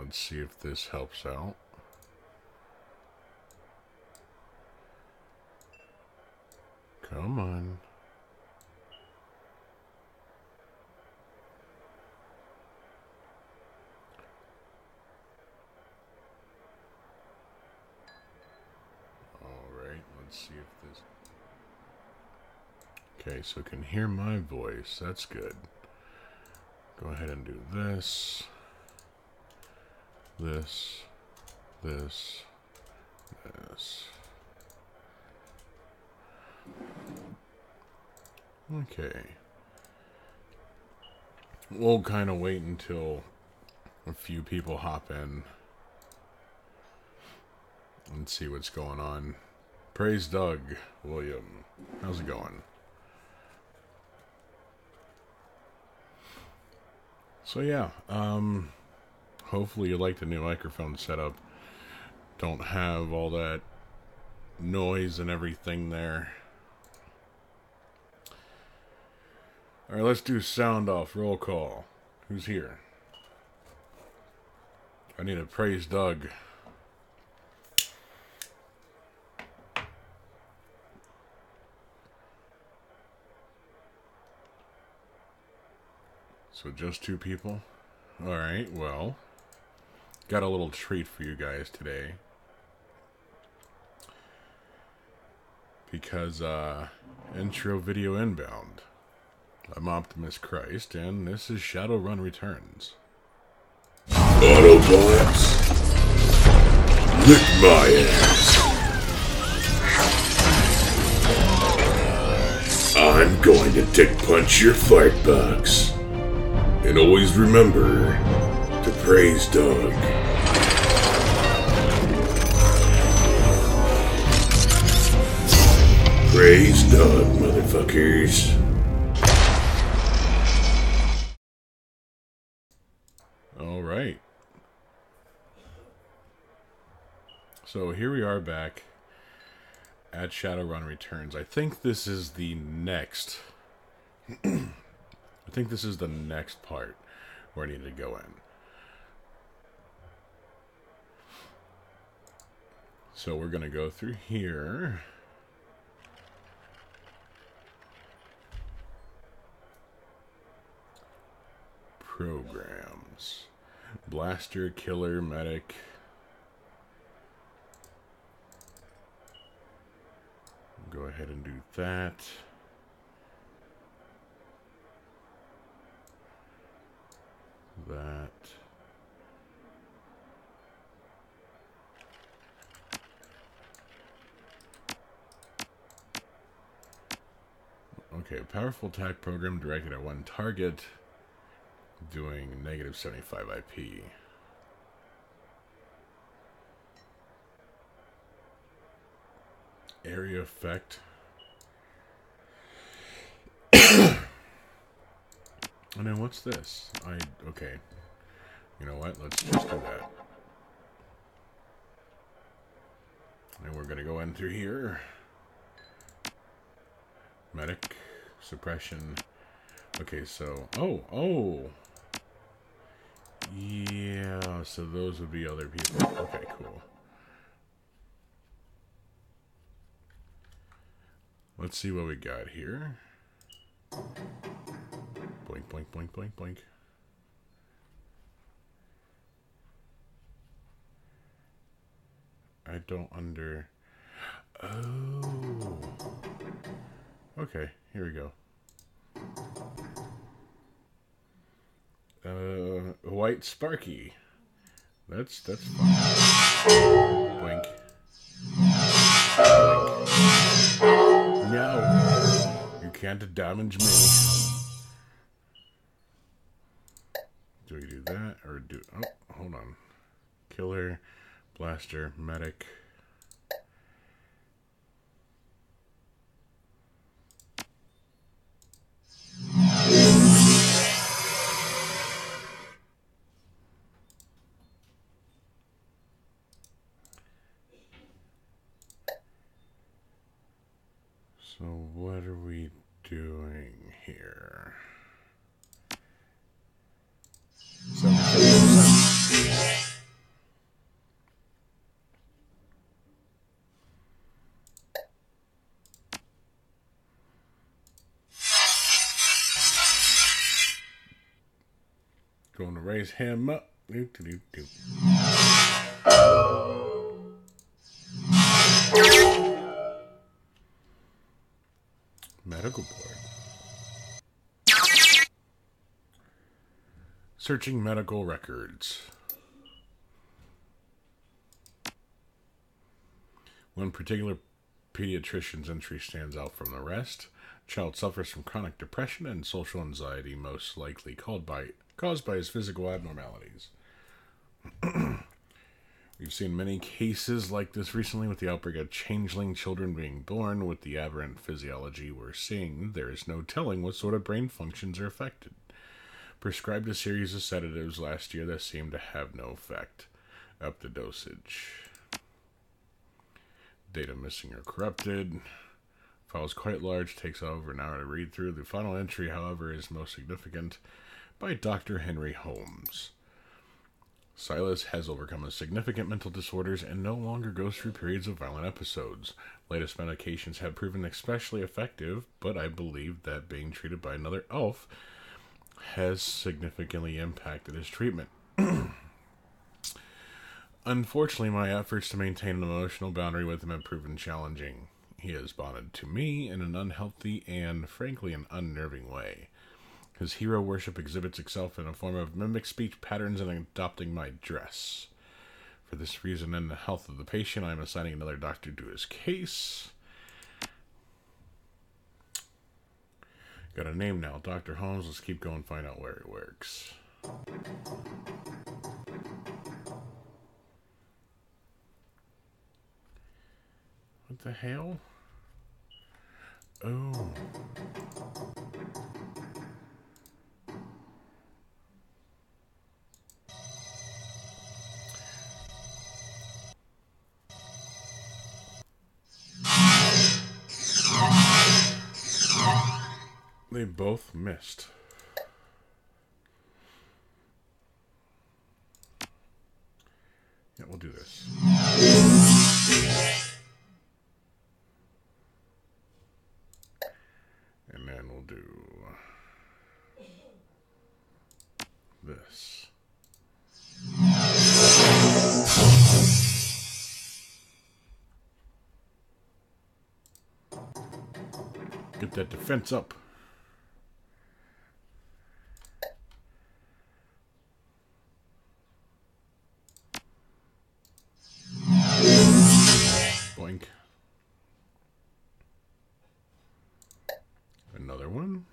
let's see if this helps out. Come on. Alright, let's see if this... Okay, so can hear my voice. That's good. Go ahead and do this. This. This. This. Okay. We'll kind of wait until a few people hop in and see what's going on. Praise Doug, William. How's it going? So yeah, hopefully you like the new microphone setup. Don't have all that noise and everything there. Alright, let's do sound off. Roll call. Who's here? I need a praise Doug. So just 2 people? Alright, well. Got a little treat for you guys today. Because, intro video inbound. I'm Optimus Christ, and this is Shadowrun Returns. Autobots, lick my ass. I'm going to dick punch your fight box. And always remember to praise Doug. Praise Doug, motherfuckers. Alright. So here we are back at Shadowrun Returns. I think this is the next... I think this is the next part where I need to go in. So we're going to go through here. Programs. Blaster, killer, medic. Go ahead and do that. That. Okay, powerful attack program directed at one target, doing -75 IP. Area effect. And then what's this? Okay. You know what? Let's just do that. And we're gonna go in through here. Medic. Suppression. Okay, so... Oh! Yeah, so those would be other people. Okay, cool. Let's see what we got here. Boink, boink, boink, boink, boink. I don't Oh. Okay, here we go. White Sparky. That's fine. Blink. Blink. No. You can't damage me. Do we do that or do... Oh, hold on. Killer, blaster, medic. So what are we doing here? 77%. Going to raise him up. Medical board. Searching medical records. One particular pediatrician's entry stands out from the rest. Child suffers from chronic depression and social anxiety, most likely caused by his physical abnormalities. We've seen many cases like this recently with the outbreak of changeling children being born. With the aberrant physiology we're seeing, there is no telling what sort of brain functions are affected. Prescribed a series of sedatives last year that seemed to have no effect. Up the dosage. Data missing or corrupted. File is quite large, takes over an hour to read through. The final entry, however, is most significant, by Dr. Henry Holmes. Silas has overcome a significant mental disorders and no longer goes through periods of violent episodes. Latest medications have proven especially effective, but I believe that being treated by another elf has significantly impacted his treatment. Unfortunately, my efforts to maintain an emotional boundary with him have proven challenging. He has bonded to me in an unhealthy and, frankly, an unnerving way. His hero worship exhibits itself in a form of mimic speech patterns and adopting my dress. For this reason and the health of the patient, I am assigning another doctor to his case. Got a name now, Dr. Holmes. Let's keep going, find out where he works. What the hell? Oh. They both missed. Yeah, we'll do this. And then we'll do this. Get that defense up. Boink. Another one.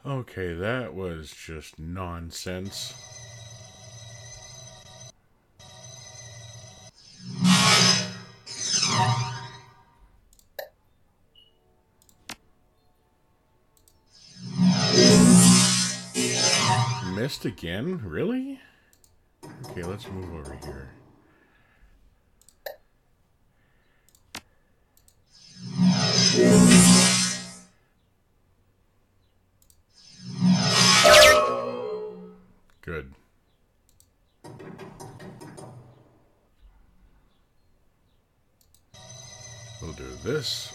Okay, that was just nonsense. Missed again? Really? Okay, let's move over here. Good. We'll do this.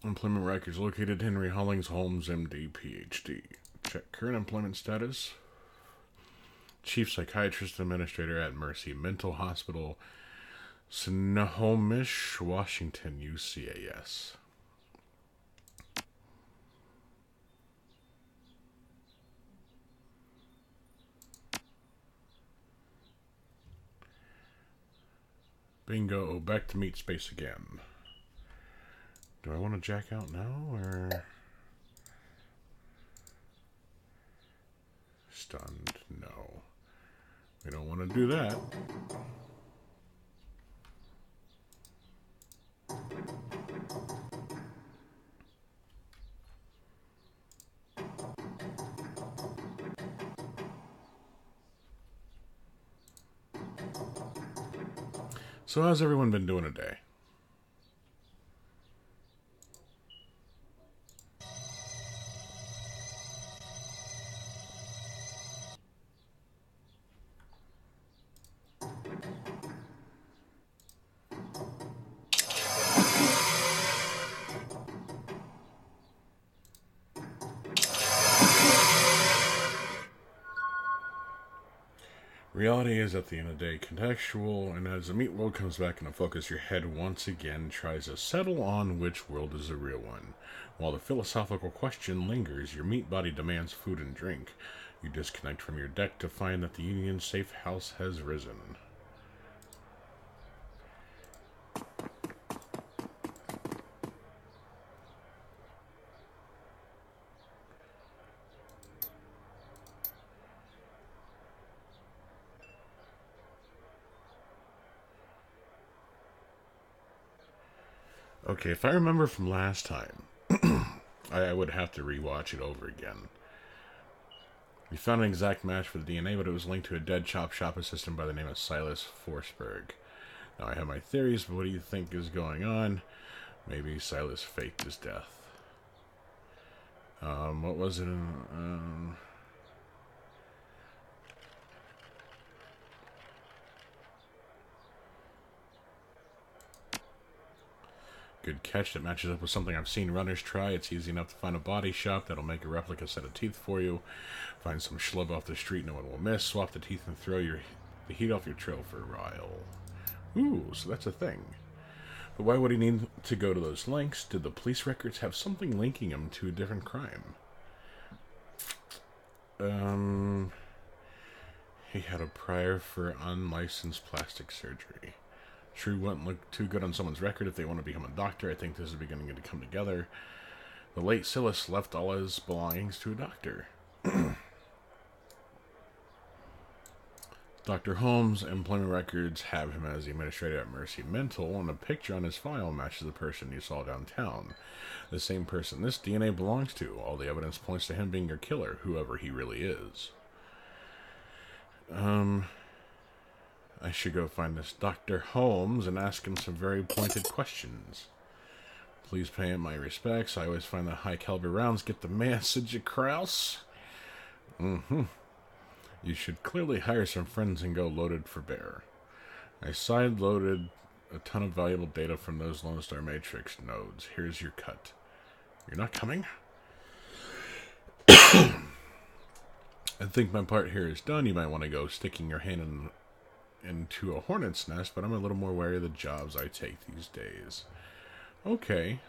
Employment records located Henry Hollings Holmes, MD, PhD. Check current employment status. Chief Psychiatrist Administrator at Mercy Mental Hospital, Snohomish, Washington, UCAS. Bingo, back to meat space again. Do I want to jack out now, or... Stunned? No. We don't want to do that. So how's everyone been doing today? Reality is, at the end of the day, contextual, and as the meat world comes back into focus, your head once again tries to settle on which world is the real one. While the philosophical question lingers, your meat body demands food and drink. You disconnect from your deck to find that the Union's safe house has risen. Okay, if I remember from last time, I would have to rewatch it over again. We found an exact match for the DNA, but it was linked to a dead chop shop assistant by the name of Silas Forsberg. Now, I have my theories, but what do you think is going on? Maybe Silas faked his death. What was it? Good catch. That matches up with something I've seen runners try. It's easy enough to find a body shop that'll make a replica set of teeth for you. Find some schlub off the street no one will miss. Swap the teeth and throw the heat off your trail for a while. Ooh, so that's a thing. But why would he need to go to those lengths? Did the police records have something linking him to a different crime? He had a prior for unlicensed plastic surgery. True wouldn't look too good on someone's record if they want to become a doctor. I think this is beginning to come together. The late Silas left all his belongings to a doctor. Dr. Holmes' employment records have him as the administrator at Mercy Mental, and a picture on his file matches the person you saw downtown. The same person this DNA belongs to. All the evidence points to him being your killer, whoever he really is. I should go find this Dr. Holmes and ask him some very pointed questions. Please pay him my respects. I always find that high caliber rounds get the message across. You should clearly hire some friends and go loaded for bear. I side-loaded a ton of valuable data from those Lone Star Matrix nodes. Here's your cut. You're not coming? I think my part here is done. You might want to go sticking your hand into a hornet's nest, but I'm a little more wary of the jobs I take these days. Okay.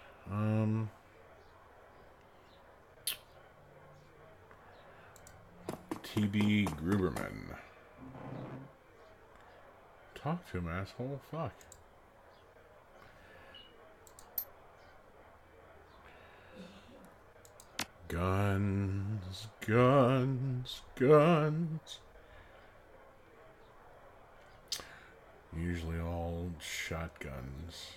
T.B. Gruberman. Talk to him, asshole. Fuck. Guns, guns, guns. Usually all shotguns.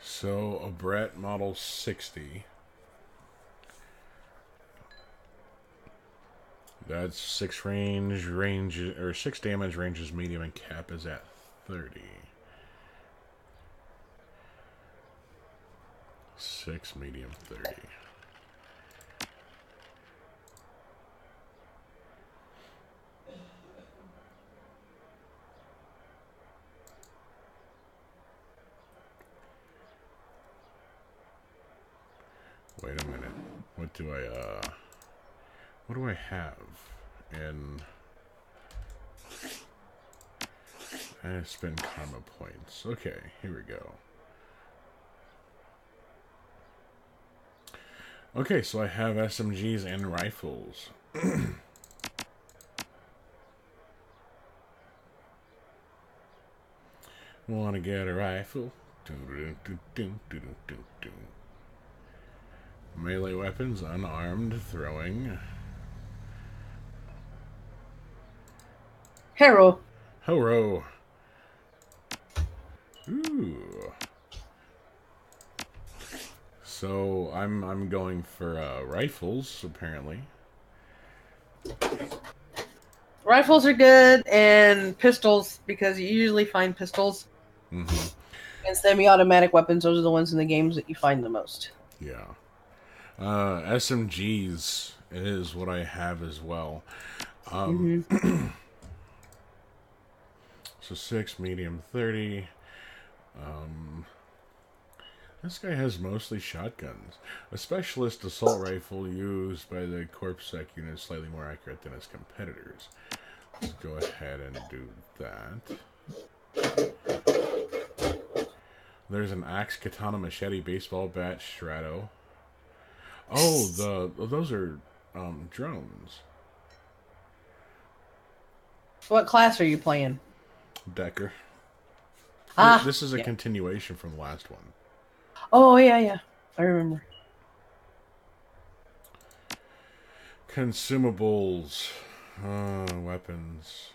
So, a Brett Model 60. That's 6 6 damage, range is medium, and cap is at 30. 6, medium, 30. Wait a minute. What do I have? And I spend karma points. Okay, here we go. Okay, so I have SMGs and rifles. Wanna get a rifle? Melee weapons, unarmed, throwing. Hero. Horo. Ooh. So I'm going for rifles apparently. Rifles are good, and pistols, because you usually find pistols. Mm-hmm. And semi-automatic weapons, those are the ones in the games that you find the most. Yeah. SMGs is what I have as well. Mm-hmm. So 6, medium 30. This guy has mostly shotguns. A specialist assault rifle used by the Corpsec unit is slightly more accurate than its competitors. Let's go ahead and do that. There's an axe, katana, machete, baseball bat, strato. Oh, those are drones. What class are you playing? Decker. Ah, This is a yeah. continuation from the last one. Oh, yeah. I remember. Consumables. Weapons.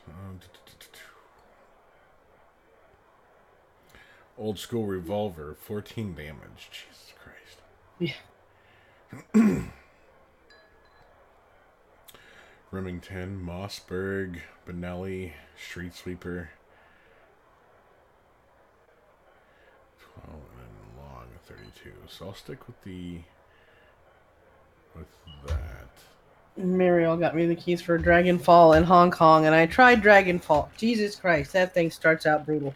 Old school revolver. 14 damage. Jesus Christ. Yeah. Remington. Mossberg. Benelli. Street Sweeper. 12 and long. 32. So I'll stick with that. Muriel got me the keys for Dragonfall in Hong Kong, and I tried Dragonfall. Jesus Christ, that thing starts out brutal.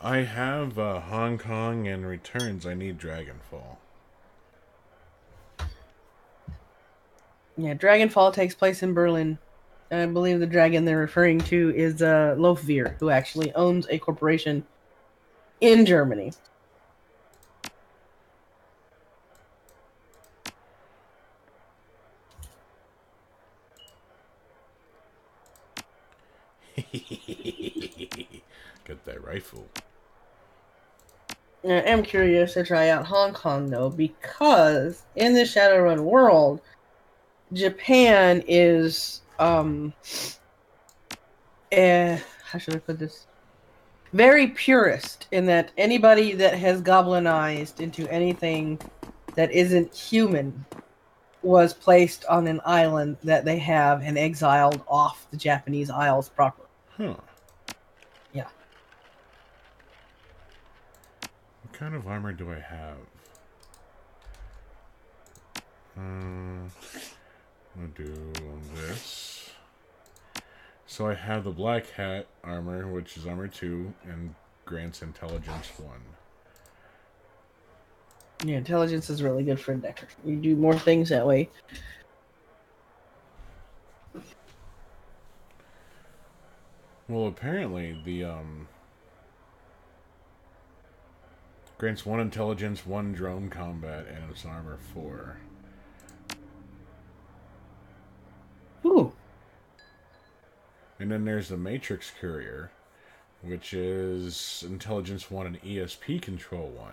I have Hong Kong and Returns. I need Dragonfall. Yeah, Dragonfall takes place in Berlin. I believe the dragon they're referring to is Lofveer, who actually owns a corporation in Germany. Get that rifle. I am curious to try out Hong Kong, though, because in the Shadowrun world, Japan is, how should I put this? Very purist, in that anybody that has goblinized into anything that isn't human was placed on an island that they have and exiled off the Japanese Isles proper. Huh. Yeah. What kind of armor do I have? I'm gonna do this. So I have the Black Hat armor, which is armor 2, and grants intelligence 1. Yeah, intelligence is really good for a Decker. You do more things that way. Well, apparently the grants 1 intelligence, 1 drone combat, and it's armor 4. Ooh. And then there's the Matrix Courier, which is intelligence 1 and ESP control 1.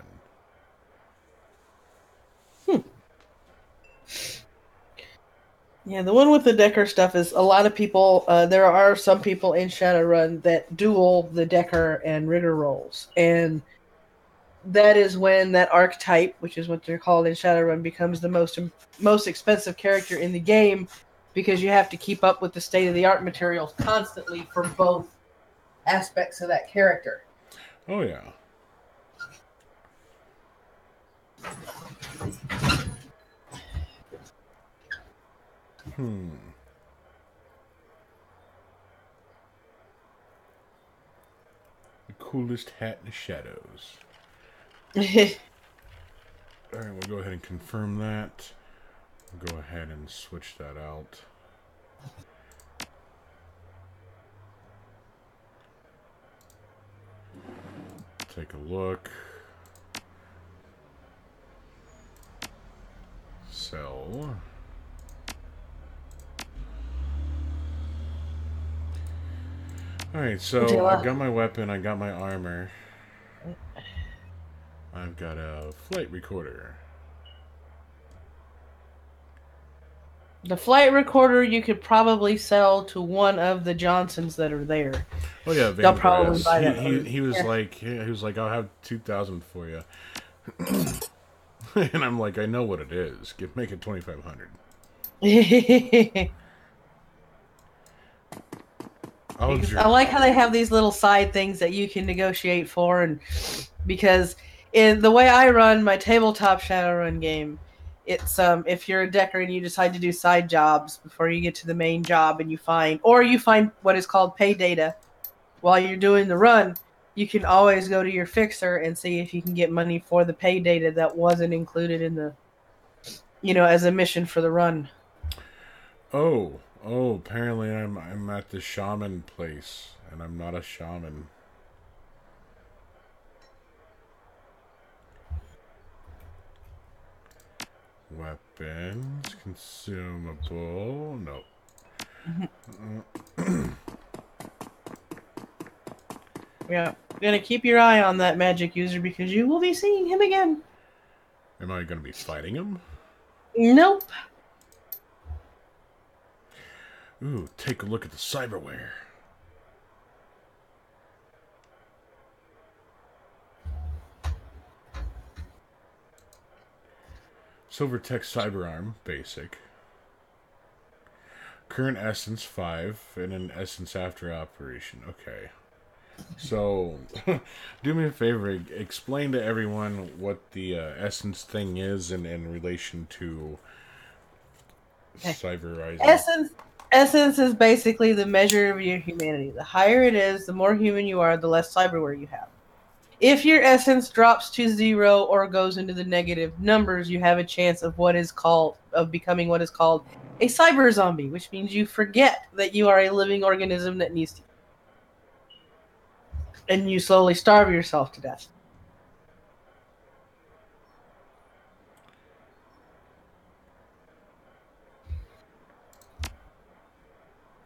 Yeah, the one with the Decker stuff is a lot of people. There are some people in Shadowrun that duel the Decker and Rigger roles, and that is when that archetype, which is what they're called in Shadowrun, becomes the most expensive character in the game, because you have to keep up with the state of the art materials constantly for both aspects of that character. Oh yeah. The coolest hat in the shadows. Alright, we'll go ahead and confirm that. We'll go ahead and switch that out. Take a look. Sell. Alright, so I got my weapon, I got my armor. I've got a flight recorder. The flight recorder you could probably sell to one of the Johnsons that are there. Oh yeah, they'll probably buy that. He was like, I'll have 2,000 for you. And I'm like, I know what it is. Make it 2,500. I like how they have these little side things that you can negotiate for, and because in the way I run my tabletop Shadowrun game, it's if you're a decker and you decide to do side jobs before you get to the main job, and you find what is called pay data while you're doing the run, you can always go to your fixer and see if you can get money for the pay data that wasn't included in the, as a mission for the run. Oh, apparently I'm at the shaman place, and I'm not a shaman. Weapons, consumable, nope. Yeah, gonna keep your eye on that magic user because you will be seeing him again. Am I gonna be fighting him? Nope. Ooh, take a look at the cyberware. Silvertech Cyberarm, basic. Current essence 5, and an essence after operation. Okay. So, do me a favor, explain to everyone what the essence thing is in relation to cyberizing. Essence is basically the measure of your humanity. The higher it is, the more human you are, the less cyberware you have. If your essence drops to 0 or goes into the negative numbers, you have a chance of becoming what is called a cyber zombie, which means you forget that you are a living organism that needs to eat. And you slowly starve yourself to death.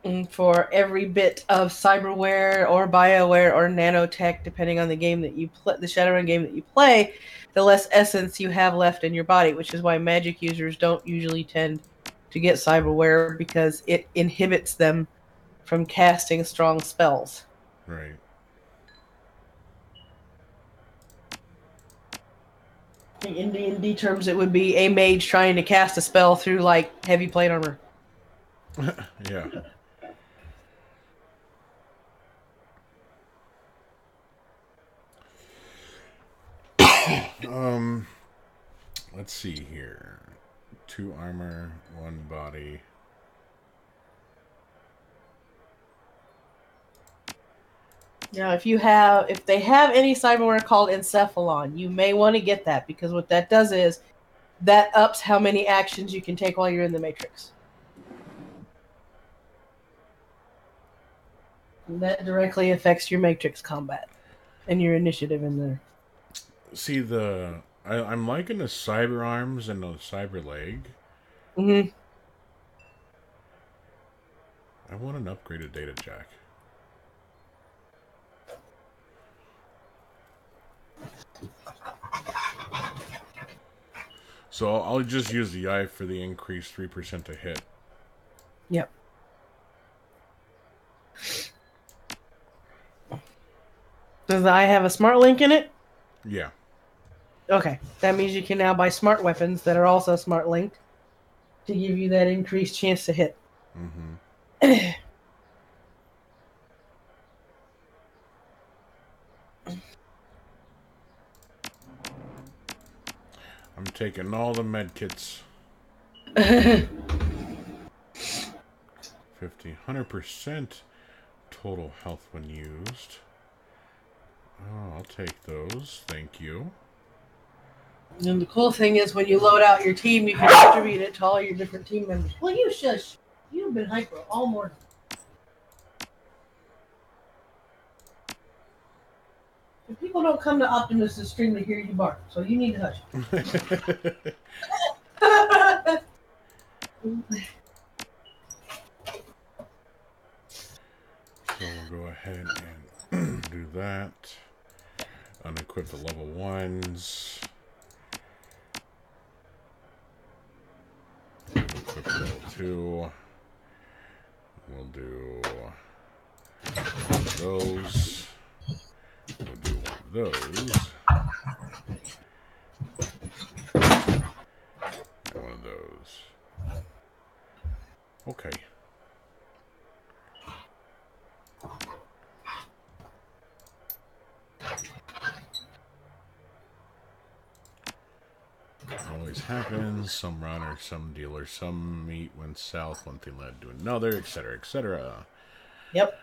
And for every bit of cyberware or bioware or nanotech, depending on the game that you play, the Shadowrun game that you play, the less essence you have left in your body, which is why magic users don't usually tend to get cyberware, because it inhibits them from casting strong spells. Right. In D&D terms, it would be a mage trying to cast a spell through, like, heavy plate armor. Yeah. Let's see here. 2 armor, 1 body. Now, if they have any cyberware called Encephalon, you may want to get that, because what that does is that ups how many actions you can take while you're in the Matrix. And that directly affects your Matrix combat and your initiative in there. See, I'm liking the cyber arms and the cyber leg. Mm-hmm. I want an upgraded data jack. So I'll just use the eye for the increased 3% to hit. Yep. Does the eye have a smart link in it? Yeah. Okay. That means you can now buy smart weapons that are also smart linked to give you that increased chance to hit. Mm-hmm. I'm taking all the med kits. 100% total health when used. Oh, I'll take those. Thank you. And the cool thing is, when you load out your team, you can distribute it to all your different team members. Well, you shush. You've been hyper all morning. If people don't come to Optimus's stream to hear you bark, so you need to hush. So we'll go ahead and do that. Unequip the level 1s. Equip level 2. We'll do those. We'll do one of those. Okay. Always happens. Some runner, some dealer, some meet went south. One thing led to another, etc., etc. Yep.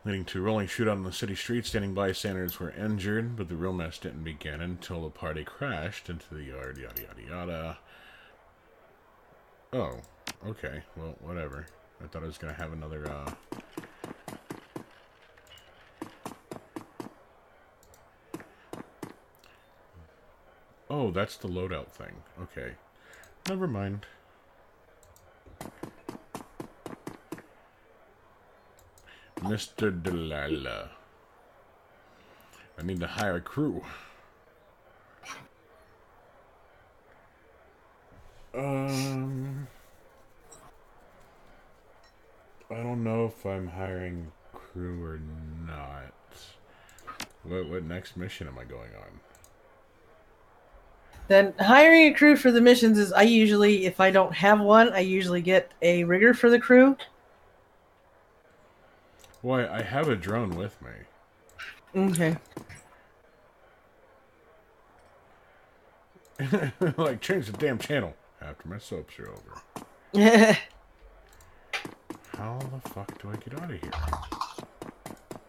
Leading to a rolling shootout on the city streets. Standing bystanders were injured, but the real mess didn't begin until the party crashed into the yard. Yada yada yada. Oh, okay. Well, whatever. I thought I was gonna have another. Oh, that's the loadout thing. Okay. Never mind. Mr. Delilah. I need to hire a crew. I don't know if I'm hiring crew or not. What next mission am I going on? Then hiring a crew for the missions is, I usually, if I don't have one, I usually get a rigger for the crew. Why, I have a drone with me. Okay. Like, change the damn channel after my soaps are over. How the fuck do I get out of here?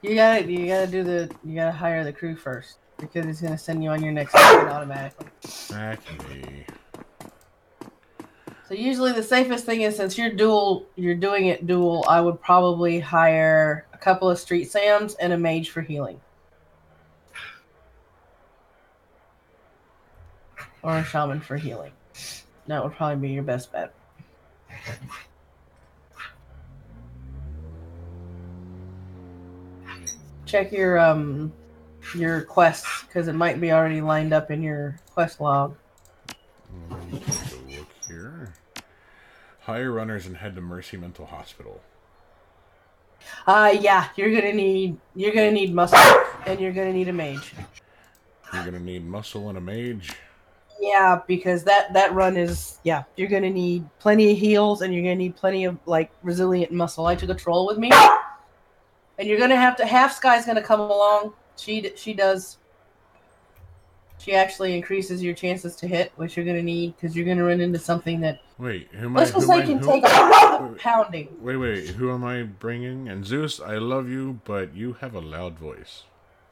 You gotta hire the crew first, because it's gonna send you on your next mission automatically. Back me. So usually the safest thing is, since you're doing it dual, I would probably hire a couple of street Sams and a mage for healing. Or a shaman for healing. That would probably be your best bet. Check your quests, because it might be already lined up in your quest log. Let me take a look here. Hire runners and head to Mercy Mental Hospital. Yeah, you're gonna need muscle, and you're gonna need a mage. You're gonna need muscle and a mage. Yeah, because that run is, yeah, you're gonna need plenty of heals, and you're gonna need plenty of like resilient muscle. I took a troll with me, and you're gonna have to. Half Sky's gonna come along. She actually increases your chances to hit, which you're gonna need because you're gonna run into something that. Wait, Let's just say can take a lot of pounding. Wait, who am I bringing? And Zeus, I love you, but you have a loud voice.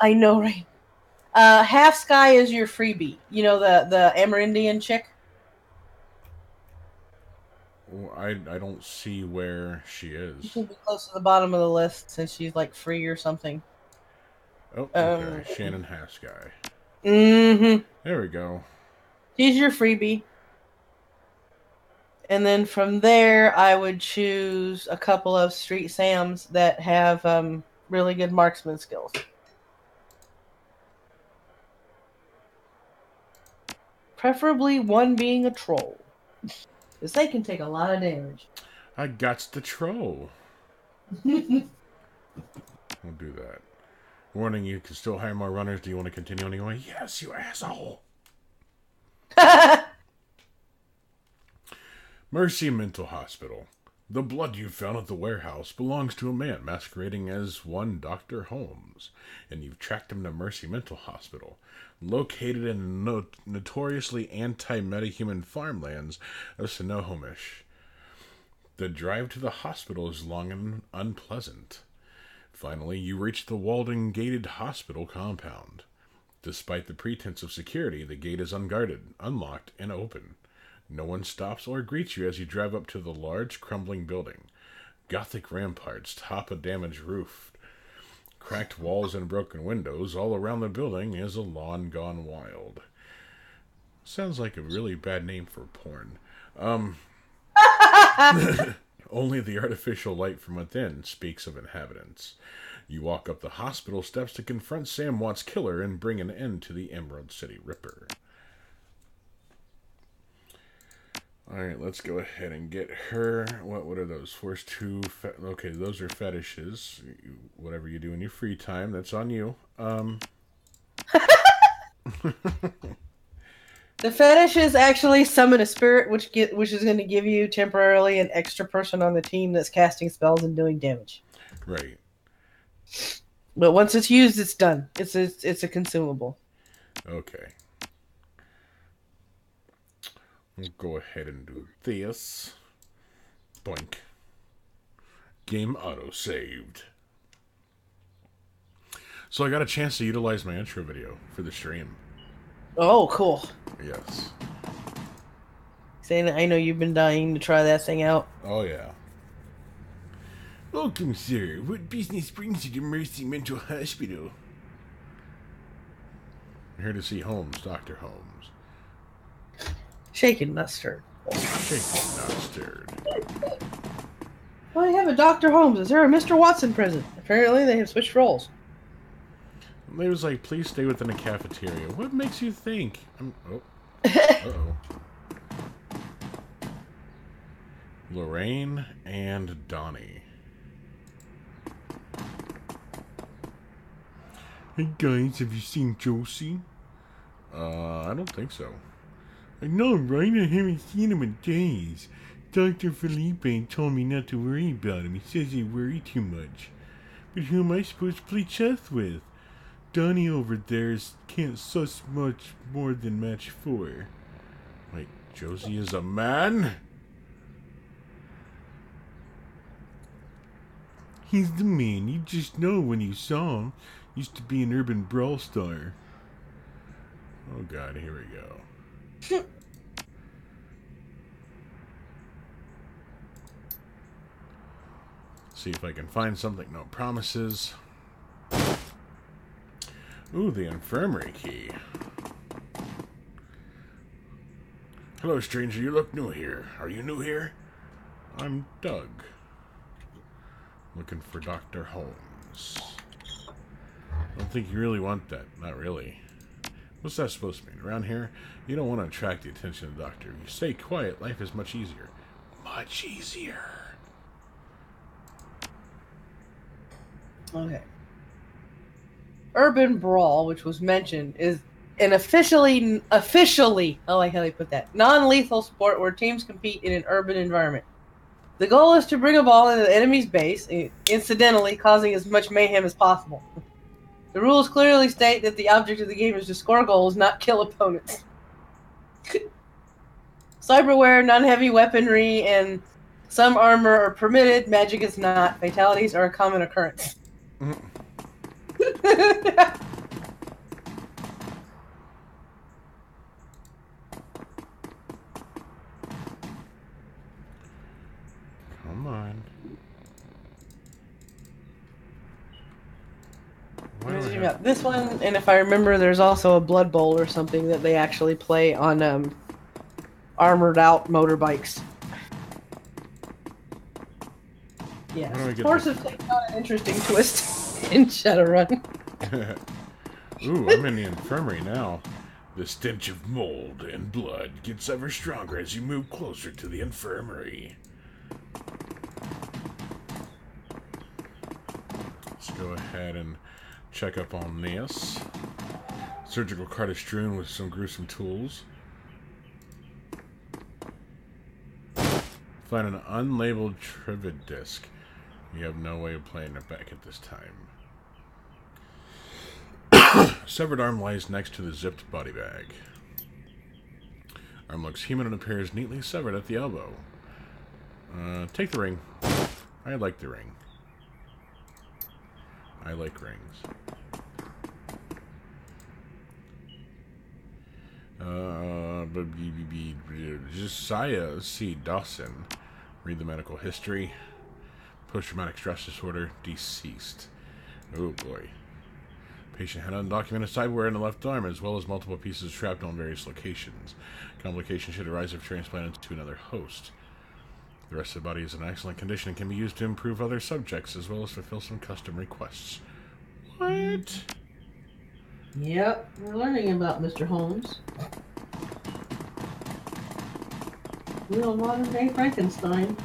I know, right? Half Sky is your freebie. You know, the Amerindian chick? I don't see where she is. She should be close to the bottom of the list since she's like free or something. Oh, okay. Shannon Hasky. Mm-hmm. There we go. She's your freebie. And then from there, I would choose a couple of street Sams that have really good marksman skills. Preferably one being a troll. Because they can take a lot of damage. I got the troll. We'll do that. Warning, you can still hire more runners. Do you want to continue anyway? Yes, you asshole. Mercy Mental Hospital. The blood you found at the warehouse belongs to a man masquerading as one Dr. Holmes, and you've tracked him to Mercy Mental Hospital, located in notoriously anti-metahuman farmlands of Snohomish. The drive to the hospital is long and unpleasant. Finally, you reach the walled-and-gated hospital compound. Despite the pretense of security, the gate is unguarded, unlocked, and open. No one stops or greets you as you drive up to the large, crumbling building. Gothic ramparts top a damaged roof. Cracked walls and broken windows. All around the building is a lawn gone wild. Sounds like a really bad name for porn. Only the artificial light from within speaks of inhabitants. You walk up the hospital steps to confront Sam Watt's killer and bring an end to the Emerald City Ripper. Alright, let's go ahead and get her. What are those? First two. Okay, those are fetishes. Whatever you do in your free time, that's on you. The fetish is actually summon a spirit, which is going to give you temporarily an extra person on the team that's casting spells and doing damage. Right. But once it's used, it's done. It's a consumable. Okay. We'll go ahead and do this. Boink. Game auto-saved. So I got a chance to utilize my intro video for the stream. Oh, cool. Yes. Saying I know you've been dying to try that thing out. Oh, yeah. Welcome, sir. What business brings you to Mercy Mental Hospital? I'm here to see Holmes, Dr. Holmes. Shaken, not stirred. Shaken, not stirred. Well, I have a Dr. Holmes. Is there a Mr. Watson present? Apparently, they have switched roles. And they was like, please stay within the cafeteria. What makes you think? Oh. Uh-oh. Lorraine and Donnie. Hey guys, have you seen Josie? I don't think so. I know, right? I haven't seen him in days. Dr. Felipe told me not to worry about him. He says I worry too much. But who am I supposed to play chess with? Donnie over there can't suss much more than match 4. Wait, Josie is a man? He's the man. You just know when you saw him. Used to be an urban brawl star. Oh god, here we go. See if I can find something. No promises. Ooh, the infirmary key. Hello, stranger. You look new here. Are you new here? I'm Doug. Looking for Dr. Holmes. I don't think you really want that. Not really. What's that supposed to mean? Around here, you don't want to attract the attention of the doctor. If you stay quiet, life is much easier. Much easier. Okay. Urban Brawl, which was mentioned, is an officially, I like how they put that, non-lethal sport where teams compete in an urban environment. The goal is to bring a ball into the enemy's base, incidentally causing as much mayhem as possible. The rules clearly state that the object of the game is to score goals, not kill opponents. Cyberware, non-heavy weaponry, and some armor are permitted. Magic is not. Fatalities are a common occurrence. Come on. This one, and if I remember, there's also a Blood Bowl or something that they actually play on armored out motorbikes. Yeah, horses take on an interesting twist in Shadowrun. Ooh, I'm in the infirmary now. The stench of mold and blood gets ever stronger as you move closer to the infirmary. Let's go ahead and check up on this. Surgical cart is strewn with some gruesome tools. Find an unlabeled trivia disc. You have no way of playing it back at this time. Severed arm lies next to the zipped body bag. Arm looks human and appears neatly severed at the elbow. Take the ring. I like the ring. I like rings. Josiah C. Dawson. Read the medical history. Post-traumatic stress disorder. Deceased. Oh boy. Patient had undocumented cyberware in the left arm, as well as multiple pieces of shrapnel in various locations. Complications should arise if transplanted to another host. The rest of the body is in excellent condition and can be used to improve other subjects, as well as fulfill some custom requests. What? Yep, we're learning about Mr. Holmes. Real modern-day Frankenstein.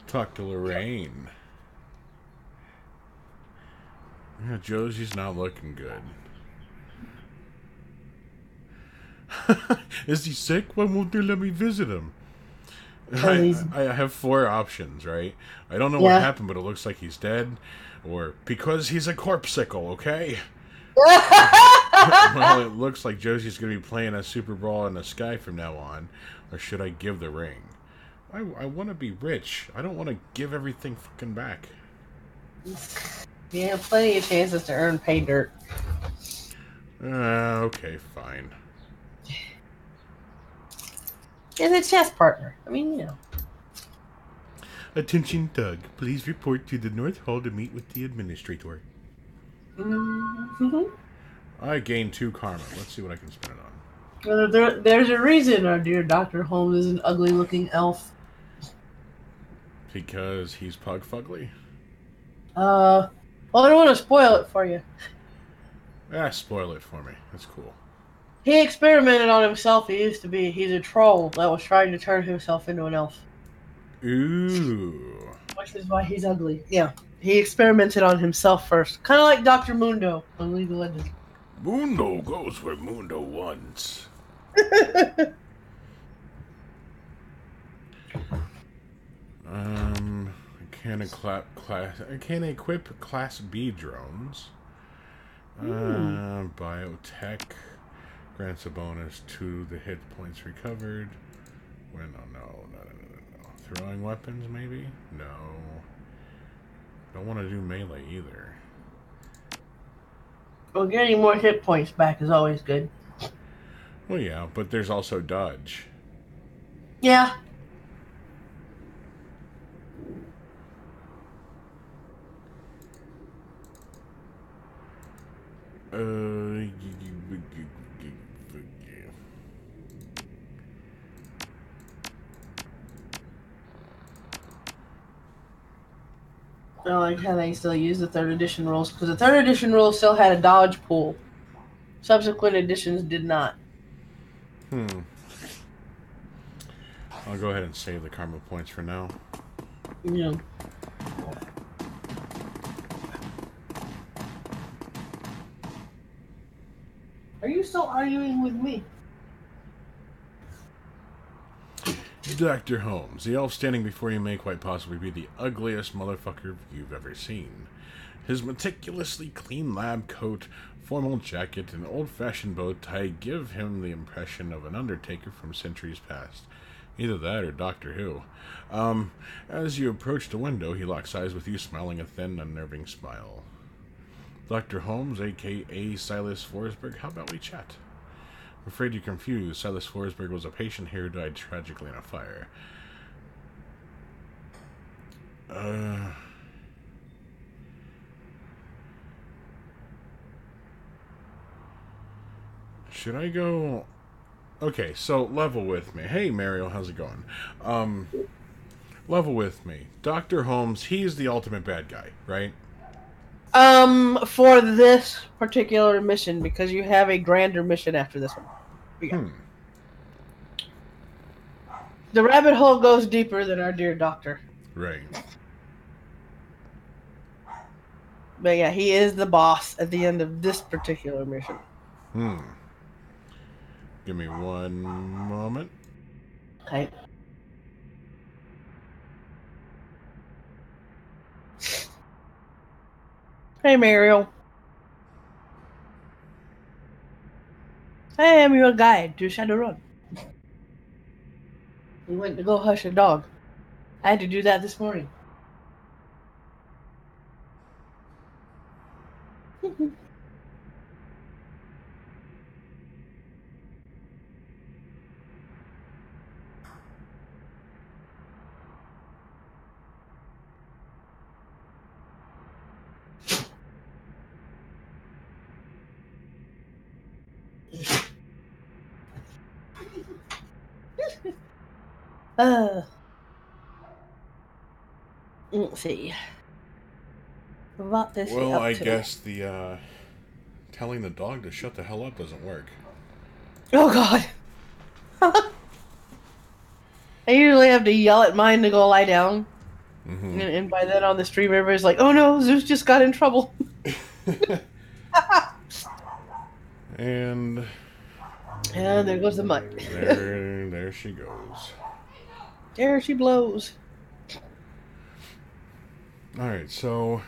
Talk to Lorraine. Yeah, Josie's not looking good. Is he sick? Why won't they let me visit him? I have 4 options, right? I don't know what happened, but it looks like he's dead. Or because he's a corpsicle, okay? Well, it looks like Josie's going to be playing a Super Brawl in the sky from now on. Or should I give the ring? I want to be rich. I don't want to give everything fucking back. You have plenty of chances to earn pay dirt. Okay, fine. And a chess partner. I mean, you know. Attention, Doug. Please report to the North Hall to meet with the administrator. Mm-hmm. I gained 2 karma. Let's see what I can spend it on. Well, there's a reason our dear Dr. Holmes is an ugly-looking elf. Because he's pug fugly? Well, I don't want to spoil it for you. Spoil it for me. That's cool. He experimented on himself. He's a troll that was trying to turn himself into an elf. Ooh. Which is why he's ugly. Yeah. He experimented on himself first. Kind of like Dr. Mundo on League of Legends. Mundo goes where Mundo wants. I can't equip Class B drones. Biotech grants a bonus to the hit points recovered. No. Throwing weapons, maybe? No. Don't want to do melee either. Well, getting more hit points back is always good. Well, yeah, but there's also dodge. Yeah. I like how they still use the 3rd edition rules, because the 3rd edition rules still had a dodge pool. Subsequent editions did not. I'll go ahead and save the karma points for now. Yeah. Are you still arguing with me? Dr. Holmes, the elf standing before you may quite possibly be the ugliest motherfucker you've ever seen. His meticulously clean lab coat, formal jacket, and old-fashioned bow tie give him the impression of an undertaker from centuries past. Either that or Doctor Who. As you approach the window, he locks eyes with you, smiling a thin, unnerving smile. Dr. Holmes, a.k.a. Silas Forsberg, how about we chat? I'm afraid you're confused. Silas Forsberg was a patient here who died tragically in a fire. Should I go... Okay, so level with me. Hey, Mario, how's it going? Level with me. Dr. Holmes, he's the ultimate bad guy, right? For this particular mission, because you have a grander mission after this one. Yeah. The rabbit hole goes deeper than our dear doctor. Right. But yeah, he is the boss at the end of this particular mission. Give me one moment. Okay. Hey, Mario. I am your guide to Shadowrun. We went to go hush a dog. I had to do that this morning. Let's see. Well, I guess the telling the dog to shut the hell up doesn't work. Oh God! I usually have to yell at mine to go lie down, and by then on the stream, everybody's like, "Oh no, Zeus just got in trouble." And there goes the mic. there she goes. There she blows. All right, so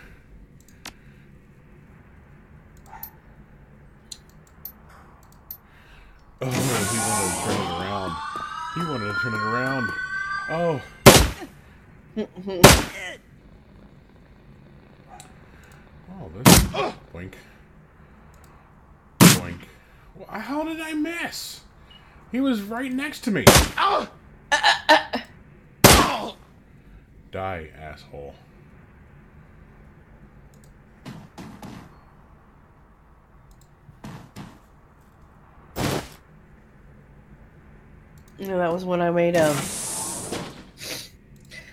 oh, he wanted to turn it around. Oh. Oh, this boink. Boink. How did I miss? He was right next to me. Die, asshole. That was when I made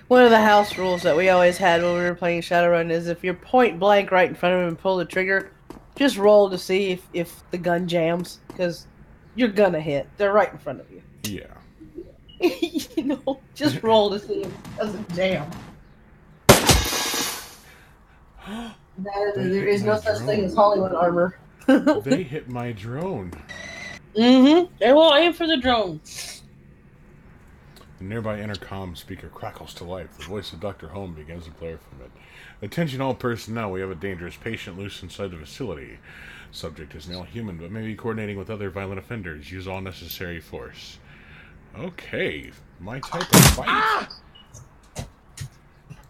one of the house rules that we always had when we were playing Shadowrun is if you're point blank right in front of him and pull the trigger, just roll to see if the gun jams, because you're gonna hit. They're right in front of you. Yeah. Just roll to see if it doesn't jam. There is no such thing as Hollywood armor. They hit my drone. They will aim for the drone. The nearby intercom speaker crackles to life. The voice of Dr. Holmes begins to blare from it. Attention all personnel, we have a dangerous patient loose inside the facility. Subject is male human, but may be coordinating with other violent offenders. Use all necessary force. Okay, my type of fight.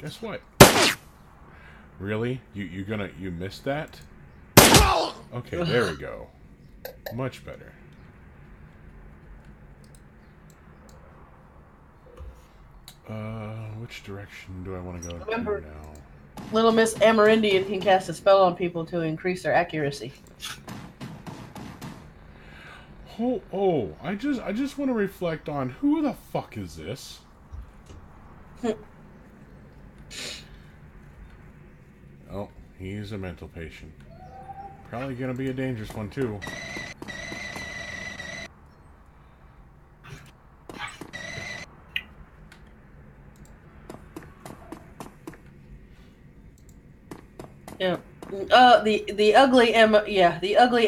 Guess what? Really? You missed that? Okay, there we go. Much better. Which direction do I want to go Remember, now? Little Miss Amerindian can cast a spell on people to increase their accuracy. Oh, I just want to reflect on who the fuck is this? Oh, he's a mental patient. Probably gonna be a dangerous one too. Yeah. The ugly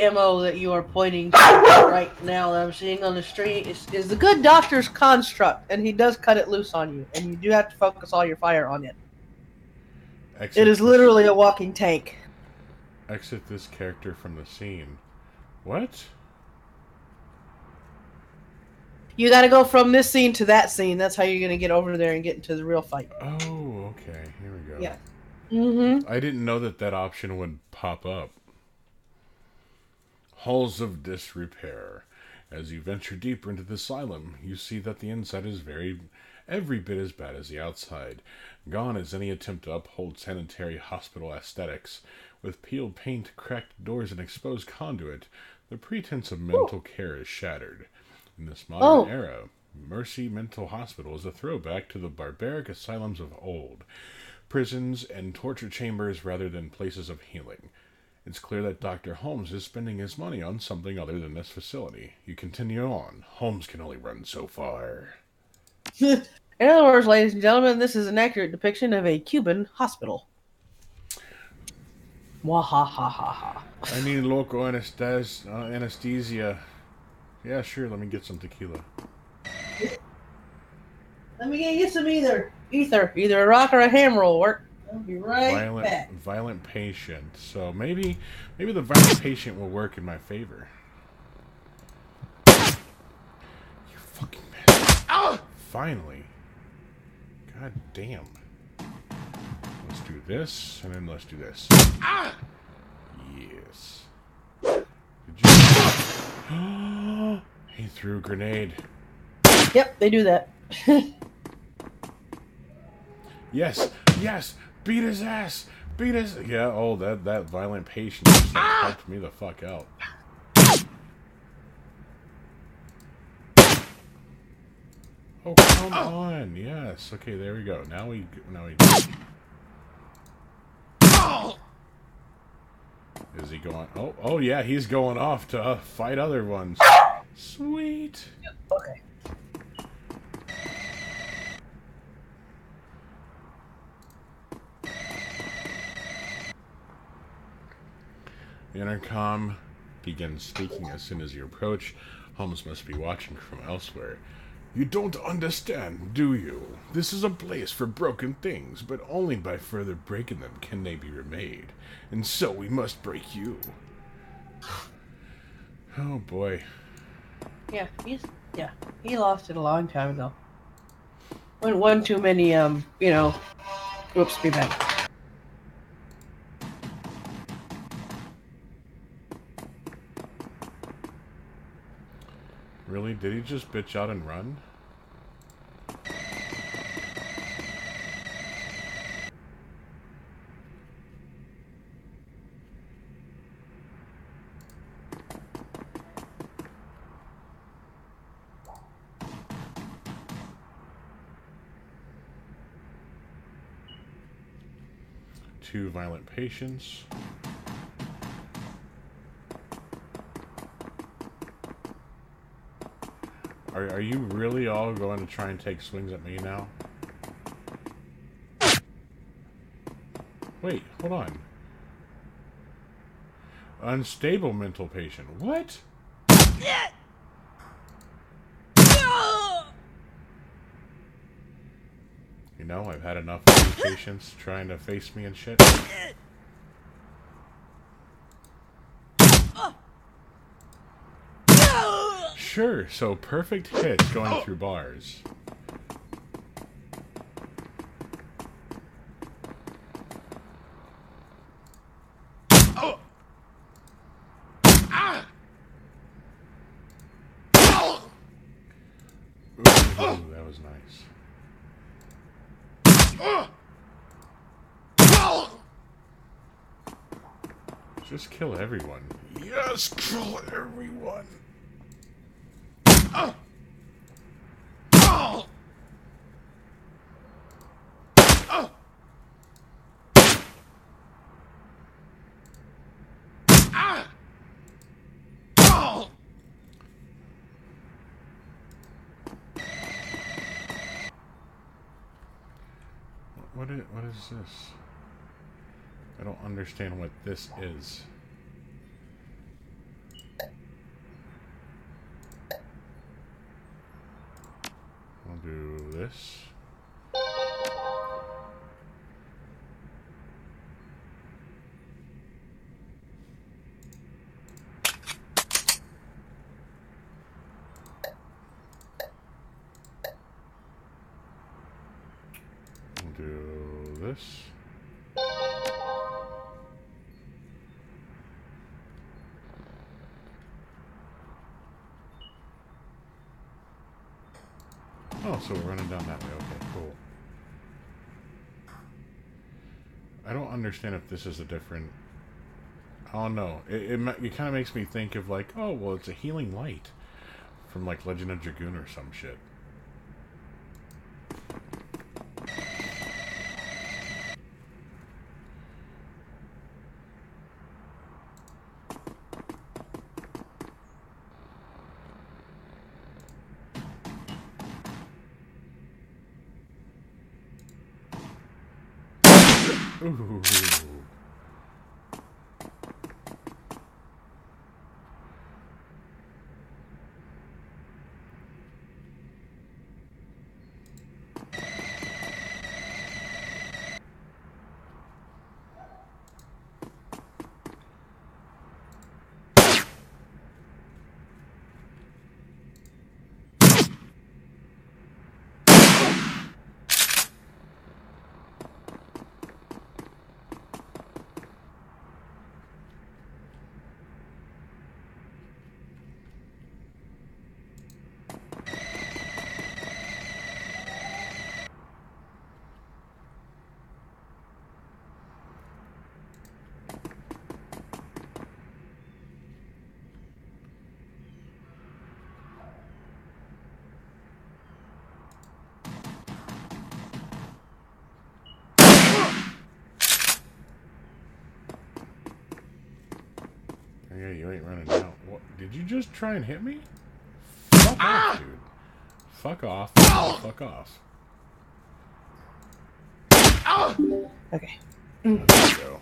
MO that you are pointing to right now that I'm seeing on the street is the good doctor's construct, and he does cut it loose on you, and you do have to focus all your fire on it. It is literally a walking tank. Exit this character from the scene. What? You gotta go from this scene to that scene. That's how you're gonna get over there and get into the real fight. Oh, okay. Here we go. Yeah. Mm-hmm. I didn't know that option would pop up. Halls of disrepair. As you venture deeper into the asylum, you see that the inside is every bit as bad as the outside. Gone is any attempt to uphold sanitary hospital aesthetics. With peeled paint, cracked doors, and exposed conduit, the pretense of mental care is shattered. In this modern era, Mercy Mental Hospital is a throwback to the barbaric asylums of old. Prisons and torture chambers rather than places of healing. It's clear that Dr. Holmes is spending his money on something other than this facility. You continue on. Holmes can only run so far. In other words, ladies and gentlemen, this is an accurate depiction of a Cuban hospital. Wahahaha. I need local anesthesia. Yeah, sure, let me get some tequila. Let me get you some either a rock or a hammer will work. I'll be right back. Violent patient. So maybe the violent patient will work in my favor. You fucking missed. Ah! Finally. God damn. Let's do this, and then let's do this. Ah! Yes. Did you? He threw a grenade. Yep, they do that. Yes, beat his ass, yeah. Oh, that violent patient just helped me the fuck out. Oh, come on, yes. Okay, there we go. Now we. Is he going? Oh yeah, he's going off to fight other ones. Sweet. Okay. The intercom begins speaking as soon as you approach. Holmes must be watching from elsewhere. You don't understand, do you? This is a place for broken things, but only by further breaking them can they be remade. And so we must break you. Oh boy. Yeah, he lost it a long time ago. One too many, whoops, be back. Really? Did he just bitch out and run? Two violent patients. Are you really all going to try and take swings at me now? Wait, hold on. Unstable mental patient. What? You know, I've had enough of these patients trying to face me and shit. Sure, so perfect hits going through bars. Ooh, that was nice. Just kill everyone. Yes, kill everyone. What is this? I don't understand what this is. I'll do this. I'll do this. Oh, so we're running down that way. Okay, cool. I don't understand if this is a different... I don't know. It kind of makes me think of like, oh, well, it's a healing light from like Legend of Dragoon or some shit. Ooh. Yeah, you ain't running out. What? Did you just try and hit me? Fuck off, dude. Fuck off. Fuck off. Okay. There we go.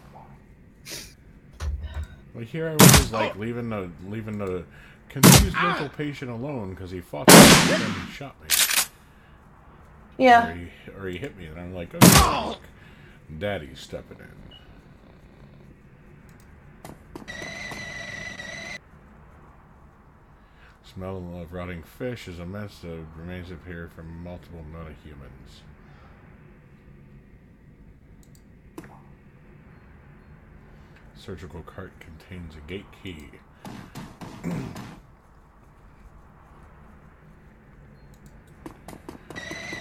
Well, here I was like leaving the confused mental patient alone because he fought me and then he shot me. Yeah. Or he hit me, and I'm like, oh, look, Daddy's stepping in. Smell of rotting fish is immense. The remains appear from multiple meta-humans. Surgical cart contains a gate key.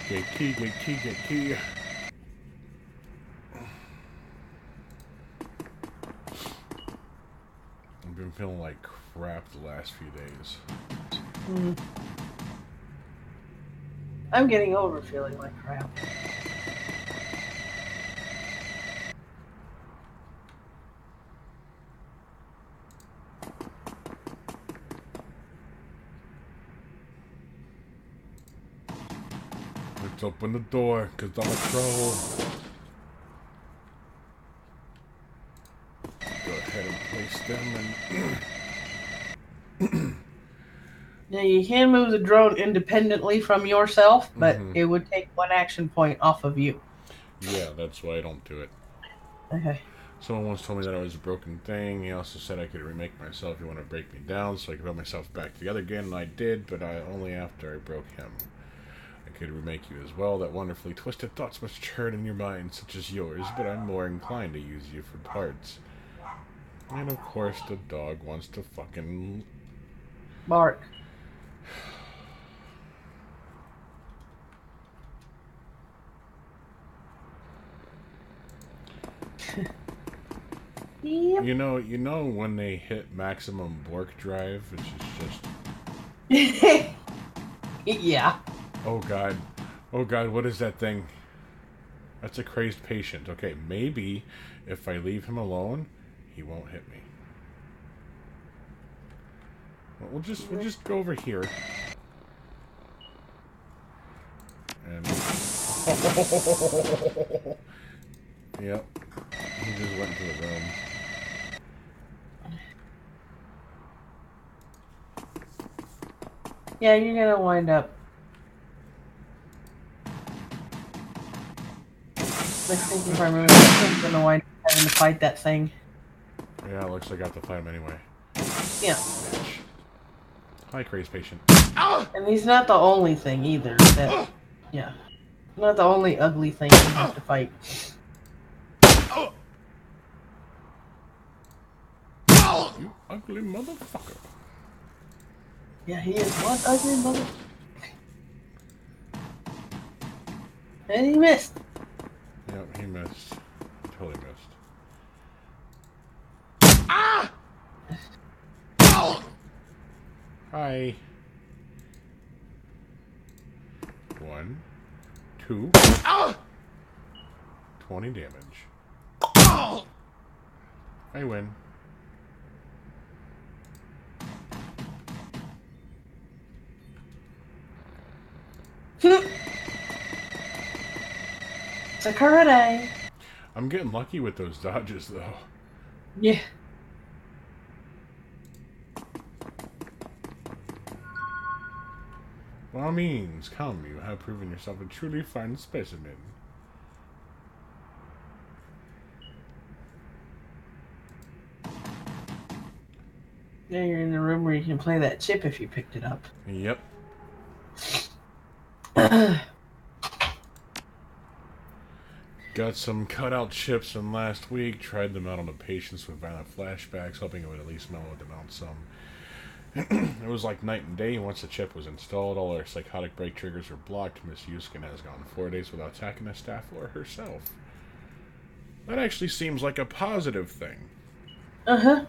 Gate key, gate key, gate key. I've been feeling like crap the last few days. I'm getting over feeling like crap. Let's open the door, because I'm a troll. Go ahead and place them and... Yeah, you can move the drone independently from yourself, but it would take one action point off of you. Yeah, that's why I don't do it. Okay. Someone once told me that I was a broken thing. He also said I could remake myself if you want to break me down, so I could put myself back together again, and I did, but only after I broke him. I could remake you as well. That wonderfully twisted thoughts must churn in your mind, such as yours, but I'm more inclined to use you for parts. And of course, the dog wants to fucking... Bark. Yep. You know when they hit maximum bork drive, which is just... Yeah. Oh god, what is that thing? That's a crazed patient. Okay, maybe if I leave him alone, he won't hit me. Well, we'll just go over here. And yep, he just went into the room. Yeah, you're gonna wind up. Like thinking if I remember, I'm gonna wind up having to fight that thing. Yeah, it looks like I have to fight him anyway. Yeah. Bitch. Hi, crazed patient. And he's not the only thing either. That, yeah. Not the only ugly thing you have to fight. You ugly motherfucker. Yeah, he is one ugly mother. And he missed. Yep, he missed. He totally missed. Hi. 1, 2. 20 damage. I win. Sakura. I'm getting lucky with those dodges, though. Yeah. By all means, come. You have proven yourself a truly fine specimen. Yeah, you're in the room where you can play that chip if you picked it up. Yep. Got some cutout chips in last week. Tried them out on the patients with violent flashbacks, hoping it would at least mellow them out some. It was like night and day. Once the chip was installed, all our psychotic break triggers were blocked. Miss Yuskin has gone 4 days without attacking the staff or herself. That actually seems like a positive thing. Uh-huh.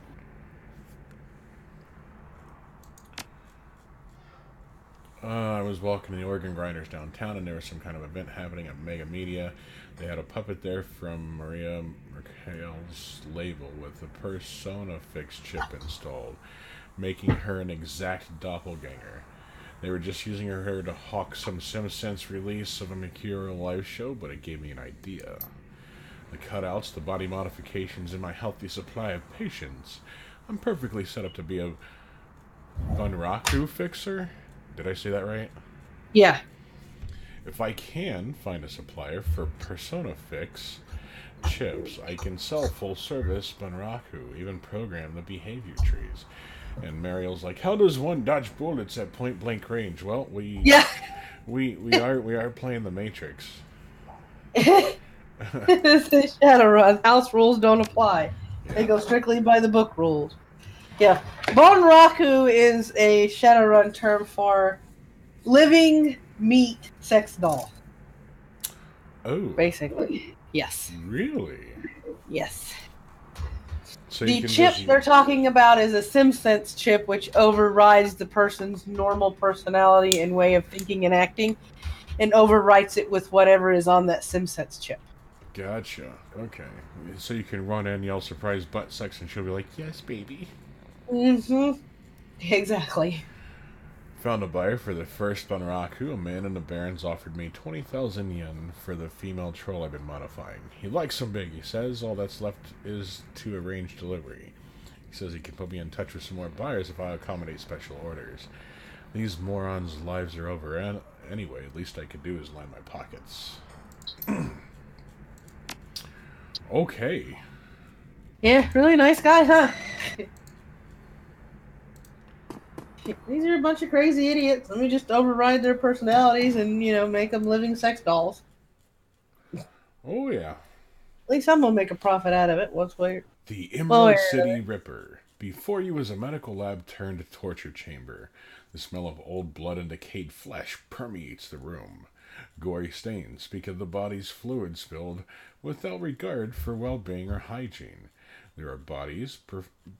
I was walking the organ grinders downtown, and there was some kind of event happening at Mega Media. They had a puppet there from Maria Merkel's label with the Persona Fix chip installed, making her an exact doppelganger. They were just using her to hawk some SimSense release of a Mercurial live show, but it gave me an idea. The cutouts, the body modifications, and my healthy supply of patience. I'm perfectly set up to be a Bunraku fixer. Did I say that right? Yeah. If I can find a supplier for Persona Fix chips, I can sell full service Bunraku, even program the behavior trees. And Mariel's like, "How does one dodge bullets at point blank range?" Well, Yeah. we are playing the Matrix. This is Shadowrun. House rules don't apply. They Yeah. go strictly by the book rules. Yeah. Bonraku is a Shadowrun term for living meat sex doll, Oh, basically. Yes. really? Yes. So you The can chip just they're talking about is a SimSense chip, which overrides the person's normal personality and way of thinking and acting, and overwrites it with whatever is on that SimSense chip. gotcha. Okay. So you can run in, yell surprise butt sex, and she'll be like, "Yes, baby." Mm-hmm. Exactly. Found a buyer for the first Bunraku. A man in the Barrens offered me 20,000 yen for the female troll I've been modifying. He likes them big, he says. All that's left is to arrange delivery. He says he can put me in touch with some more buyers if I accommodate special orders. These morons' lives are over, and anyway, least I could do is line my pockets. Okay. Yeah, really nice guy, huh? These are a bunch of crazy idiots. Let me just override their personalities and, make them living sex dolls. Oh, yeah. At least I'm gonna make a profit out of it. One way The or Emerald City another. Ripper. Before you was a medical lab turned torture chamber. The smell of old blood and decayed flesh permeates the room. Gory stains speak of the body's fluid spilled without regard for well-being or hygiene. There are bodies,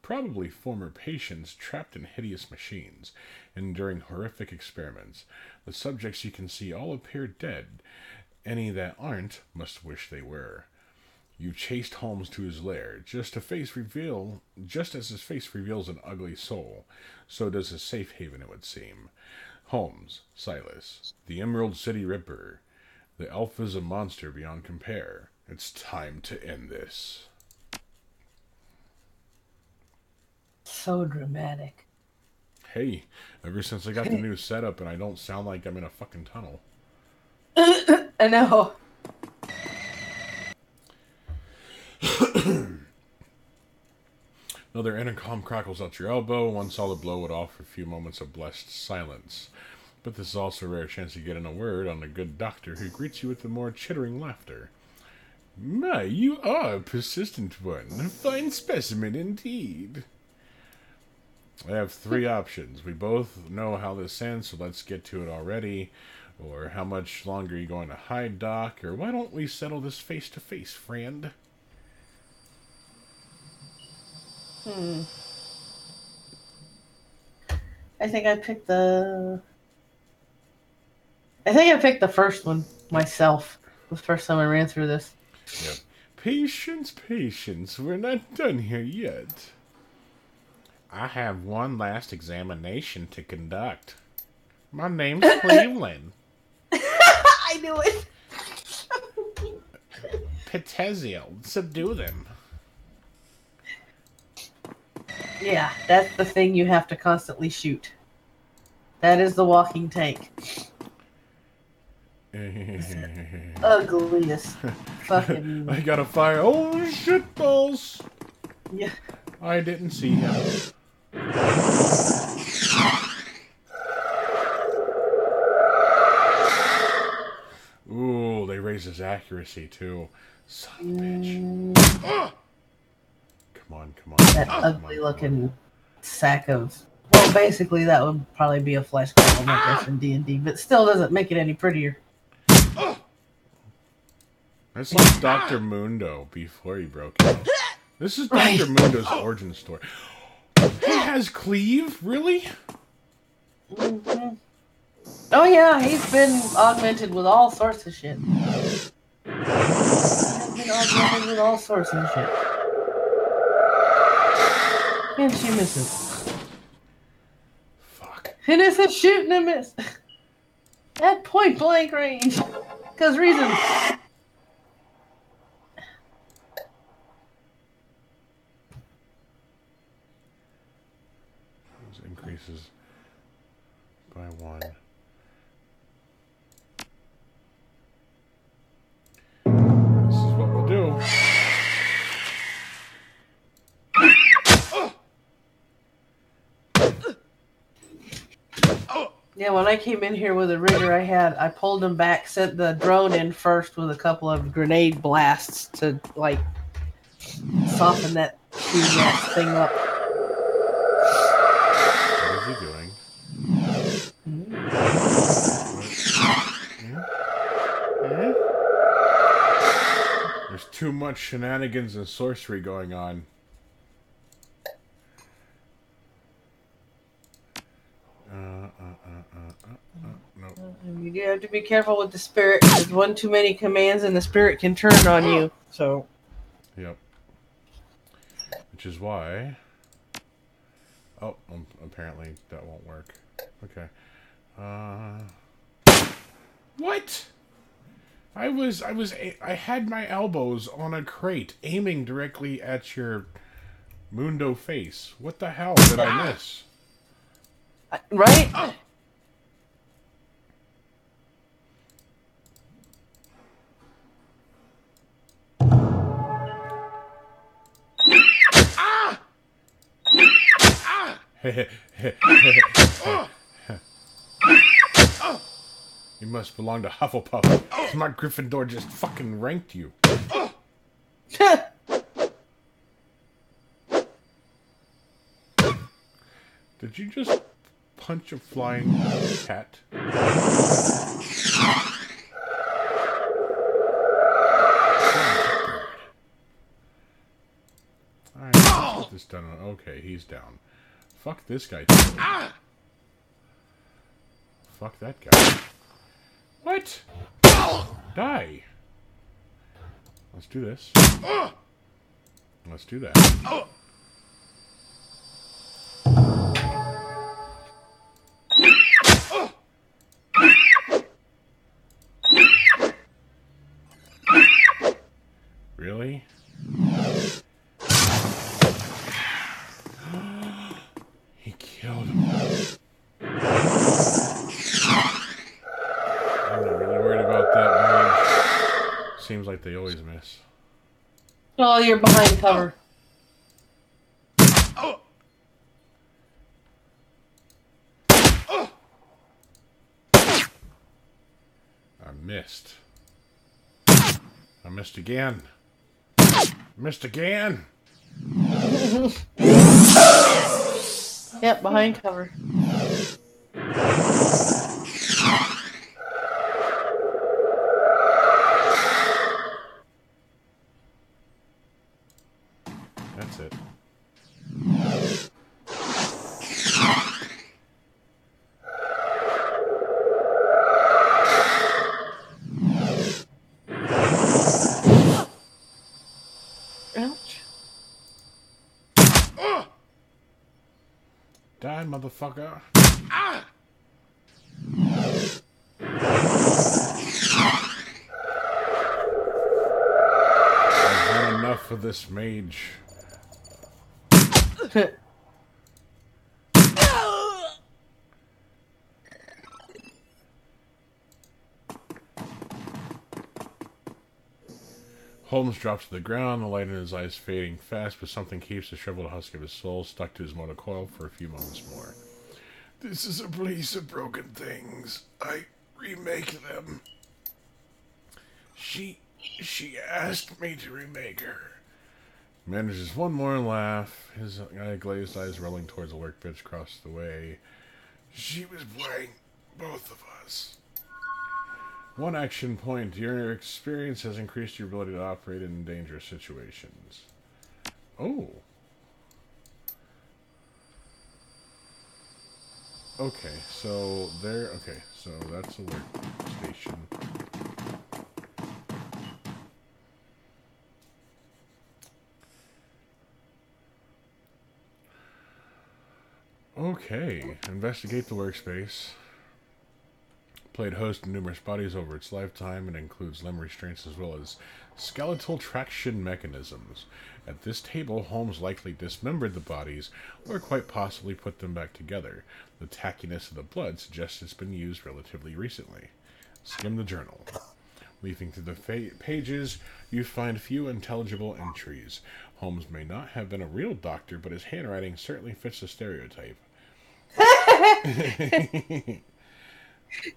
probably former patients, trapped in hideous machines, enduring horrific experiments. The subjects you can see all appear dead. Any that aren't must wish they were. You chased Holmes to his lair, just as his face reveals an ugly soul, so does his safe haven, it would seem. Holmes, Silas, the Emerald City Ripper. The elf is a monster beyond compare. It's time to end this. So dramatic. Hey, ever since I got the new setup and I don't sound like I'm in a fucking tunnel. I know. Another intercom crackles out your elbow. One solid blow would offer a few moments of blessed silence. But this is also a rare chance to get in a word on a good doctor who greets you with a more chittering laughter. My, you are a persistent one. A fine specimen indeed. I have three options. We both know how this ends, so let's get to it already. Or how much longer are you going to hide, Doc? Or why don't we settle this face to face, friend? I think I picked the. I think I picked the first one myself. The first time I ran through this. Yep. Patience, patience. We're not done here yet. I have one last examination to conduct. My name's Cleveland. I knew it. Petezio, subdue them. Yeah, that's the thing you have to constantly shoot. That is the walking tank. Ugliest fucking. I got a fire. Oh, shit balls. Yeah. I didn't see him. Ooh, they raise his accuracy too. Son of a bitch. Come on, come on. That ugly looking sack of. Well, basically that would probably be a flesh golem, I guess, in D&D, but still doesn't make it any prettier. That's like Dr. Mundo before he broke it. This is Dr. Mundo's origin story. He has cleave? Really? Mm-hmm. Oh yeah, he's been augmented with all sorts of shit. He's been augmented with all sorts of shit. And she misses. Fuck. And it's a shooting and miss. At point blank range. Because reasons. by one. This is what we'll do. Yeah, when I came in here with a rigger, I pulled him back, sent the drone in first with a couple of grenade blasts to like soften that thing up. What is he doing? There's too much shenanigans and sorcery going on. No. You have to be careful with the spirit. There's one too many commands and the spirit can turn on you. So. Yep. Which is why... Oh, apparently that won't work. Okay. What? I had my elbows on a crate aiming directly at your Mundo face. What the hell did I miss? Right? You must belong to Hufflepuff. Smart Gryffindor just fucking ranked you. Did you just punch a flying cat? Alright, let's get this done. Okay, he's down. Fuck this guy too. Fuck that guy. What? Die. Let's do this. Let's do that. Really? He killed him. I'm not really worried about that mage. Seems like they always miss. Oh, you're behind cover. I missed. I missed again. Missed again. Yep, behind cover. That's it. Ouch. Die, motherfucker. I've had enough of this mage. Holmes drops to the ground, the light in his eyes fading fast, but something keeps the shriveled husk of his soul stuck to his monocoil for a few moments more. This is a place of broken things. I remake them. She asked me to remake her. Manages one more laugh, his glazed eyes rolling towards the workbench across the way. She was playing both of us. One action point. Your experience has increased your ability to operate in dangerous situations. Oh. Okay, so there... Okay, so that's a workstation. Okay, investigate the workspace. played host to numerous bodies over its lifetime and includes limb restraints as well as skeletal traction mechanisms. At this table, Holmes likely dismembered the bodies or quite possibly put them back together. The tackiness of the blood suggests it's been used relatively recently. Skim the journal. Leafing through the pages, you find few intelligible entries. Holmes may not have been a real doctor, but his handwriting certainly fits the stereotype.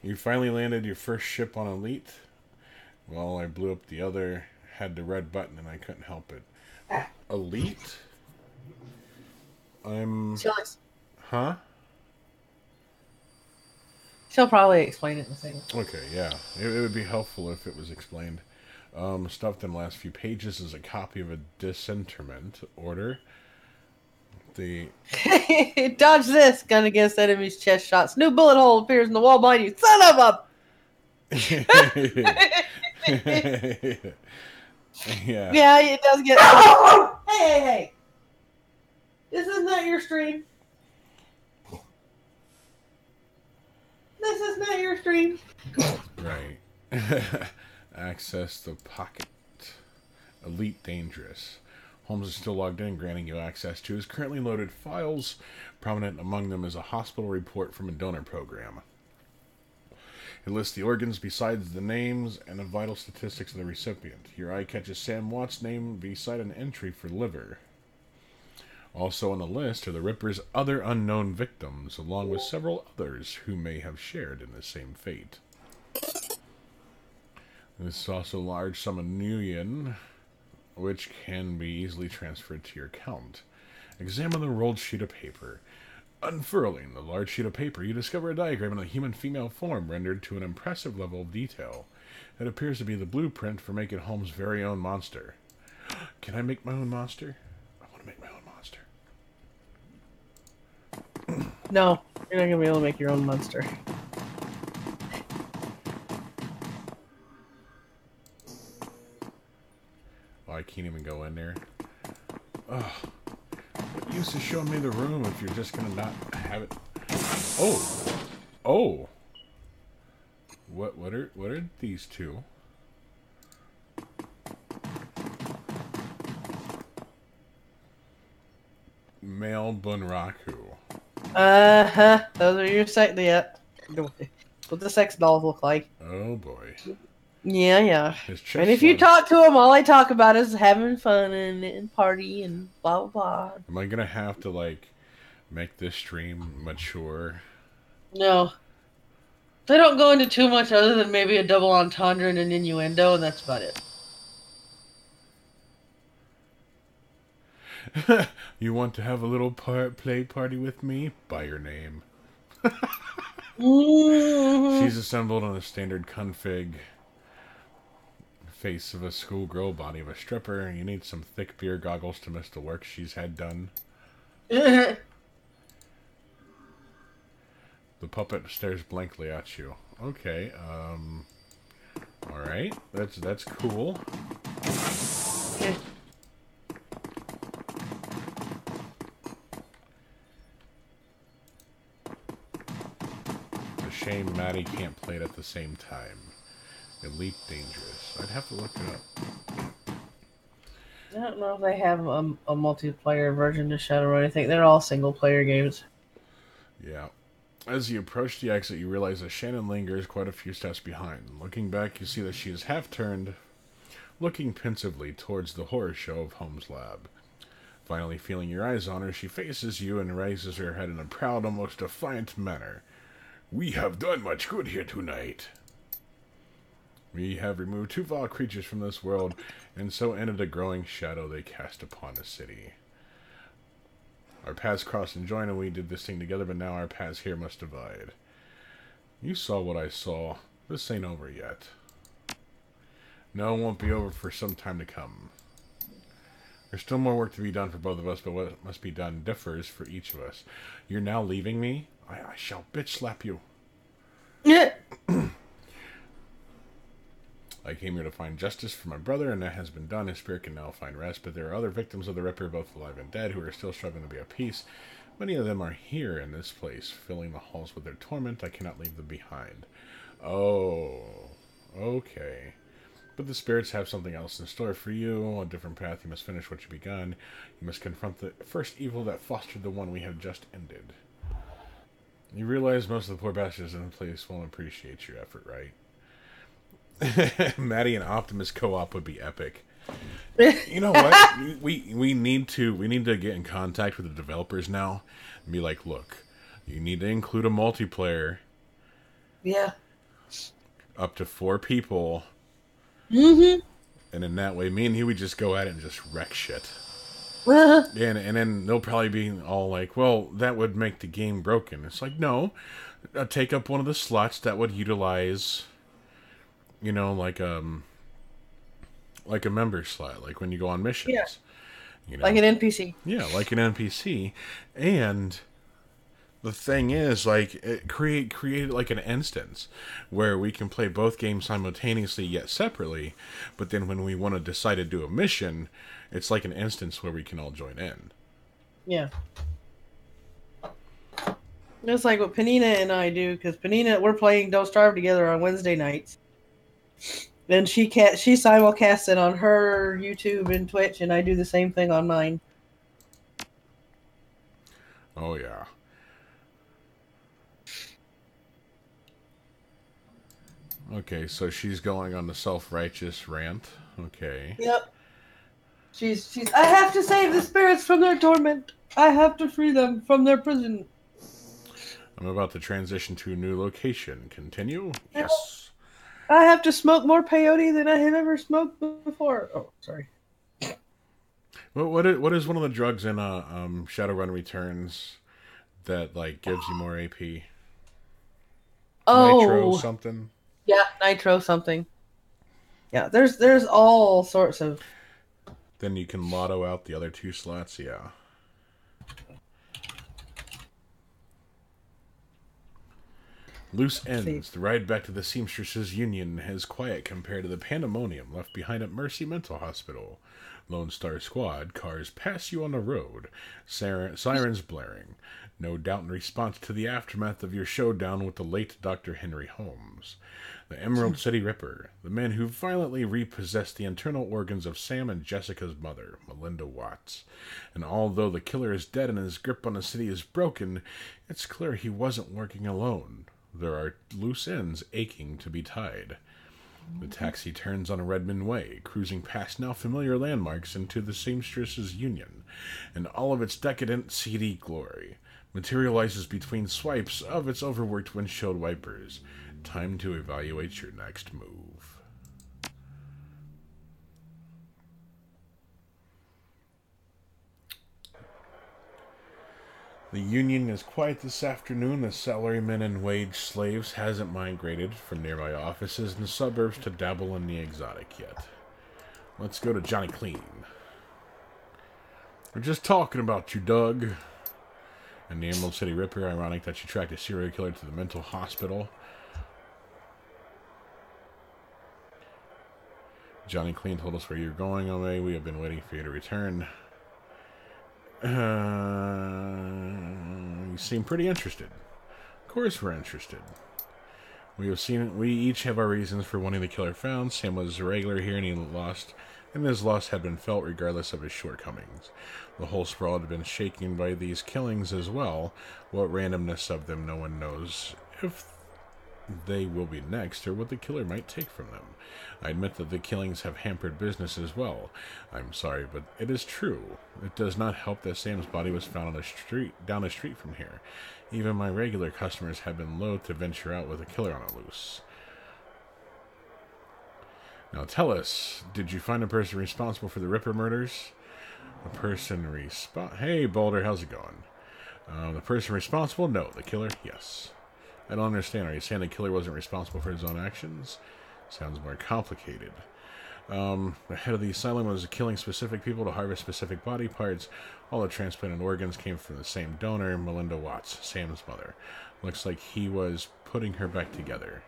You finally landed your first ship on Elite. Well, I blew up the other, had the red button, and I couldn't help it. Elite? Huh? She'll probably explain it in a second. Okay, yeah. It would be helpful if it was explained. Stuffed in the last few pages is a copy of a disinterment order. Dodge this! Gun against enemy's chest shots. New bullet hole appears in the wall behind you. Son of a... Yeah. Yeah, it does get... Hey! This is not your stream. This is not your stream. Right. Access the pocket. Elite dangerous. Holmes is still logged in, granting you access to his currently loaded files. Prominent among them is a hospital report from a donor program. It lists the organs besides the names and the vital statistics of the recipient. Your eye catches Sam Watt's name beside an entry for liver. Also on the list are the Ripper's other unknown victims, along with several others who may have shared in the same fate. This is also a large sum of Nuyen, which can be easily transferred to your account. Examine the rolled sheet of paper. Unfurling the large sheet of paper, you discover a diagram in a human female form rendered to an impressive level of detail. It appears to be the blueprint for making Holmes' very own monster. Can I make my own monster? I want to make my own monster. No, you're not going to be able to make your own monster. Oh, I can't even go in there. Ugh. What use is showing me the room if you're just gonna not have it? Oh! Oh! What are these two? Male Bunraku. Uh-huh. Those are your sex... Yeah. What the sex dolls look like. Oh boy. Yeah. His chest And if you slugs. talk to them, all I talk about is having fun and party and blah, blah, blah. Am I gonna have to, like, make this stream mature? No. They don't go into too much other than maybe a double entendre and an innuendo, and that's about it. You want to have a little play party with me? By your name. She's assembled on a standard config. Face of a schoolgirl, body of a stripper. You need some thick beer goggles to miss the work she's had done. The puppet stares blankly at you. Okay, alright. That's cool. It's a shame Maddie can't play it at the same time. Elite dangerous. I'd have to look it up. I don't know if they have a multiplayer version of Shadowrun. I think they're all single-player games. Yeah. As you approach the exit, you realize that Shannon lingers quite a few steps behind. Looking back, you see that she is half-turned, looking pensively towards the horror show of Holmes' lab. Finally feeling your eyes on her, she faces you and raises her head in a proud, almost defiant manner. We have done much good here tonight. We have removed 2 vile creatures from this world, and so ended a growing shadow they cast upon the city. Our paths crossed and joined, and we did this thing together, but now our paths here must divide. You saw what I saw. This ain't over yet. No, it won't be over for some time to come. There's still more work to be done for both of us, but what must be done differs for each of us. You're now leaving me? I shall bitch slap you. Yeah. I came here to find justice for my brother, and that has been done. His spirit can now find rest, but there are other victims of the Ripper, both alive and dead, who are still struggling to be at peace. Many of them are here in this place, filling the halls with their torment. I cannot leave them behind. Oh, okay. But the spirits have something else in store for you, a different path. You must finish what you begun. You must confront the first evil that fostered the one we have just ended. You realize most of the poor bastards in the place won't appreciate your effort, right? Maddie and Optimus co-op would be epic. You know what? We need to get in contact with the developers now and be like, look, you need to include a multiplayer. Yeah. Up to 4 people. Mm-hmm. And in that way, me and he would just go at it and just wreck shit. Uh-huh. And then they'll probably be all like, well, that would make the game broken. It's like, no, take up one of the slots that would utilize, you know, like a member slot, like when you go on missions. Yeah. You know? Like an NPC. Yeah, like an NPC. And the thing is, like, it created like an instance where we can play both games simultaneously yet separately, but then when we want to decide to do a mission, it's like an instance where we can all join in. Yeah. It's like what Panina and I do, because Panina, we're playing Don't Starve together on Wednesday nights. And she simulcasts it on her YouTube and Twitch, and I do the same thing on mine. Oh, yeah. Okay, so she's going on the self-righteous rant. Okay. Yep. She's I have to save the spirits from their torment. I have to free them from their prison. I'm about to transition to a new location. Continue? Yes. I have to smoke more peyote than I have ever smoked before. Oh, sorry. What is one of the drugs in Shadowrun Returns that like gives you more AP? Oh, Nitro something. Yeah, nitro something. Yeah, there's all sorts of. Then you can lotto out the other 2 slots. Yeah. Loose ends. The ride back to the Seamstresses Union is quiet compared to the pandemonium left behind at Mercy Mental Hospital. Lone Star Squad cars pass you on the road, sirens blaring. No doubt in response to the aftermath of your showdown with the late Dr. Henry Holmes. The Emerald City Ripper, the man who violently repossessed the internal organs of Sam and Jessica's mother, Melinda Watts. And although the killer is dead and his grip on the city is broken, it's clear he wasn't working alone. There are loose ends aching to be tied. The taxi turns on a Redmond Way, cruising past now familiar landmarks into the Seamstresses Union, and all of its decadent, seedy glory materializes between swipes of its overworked windshield wipers. Time to evaluate your next move. The union is quiet this afternoon. The salarymen and wage slaves hasn't migrated from nearby offices in the suburbs to dabble in the exotic yet. Let's go to Johnny Clean. We're just talking about you, Doug. And the Emerald City Ripper. Ironic that you tracked a serial killer to the mental hospital. Johnny Clean told us where you're going away. We have been waiting for you to return. You seem pretty interested. Of course we're interested. We each have our reasons for wanting the killer found. Sam was a regular here and his loss had been felt regardless of his shortcomings. The whole sprawl had been shaken by these killings as well. What randomness of them, no one knows if they will be next or what the killer might take from them. I admit that the killings have hampered business as well. I'm sorry, but it is true. It does not help that Sam's body was found down the street from here. Even my regular customers have been loath to venture out with a killer on the loose. Now tell us, did you find a person responsible for the Ripper murders? Hey, Boulder, how's it going? The person responsible? No. The killer? Yes. I don't understand. Are you saying the killer wasn't responsible for his own actions? Sounds more complicated. The head of the asylum was killing specific people to harvest specific body parts. All the transplanted organs came from the same donor, Melinda Watts, Sam's mother. Looks like he was putting her back together.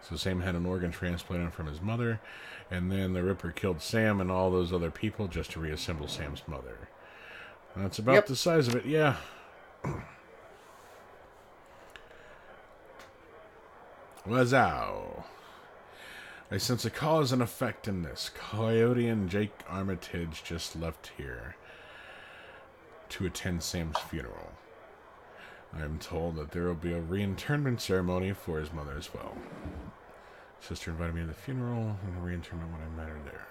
So Sam had an organ transplanted from his mother, and then the Ripper killed Sam and all those other people just to reassemble Sam's mother. That's about the size of it, yeah. Wazow. I sense a cause and effect in this. Coyote and Jake Armitage just left here to attend Sam's funeral. I am told that there will be a reinterment ceremony for his mother as well. Sister invited me to the funeral and the reinterment when I met her there.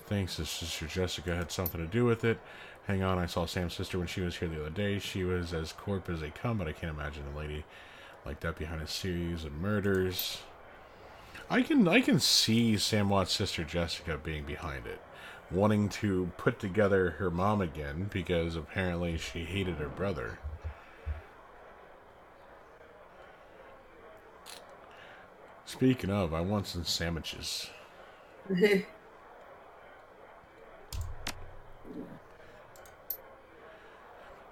Thanks, Sister Jessica had something to do with it. Hang on, I saw Sam's sister when she was here the other day. She was as corp as they come, but I can't imagine a lady like that behind a series of murders. I can see Sam Watt's sister Jessica being behind it, wanting to put together her mom again because apparently she hated her brother. Speaking of, I want some sandwiches.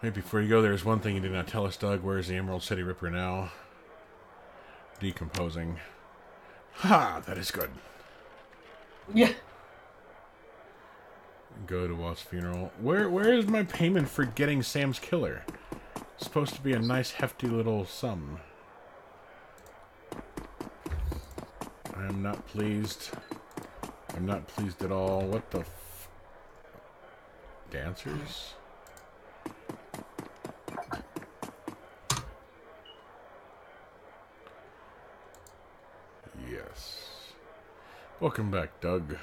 Wait, before you go, there's one thing you did not tell us, Doug. Where's the Emerald City Ripper now? Decomposing. Ha! That is good. Yeah. Go to Walt's funeral. Where is my payment for getting Sam's killer? It's supposed to be a nice hefty little sum. I am not pleased. I'm not pleased at all. What the dancers? Yes. Welcome back, Doug.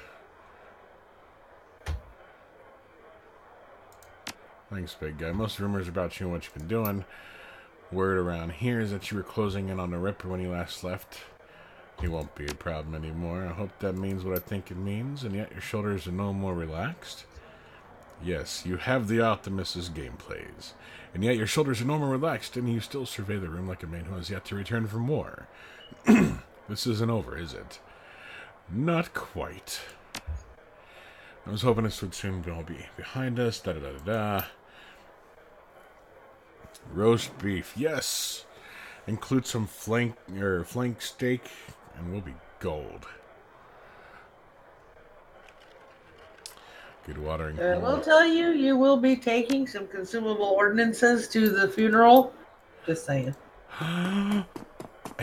Thanks, big guy. Most rumors about you and what you've been doing. Word around here is that you were closing in on the Ripper when you last left. He won't be a problem anymore. I hope that means what I think it means, and yet your shoulders are no more relaxed. Yes, you have the Optimus's gameplays, and yet your shoulders are no more relaxed, and you still survey the room like a man who has yet to return from war. This isn't over, is it? Not quite. I was hoping this would soon all be behind us. Da-da-da-da-da. Roast beef, yes! Include some flank steak, and we'll be gold. Good watering. I will tell you, you will be taking some consumable ordinances to the funeral. Just saying. I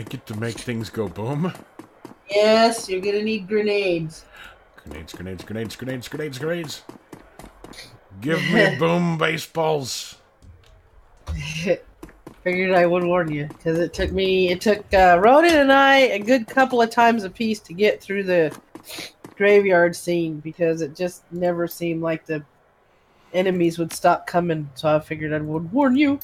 get to make things go boom? Yes, you're gonna need grenades. Grenades, grenades, grenades, grenades, grenades, grenades. Give me boom baseballs. Figured I would warn you, because it took Ronan and I a good couple of times apiece to get through the graveyard scene, because it just never seemed like the enemies would stop coming, so I figured I would warn you.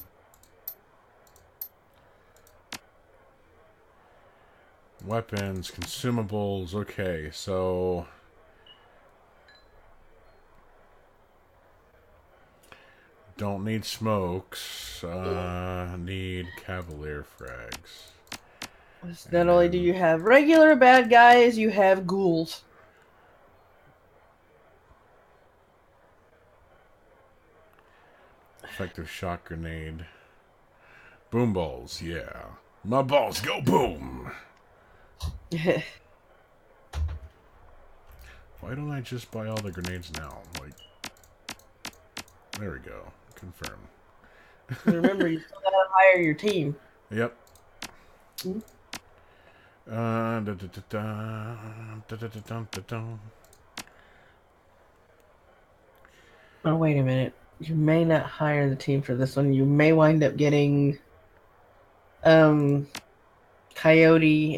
Weapons, consumables, okay, so... Don't need smokes, need Cavalier frags. Not only do you have regular bad guys, you have ghouls. Effective shot grenade. Boom balls, yeah. My balls go boom! Why don't I just buy all the grenades now? Like, there we go. Confirm. Remember, you still gotta hire your team. Yep. Oh, wait a minute. You may not hire the team for this one. You may wind up getting Coyote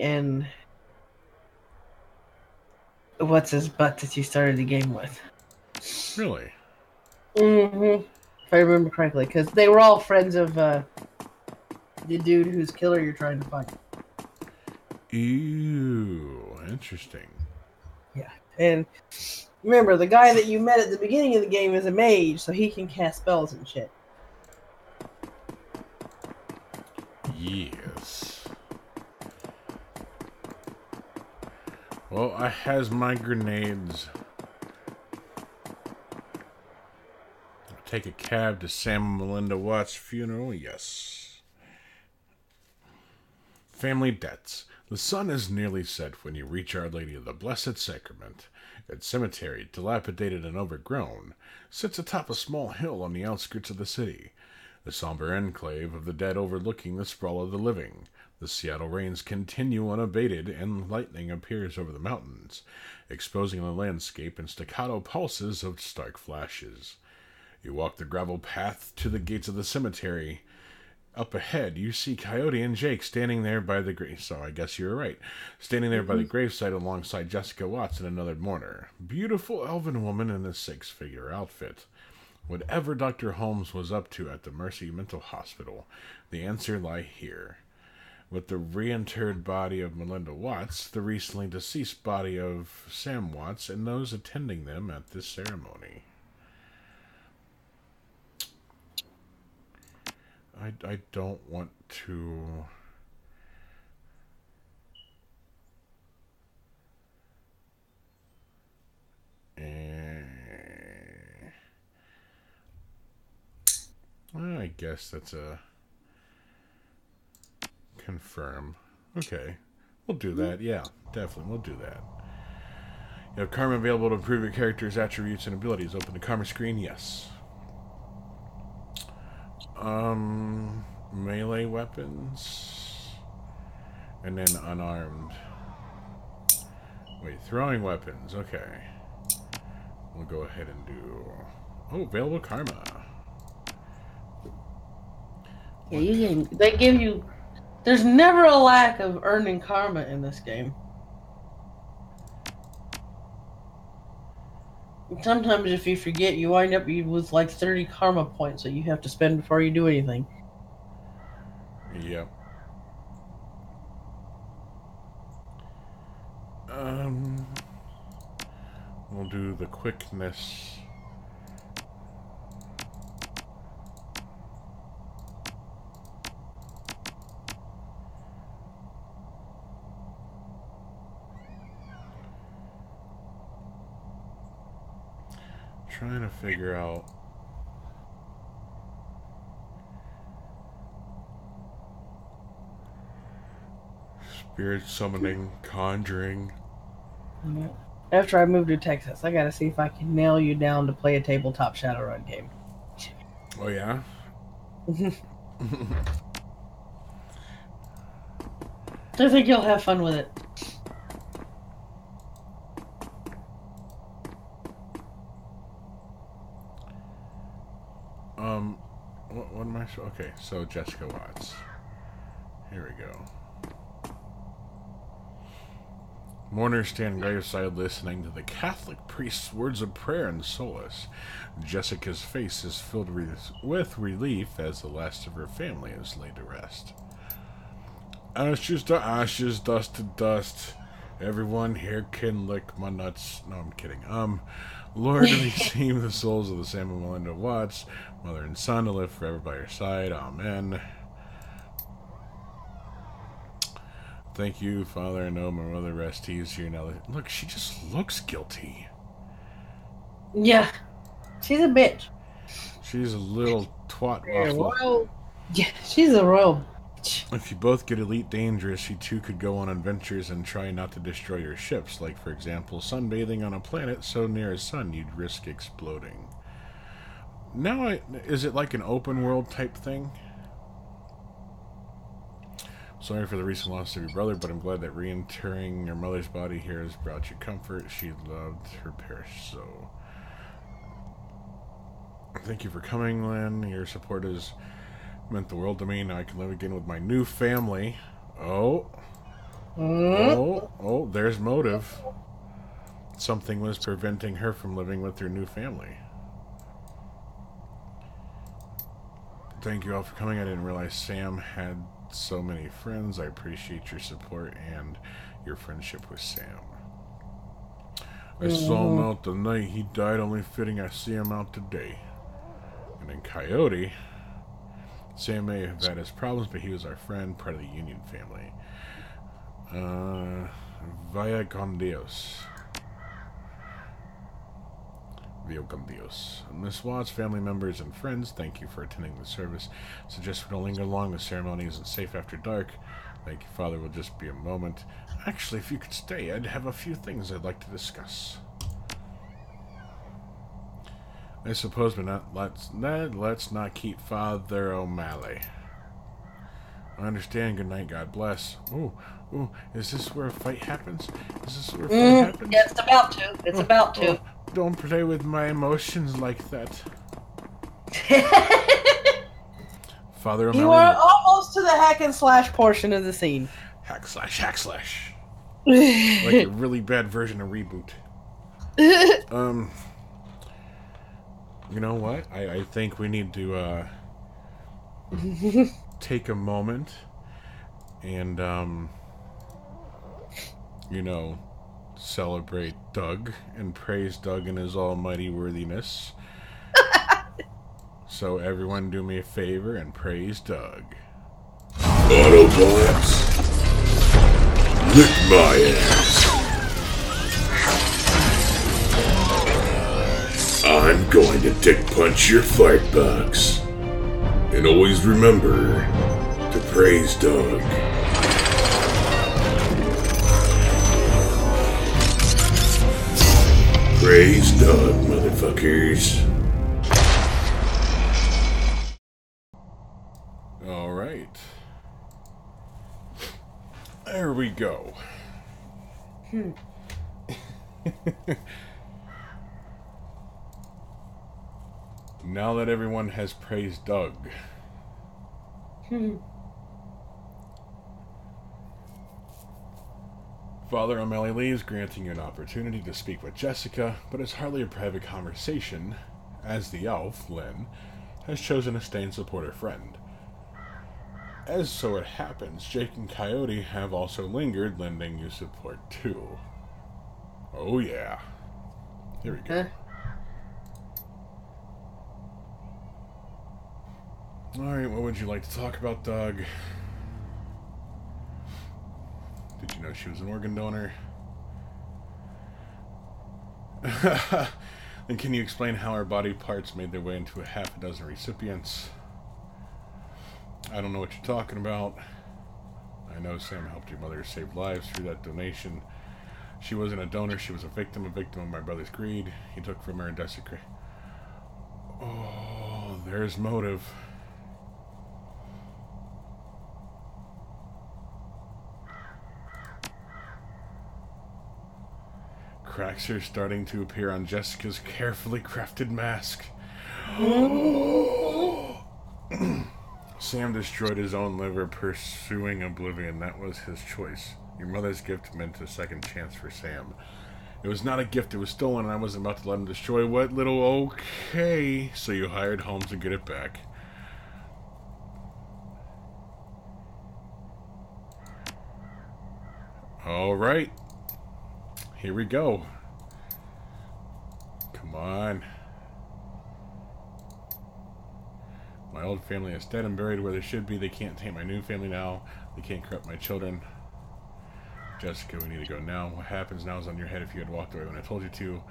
and what's his butt that you started the game with. Really? Mm-hmm. If I remember correctly, because they were all friends of the dude whose killer you're trying to find. Ew, interesting. Yeah, and remember, the guy that you met at the beginning of the game is a mage, so he can cast spells and shit. Yes. Well, I has my grenades. Take a cab to Sam and Melinda Watt's funeral, yes. Family debts. The sun is nearly set when you reach Our Lady of the Blessed Sacrament. Its cemetery, dilapidated and overgrown, sits atop a small hill on the outskirts of the city, the somber enclave of the dead overlooking the sprawl of the living. The Seattle rains continue unabated, and lightning appears over the mountains, exposing the landscape in staccato pulses of stark flashes. You walk the gravel path to the gates of the cemetery. Up ahead, you see Coyote and Jake standing there by the grave. So I guess you were right. Standing there by the gravesite alongside Jessica Watts and another mourner. Beautiful elven woman in a six-figure outfit. Whatever Dr. Holmes was up to at the Mercy Mental Hospital, the answer lay here. With the reinterred body of Melinda Watts, the recently deceased body of Sam Watts, and those attending them at this ceremony. I don't want to... I guess that's a... Confirm. Okay. We'll do that. Yeah, definitely. We'll do that. You have karma available to improve your character's attributes and abilities. Open the karma screen. Yes. Melee weapons. And then unarmed. Wait, throwing weapons. Okay. We'll go ahead and do... Oh, available karma. Yeah, they give you... There's never a lack of earning karma in this game. Sometimes if you forget, you wind up with like 30 karma points that you have to spend before you do anything. Yep. We'll do the quickness. Trying to figure out spirit summoning, conjuring. After I move to Texas, I gotta see if I can nail you down to play a tabletop Shadowrun game. Oh yeah? I think you'll have fun with it. What am I... Okay, so Jessica Watts. Here we go. Mourners stand graveside listening to the Catholic priest's words of prayer and solace. Jessica's face is filled with relief as the last of her family is laid to rest. Ashes to ashes, dust to dust. Everyone here can lick my nuts. No, I'm kidding. Lord, receive the souls of the Sam and Melinda Watts, mother and son, to live forever by your side. Amen. Thank you, Father. I know my mother rests here now. Look, she just looks guilty. Yeah. She's a bitch. She's a little twat. Yeah, she's a royal bitch. If you both get elite dangerous, you two could go on adventures and try not to destroy your ships. Like, for example, sunbathing on a planet so near a sun you'd risk exploding. Now, is it like an open world type thing? Sorry for the recent loss of your brother, but I'm glad that reinterring your mother's body here has brought you comfort. She loved her parish so. Thank you for coming, Lynn. Your support has meant the world to me. Now I can live again with my new family. Oh, there's motive. Something was preventing her from living with her new family. Thank you all for coming. I didn't realize Sam had so many friends. I appreciate your support and your friendship with Sam. I saw him out the night he died, only fitting I see him out today. And then Coyote. Sam may have had his problems, but he was our friend, part of the Union family. Vaya con Dios. Via con Dios. Miss Watts, family members, and friends, thank you for attending the service. Suggest we don't linger long. The ceremony isn't safe after dark. Thank you, Father. Will just be a moment. Actually, if you could stay, I'd have a few things I'd like to discuss. I suppose, but let's not keep Father O'Malley. I understand. Good night. God bless. Ooh, is this where a fight happens? Is this where a fight happens? Yeah, it's about to. It's about to. Don't play with my emotions like that. Father O'Malley. You are almost to the hack and slash portion of the scene. Hack slash. Like a really bad version of Reboot. You know what? I think we need to take a moment and celebrate Doug and praise Doug in his almighty worthiness. So everyone do me a favor and praise Doug. Autobots, lick my ass. I'm going to dick punch your fight box. And always remember to praise Doug. Praise Doug, motherfuckers. Alright. There we go. Now that everyone has praised Doug, Father O'Malley leaves, granting you an opportunity to speak with Jessica, but it's hardly a private conversation, as the elf, Lynn, has chosen to stay and support her friend. As so it happens, Jake and Coyote have also lingered, lending you support too. Oh yeah. Here we go. Alright, what would you like to talk about, Doug? Did you know she was an organ donor? Then can you explain how her body parts made their way into a half a dozen recipients? I don't know what you're talking about. I know Sam helped your mother save lives through that donation. She wasn't a donor, she was a victim of my brother's greed. He took from her and desecrated. Oh, there's motive. Cracks are starting to appear on Jessica's carefully crafted mask. Sam destroyed his own liver, pursuing oblivion. That was his choice. Your mother's gift meant a second chance for Sam. It was not a gift, it was stolen, and I wasn't about to let him destroy what little okay. So you hired Holmes to get it back. Alright. Here we go. Come on. My old family is dead and buried where they should be. They can't tame my new family now. They can't corrupt my children. Jessica, we need to go now. What happens now is on your head if you had walked away when I told you to.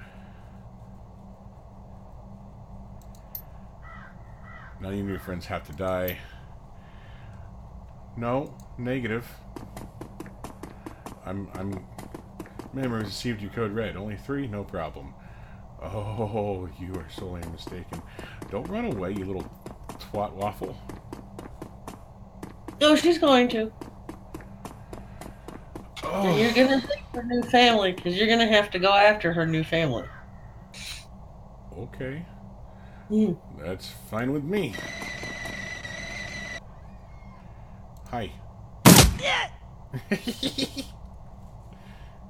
Now you and your friends have to die. No, negative. Memory received your code red. Only 3? No problem. Oh, you are sorely mistaken. Don't run away, you little twat waffle. No, she's going to. Oh. And you're gonna take her new family, because you're gonna have to go after her new family. Okay. That's fine with me. Hi.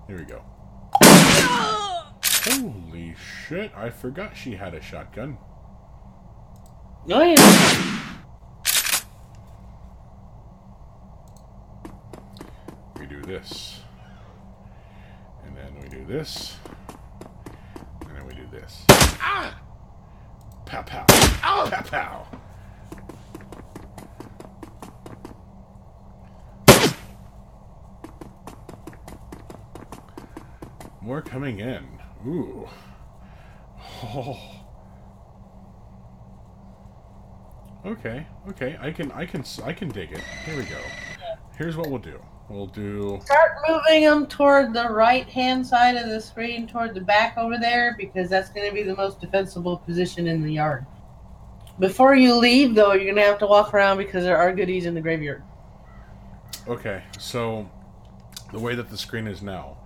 Here we go. Holy shit, I forgot she had a shotgun. Oh yeah. We do this. And then we do this. And then we do this. Ah! Pow pow. Ow! Pow pow. More coming in. Ooh. Oh. Okay. I can dig it. Here we go. Here's what we'll do. We'll do... Start moving them toward the right-hand side of the screen, toward the back over there, because that's going to be the most defensible position in the yard. Before you leave, though, you're going to have to walk around because there are goodies in the graveyard. Okay, so the way that the screen is now,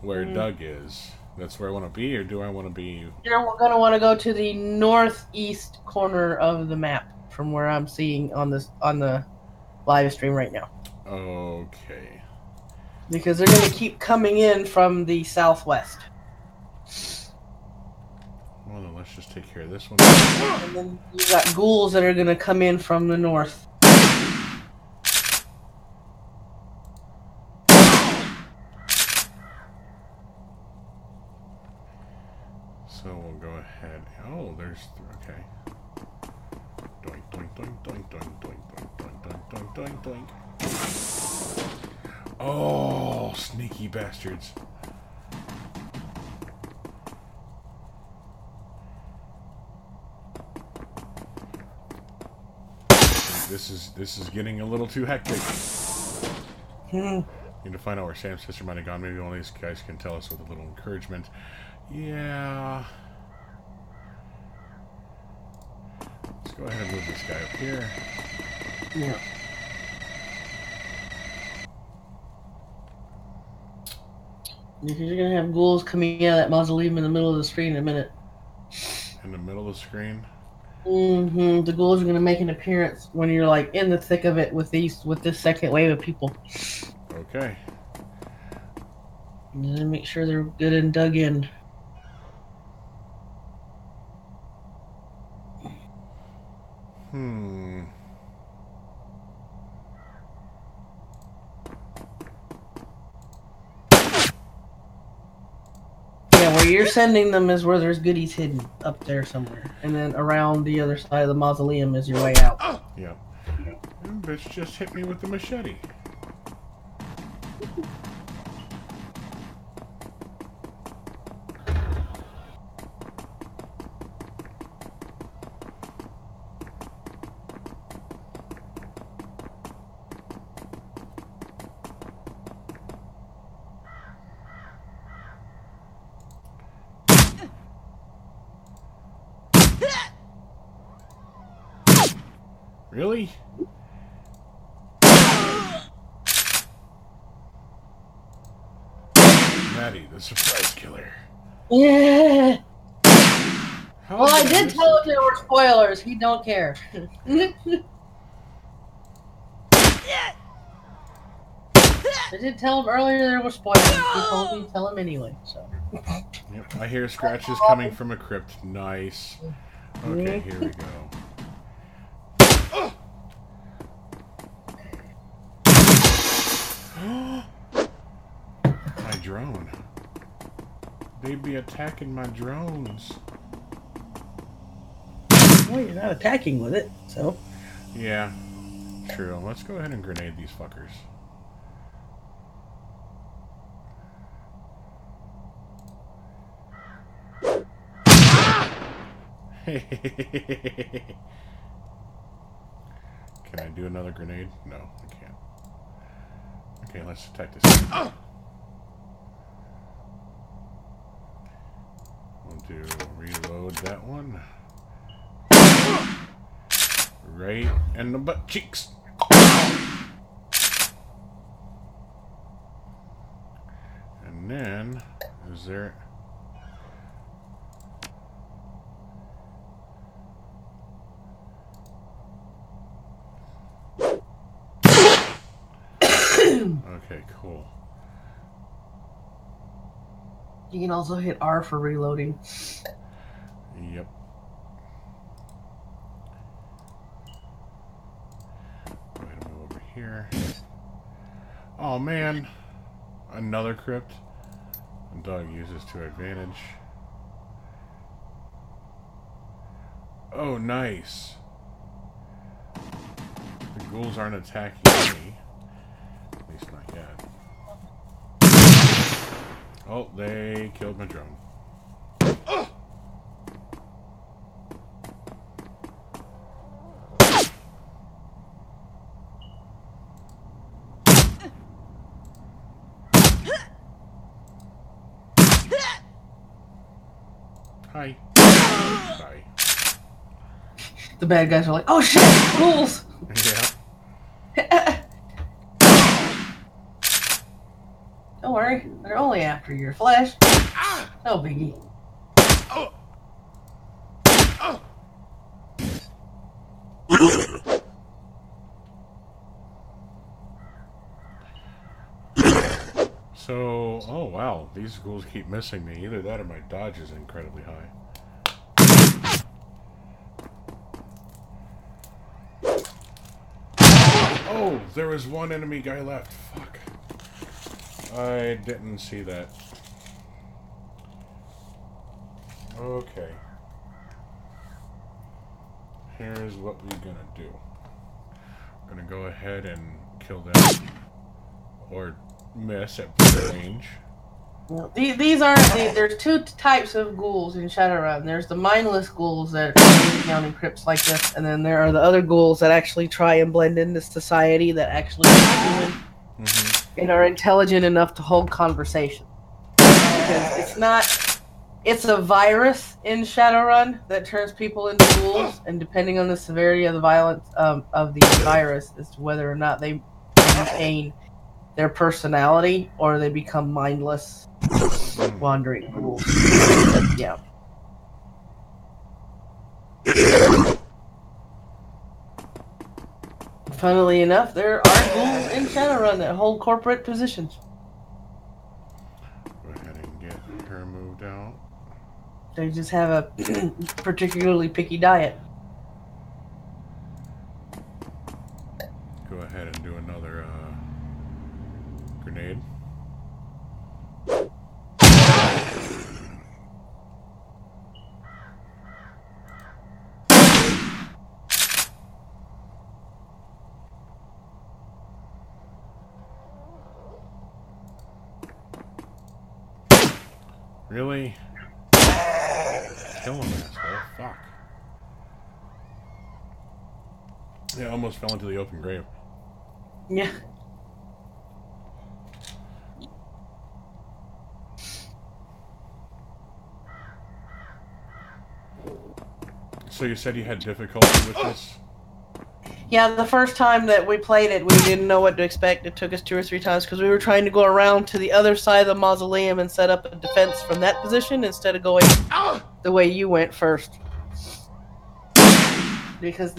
where Doug is, that's where I want to be, or do I want to be... You're going to want to go to the northeast corner of the map from where I'm seeing on the live stream right now. Okay. Because they're going to keep coming in from the southwest. Well, then let's just take care of this one. And then you got ghouls that are going to come in from the north. So we'll go ahead. Oh, there's... Okay. Doink, doink, doink, doink, doink, doink, doink, doink, doink, doink, doink. Oh, sneaky bastards. This is getting a little too hectic. Need to find out where Sam's sister might have gone. Maybe one of these guys can tell us with a little encouragement. Yeah. Let's go ahead and move this guy up here. Yeah. Because you're going to have ghouls coming out of that mausoleum in the middle of the screen in a minute. In the middle of the screen? Mm-hmm. The ghouls are going to make an appearance when you're like in the thick of it with this second wave of people. Okay. And then make sure they're good and dug in. Yeah, where you're sending them is where there's goodies hidden up there somewhere. And then around the other side of the mausoleum is your way out. Yeah. Bitch just hit me with the machete. Really? Maddie, the surprise killer. Yeah. How Well, I did tell him there were spoilers. He don't care. I did tell him earlier there were spoilers. He told me to tell him anyway. So. Yep, I hear scratches coming from a crypt. Nice. Okay, here we go. My drone. They'd be attacking my drones. Well, you're not attacking with it, so. Yeah, true. Let's go ahead and grenade these fuckers. Can I do another grenade? No, I can't. Okay, let's attack this. We'll do reload that one. Right in the butt cheeks. And then, is there... Okay, cool. You can also hit R for reloading. Yep. Go ahead and move over here. Oh man, another crypt. Doug uses to advantage. Oh, nice. The ghouls aren't attacking me. At least not yet. Oh, they killed my drone. Hi. Bye. The bad guys are like, oh shit, ghouls! Yeah. Don't worry, they're only after your flesh. No biggie. So, oh wow, these ghouls keep missing me. Either that or my dodge is incredibly high. Oh, there was one enemy guy left. Fuck. I didn't see that. Okay. Here's what we're gonna do. We're gonna go ahead and kill them. Or miss at range. Well, these aren't. There's two types of ghouls in Shadowrun. There's the mindless ghouls that are down in crypts like this, and then there are the other ghouls that actually try and blend into society, that actually are human and are intelligent enough to hold conversation. Because it's not. It's a virus in Shadowrun that turns people into ghouls, and depending on the severity of the violence of the virus, as to whether or not they maintain their personality or they become mindless, wandering ghouls. Yeah. Funnily enough, there are ghouls in Shadowrun that hold corporate positions. Go ahead and get her moved out. They just have a particularly picky diet. Go ahead and do another grenade. Really? Kill him, asshole. Fuck. Yeah, almost fell into the open grave. Yeah. So you said you had difficulty with this? Yeah, the first time that we played it, we didn't know what to expect. It took us 2 or 3 times because we were trying to go around to the other side of the mausoleum and set up a defense from that position instead of going the way you went first. Because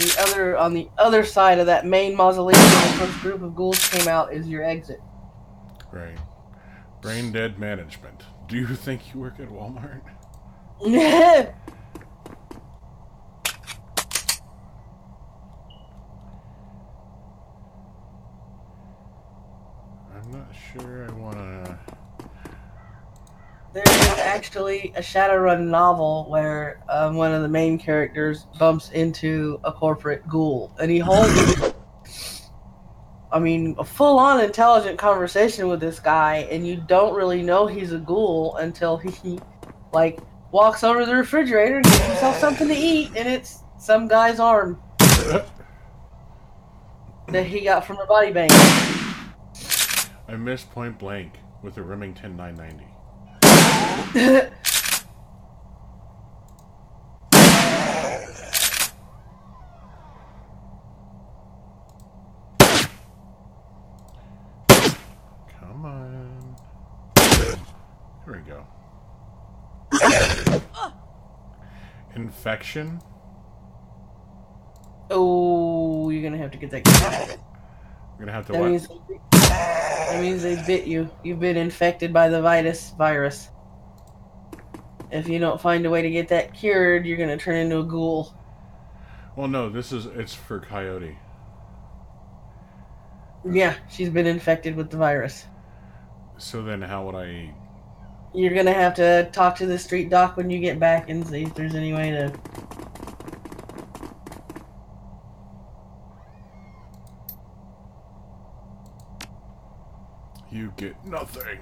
on the other side of that main mausoleum where the first group of ghouls came out is your exit. Right. Brain dead management. Do you think you work at Walmart? I'm not sure I want to... There is actually a Shadowrun novel where one of the main characters bumps into a corporate ghoul, and he holds, a full-on intelligent conversation with this guy, and you don't really know he's a ghoul until he, walks over to the refrigerator and gets himself something to eat, and it's some guy's arm that he got from a body bank. I missed point blank with a Remington 990. Come on. Here we go. Infection? Oh, you're gonna have to get that guy. We're gonna have to That means they bit you. You've been infected by the virus. If you don't find a way to get that cured, you're gonna turn into a ghoul. Well, no, it's for Coyote. Yeah, she's been infected with the virus. So then how would I... You're gonna have to talk to the street doc when you get back and see if there's any way to... You get nothing.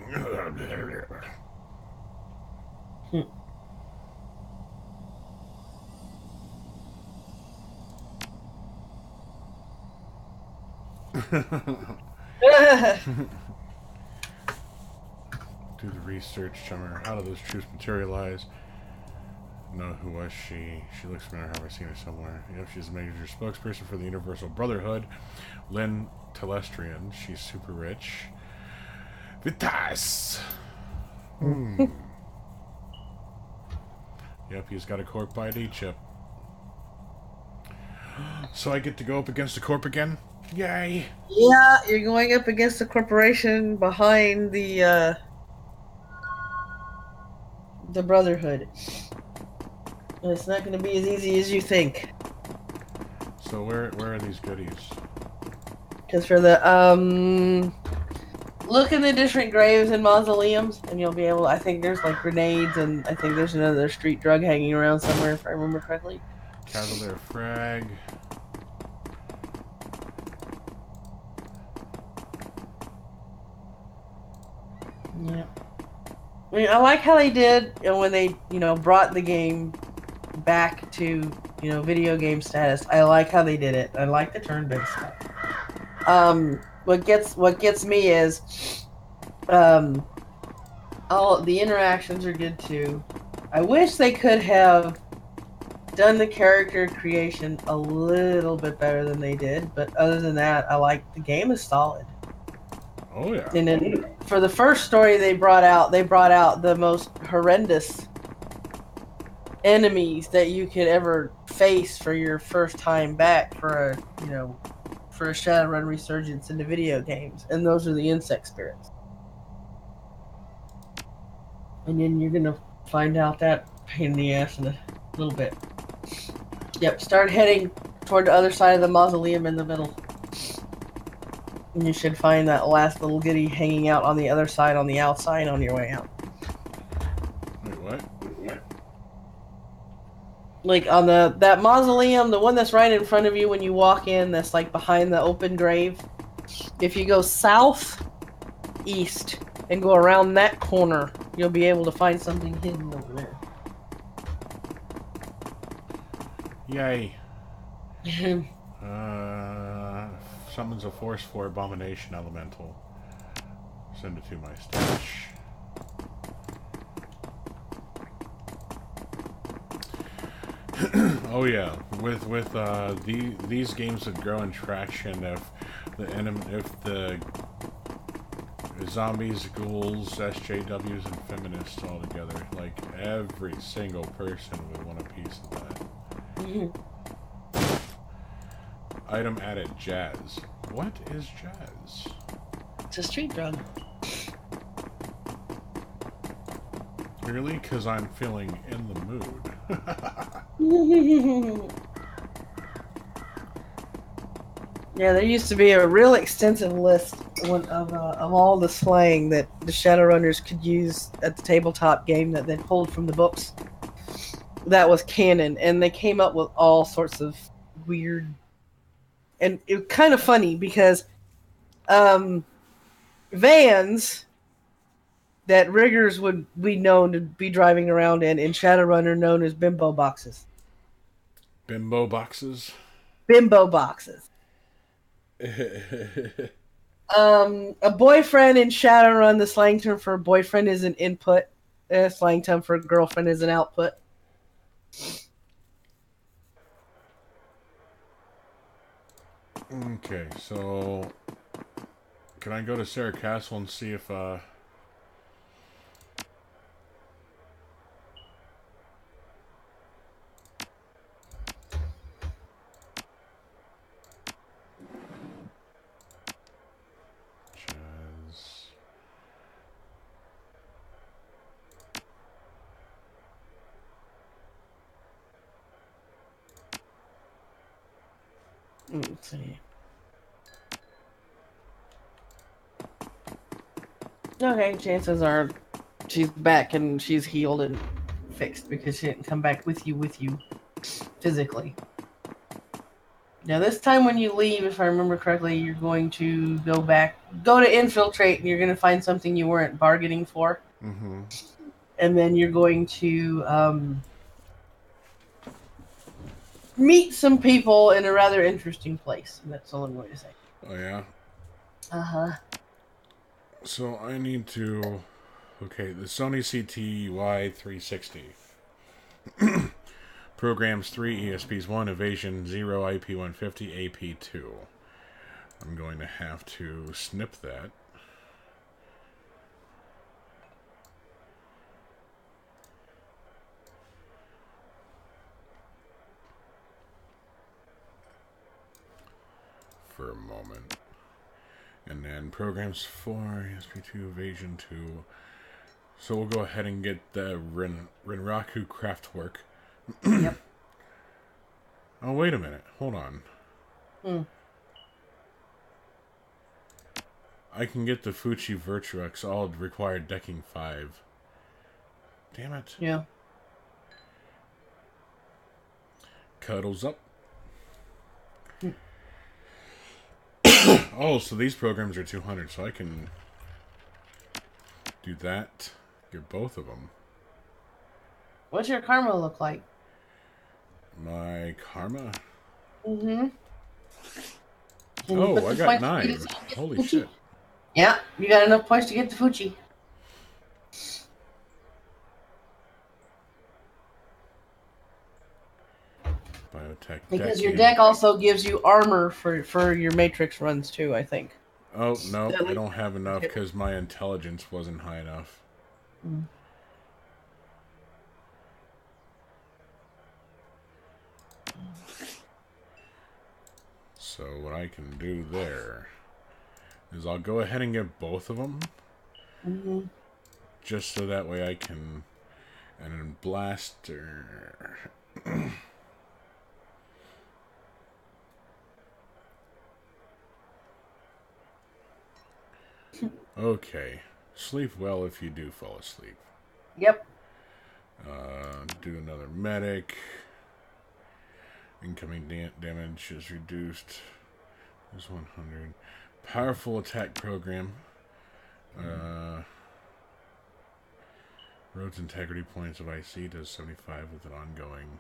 Do the research, Chummer. How do those truths materialize? No, who was she? She looks familiar. Have I seen her somewhere? Yep, she's a major spokesperson for the Universal Brotherhood. Lynn Telestrian. She's super rich. Vitas! Yep, he's got a Corp ID chip. So I get to go up against the Corp again? Yay! Yeah, you're going up against the corporation behind the Brotherhood. It's not going to be as easy as you think. So where are these goodies? Because for the look in the different graves and mausoleums, and you'll be able. I think there's like grenades, and I think there's another street drug hanging around somewhere, if I remember correctly. Cavalier Frag. Yeah. I mean, I like how they did when they, brought the game back to, video game status. I like how they did it. I like the turn-based stuff. What gets me is, all the interactions are good too. I wish they could have done the character creation a little bit better than they did, but other than that, I like the game is solid. Oh yeah. And then for the first story they brought out the most horrendous enemies that you could ever face for your first time back for a Shadowrun Resurgence into video games, and those are the insect spirits. And then you're gonna find out that pain in the ass in a little bit. Yep, start heading toward the other side of the mausoleum in the middle. And you should find that last little goodie hanging out on the other side on the outside on your way out. Wait, what? Like on that mausoleum, the one that's right in front of you when you walk in, that's like behind the open grave. If you go south, east, and go around that corner, you'll be able to find something hidden over there. Yay. Summons a Force 4 Abomination Elemental. Send it to my stash. Oh yeah, with these games that grow in traction, if the zombies, ghouls, SJWs, and feminists all together, like every single person would want a piece of that. Item added, jazz. What is jazz? It's a street drug. Really? Because I'm feeling in the mood. Yeah, there used to be a real extensive list of all the slang that the Shadowrunners could use at the tabletop game that they pulled from the books. That was canon, and they came up with all sorts of weird, and it was kind of funny because vans that riggers would be known to be driving around in Shadowrun are known as bimbo boxes. Bimbo boxes? Bimbo boxes. A boyfriend in Shadowrun, the slang term for boyfriend is an input. The slang term for girlfriend is an output. Okay, so can I go to Sarah Castle and see if jazz. Let's see. Okay, chances are she's back and she's healed and fixed because she didn't come back with you physically. Now this time when you leave, if I remember correctly, you're going to go to infiltrate, and you're going to find something you weren't bargaining for. Mm-hmm. And then you're going to meet some people in a rather interesting place. That's all I'm going to say. Oh yeah? Uh-huh. So I need to... Okay, the Sony CTY 360. Programs 3, ESPs 1, Evasion 0, IP 150, AP 2. I'm going to have to snip that. For a moment. And then programs 4, ESP2, Evasion 2. So we'll go ahead and get the Rinraku Craftwork. Yep. Oh, wait a minute. Hold on. I can get the Fuchi Virtuix, all required decking 5. Damn it. Yeah. Cuddles up. Oh, so these programs are 200, so I can do that. Get both of them. What's your karma look like? My karma? Mm-hmm. Oh, I got 9. Holy shit. Yeah, you got enough points to get the Fuchi. Biotech Because deck your deck also gives you armor for your Matrix runs too, I think. Oh, no, I don't have enough because my intelligence wasn't high enough. So what I can do there is I'll go ahead and get both of them. Just so that way I can... And then Blaster... Okay. Sleep well if you do fall asleep. Yep. Do another medic. Incoming damage is reduced. There's 100. Powerful attack program. Road's integrity points of IC does 75 with an ongoing.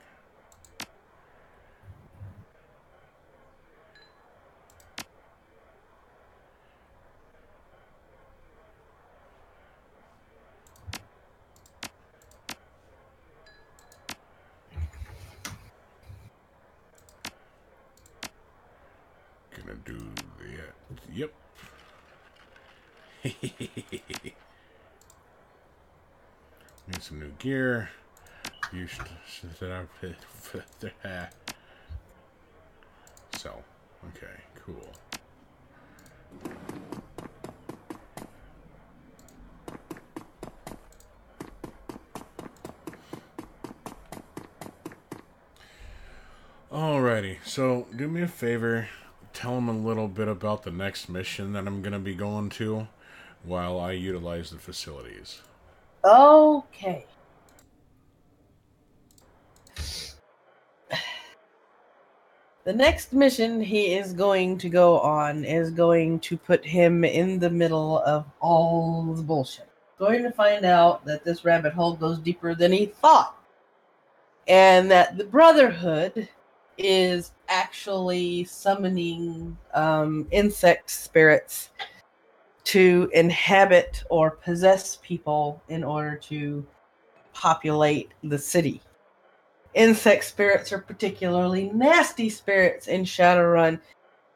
Gonna do the... Yep. Need some new gear. You should set up. So, okay, cool. Alrighty, so do me a favor. Tell them a little bit about the next mission that I'm going to be going to while I utilize the facilities. Okay. The next mission he is going to go on is going to put him in the middle of all the bullshit. Going to find out that this rabbit hole goes deeper than he thought. And that the Brotherhood is actually summoning insect spirits to inhabit or possess people in order to populate the city. Insect spirits are particularly nasty spirits in Shadowrun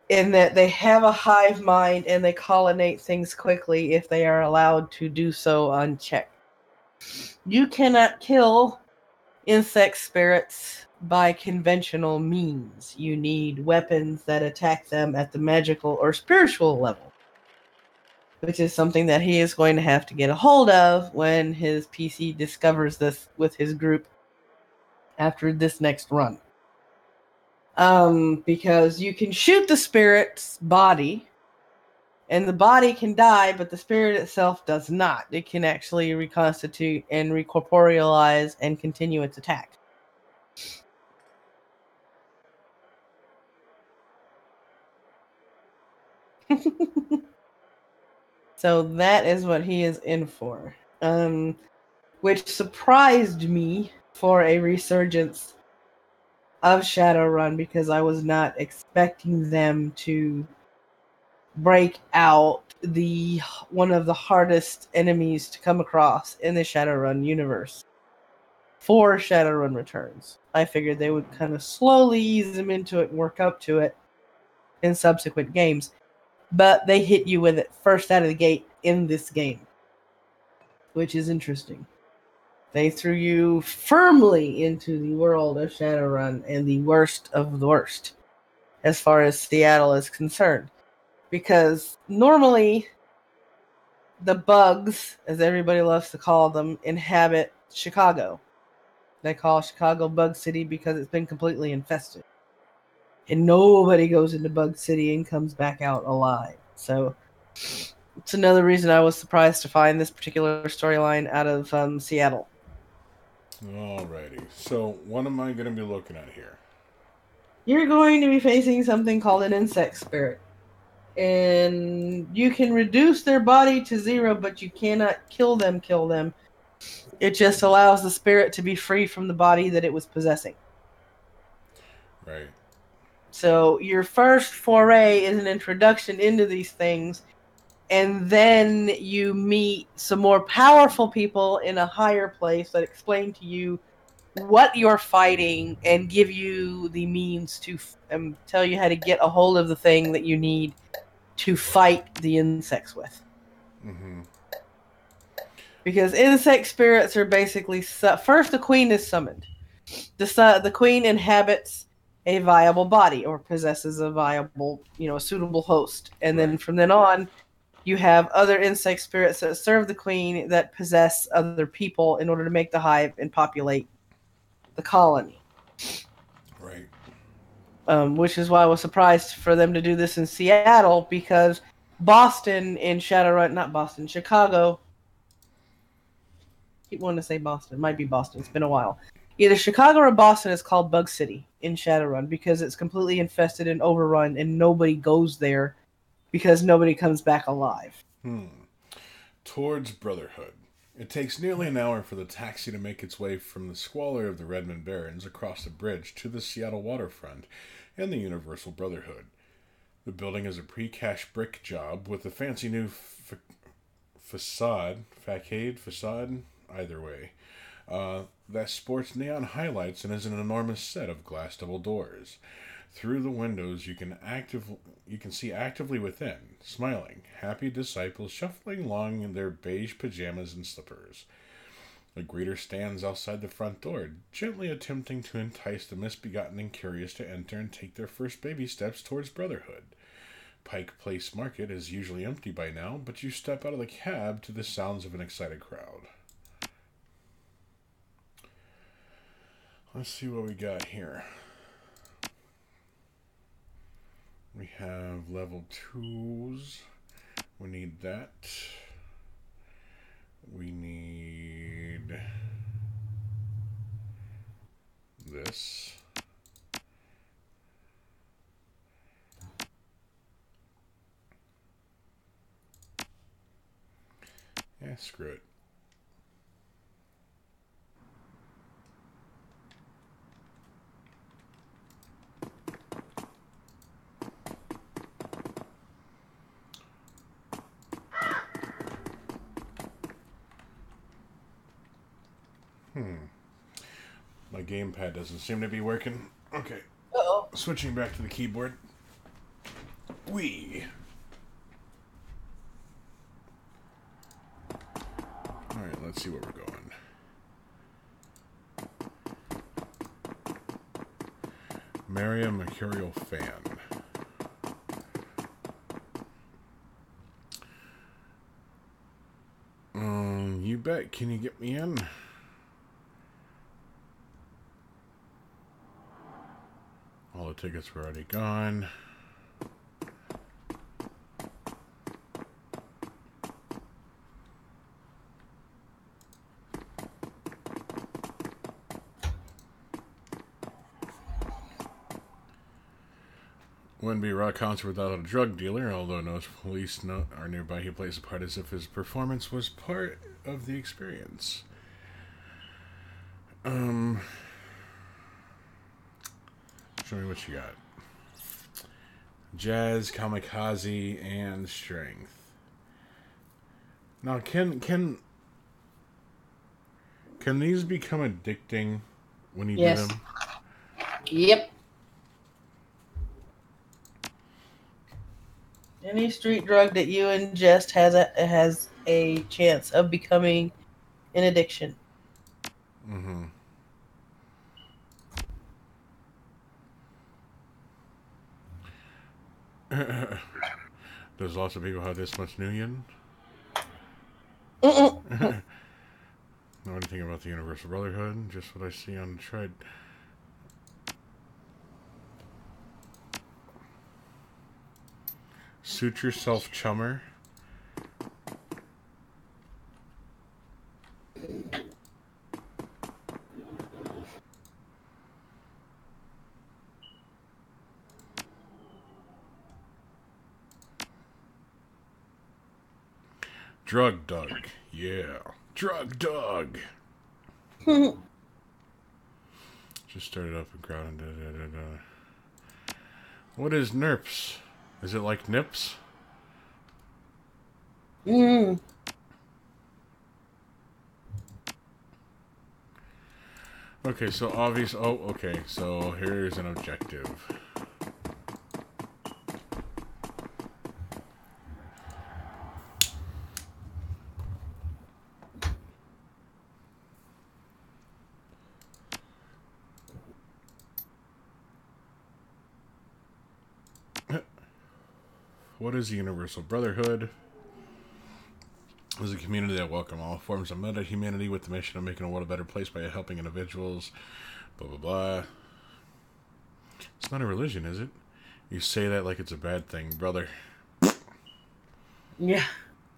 in that they have a hive mind and they colonate things quickly if they are allowed to do so unchecked. You cannot kill insect spirits by conventional means. You need weapons that attack them at the magical or spiritual level, which is something that he is going to have to get a hold of when his PC discovers this with his group after this next run. Because you can shoot the spirit's body, and the body can die, but the spirit itself does not. It can actually reconstitute and recorporealize and continue its attack. So that is what he is in for. Which surprised me for a resurgence of Shadowrun because I was not expecting them to break out one of the hardest enemies to come across in the Shadowrun universe. for Shadowrun Returns. I figured they would kind of slowly ease them into it and work up to it in subsequent games. But they hit you with it first out of the gate in this game, which is interesting. They threw you firmly into the world of Shadowrun and the worst of the worst as far as Seattle is concerned. Because normally the bugs, as everybody loves to call them, inhabit Chicago. They call Chicago Bug City because it's been completely infested. And nobody goes into Bug City and comes back out alive. So it's another reason I was surprised to find this particular storyline out of Seattle. Alrighty. So, what am I going to be looking at here? You're going to be facing something called an insect spirit. And you can reduce their body to 0, but you cannot kill them. It just allows the spirit to be free from the body that it was possessing. Right. So your first foray is an introduction into these things, and then you meet some more powerful people in a higher place that explain to you what you're fighting and give you the means to tell you how to get a hold of the thing that you need to fight the insects with. Mm-hmm. Because insect spirits are basically... First, the queen is summoned. The queen inhabits a viable body or possesses a viable, suitable host. And then from then on, you have other insect spirits that serve the queen that possess other people in order to make the hive and populate the colony. Right. Which is why I was surprised for them to do this in Seattle, because Boston in Shadowrun, not Boston, Chicago. I keep wanting to say Boston. It might be Boston. It's been a while. Either Chicago or Boston is called Bug City in Shadowrun because it's completely infested and overrun, and nobody goes there because nobody comes back alive. Towards Brotherhood. It takes nearly an hour for the taxi to make its way from the squalor of the Redmond Barrens across the bridge to the Seattle waterfront and the Universal Brotherhood. The building is a precast brick job with a fancy new facade, either way, that sports neon highlights and is an enormous set of glass double doors. Through the windows, you can see actively within, smiling, happy disciples shuffling along in their beige pajamas and slippers. A greeter stands outside the front door, gently attempting to entice the misbegotten and curious to enter and take their first baby steps towards brotherhood. Pike Place Market is usually empty by now, but you step out of the cab to the sounds of an excited crowd. Let's see what we got here. We have level 2s. We need that. We need this. Yeah, screw it. My gamepad doesn't seem to be working. Okay. Uh-oh. Switching back to the keyboard. Alright, let's see where we're going. Marry a Mercurial fan. You bet. Can you get me in? All the tickets were already gone. Wouldn't be a rock concert without a drug dealer, although no police are nearby. He plays a part as if his performance was part of the experience. Show me what you got. Jazz, kamikaze, and strength. Now, can Can these become addicting when you do Yes. them? Yep. Any street drug that you ingest has a chance of becoming an addiction. Mm-hmm. Does lots of people have this much union? Mm-mm. Know anything about the Universal Brotherhood? Just what I see on the trade. Suit yourself, chummer. Drug Doug. Yeah. Drug Doug. Just started up and crowd. What is NERPS? Is it like NIPS? Mm. Okay, so obvious. Oh, okay. So here's an objective. What is the Universal Brotherhood? It is a community that welcomes all forms of meta-humanity with the mission of making the world a better place by helping individuals. Blah, blah, blah. It's not a religion, is it? You say that like it's a bad thing, brother. Yeah.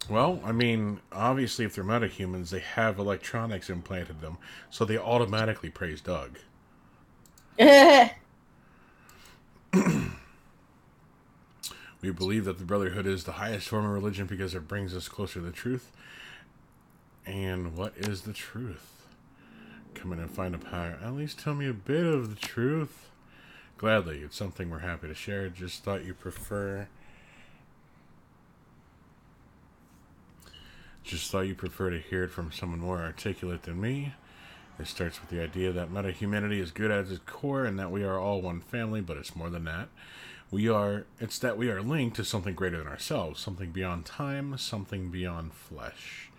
Well, I mean, obviously if they're metahumans, they have electronics implanted them, so they automatically praise Doug. We believe that the Brotherhood is the highest form of religion because it brings us closer to the truth. And what is the truth? Come in and find a power. At least tell me a bit of the truth. Gladly, it's something we're happy to share. Just thought you prefer to hear it from someone more articulate than me. It starts with the idea that meta-humanity is good at its core and that we are all one family, but it's more than that. It's that we are linked to something greater than ourselves, something beyond time, something beyond flesh.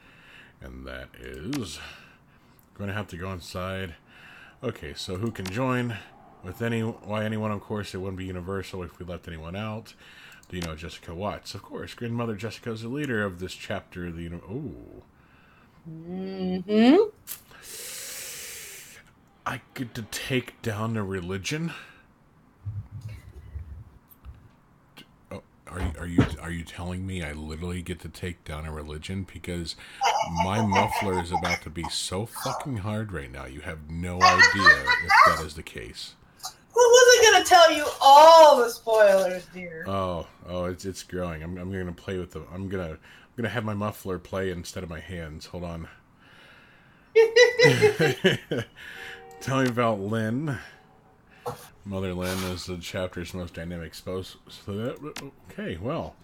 And that is going to have to go inside. Okay, so who can join? Why anyone, of course, it wouldn't be universal if we left anyone out. Do you know Jessica Watts? Of course, grandmother Jessica is the leader of this chapter of the Mm-hmm. I get to take down a religion? Are you telling me I literally get to take down a religion? Because my muffler is about to be so fucking hard right now. You have no idea if that is the case. Well, wasn't gonna tell you all the spoilers, dear. Oh, it's growing. I'm gonna play with I'm gonna have my muffler play instead of my hands. Hold on. Tell me about Lynn. Mother Lynn is the chapter's most dynamic spouse. Okay, well,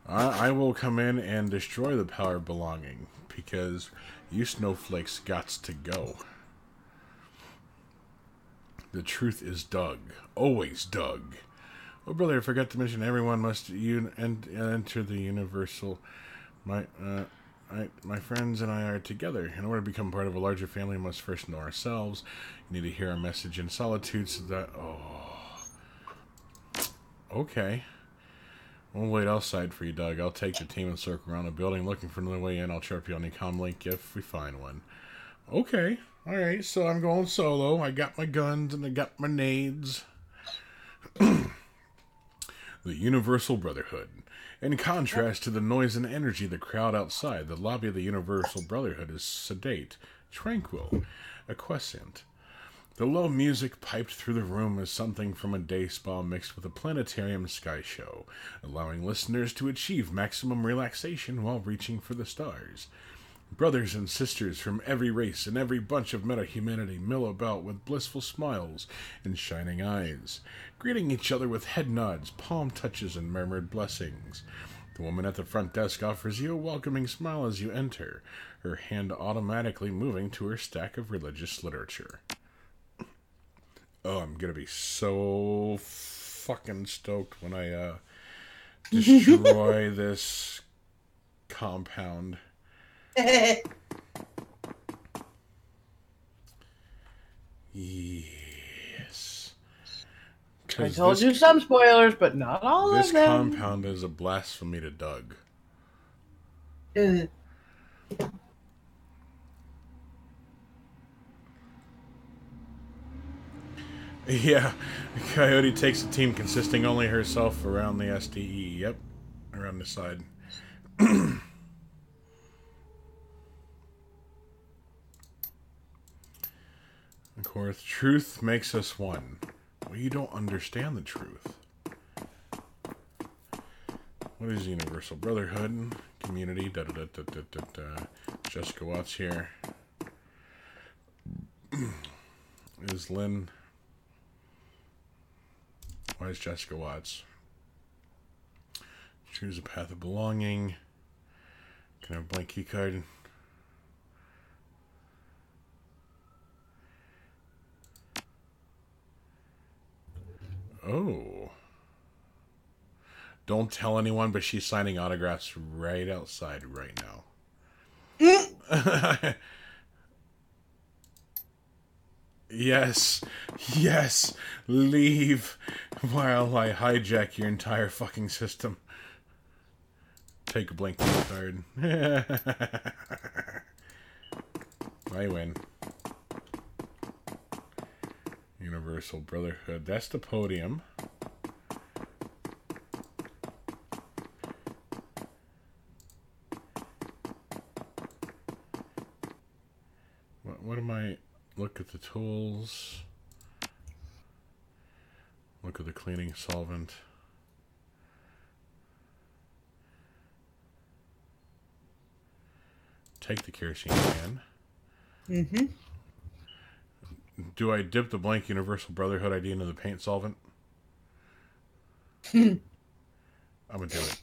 I will come in and destroy the power of belonging because you snowflakes gots to go. The truth is Doug, always Doug. Oh, brother, I forgot to mention everyone must enter the universal. My friends and I are together. In order to become part of a larger family, we must first know ourselves. You need to hear our message in solitude so that... Oh. Okay. We'll wait outside for you, Doug. I'll take the team and circle around the building looking for another way in. I'll chirp you on the comm link if we find one. Okay. Alright, so I'm going solo. I got my guns and I got my nades. The Universal Brotherhood. In contrast to the noise and energy of the crowd outside, the lobby of the Universal Brotherhood is sedate, tranquil, quiescent. The low music piped through the room is something from a day spa mixed with a planetarium sky show, allowing listeners to achieve maximum relaxation while reaching for the stars. Brothers and sisters from every race and every bunch of meta-humanity mill about with blissful smiles and shining eyes, greeting each other with head nods, palm touches, and murmured blessings. The woman at the front desk offers you a welcoming smile as you enter, her hand automatically moving to her stack of religious literature. Oh, I'm gonna be so fucking stoked when I destroy this compound. Yes. I told you some spoilers, but not all of them. This compound is a blasphemy to Doug. Yeah, Coyote takes a team consisting only herself around the SDE. Yep, around the side. Of course, truth makes us one. Well, you don't understand the truth. What is Universal Brotherhood? Community, Jessica Watts here. Is Lynn... Why is Jessica Watts? Choose a path of belonging. Can I have a blank key card? Oh. Don't tell anyone, but she's signing autographs right outside right now. Yes. Yes. Leave while I hijack your entire fucking system. Take a blank key card. I win. Universal Brotherhood. That's the podium. What am I... Look at the tools. Look at the cleaning solvent. Take the kerosene can. Mm-hmm. Do I dip the blank Universal Brotherhood ID into the paint solvent? I'm gonna do it.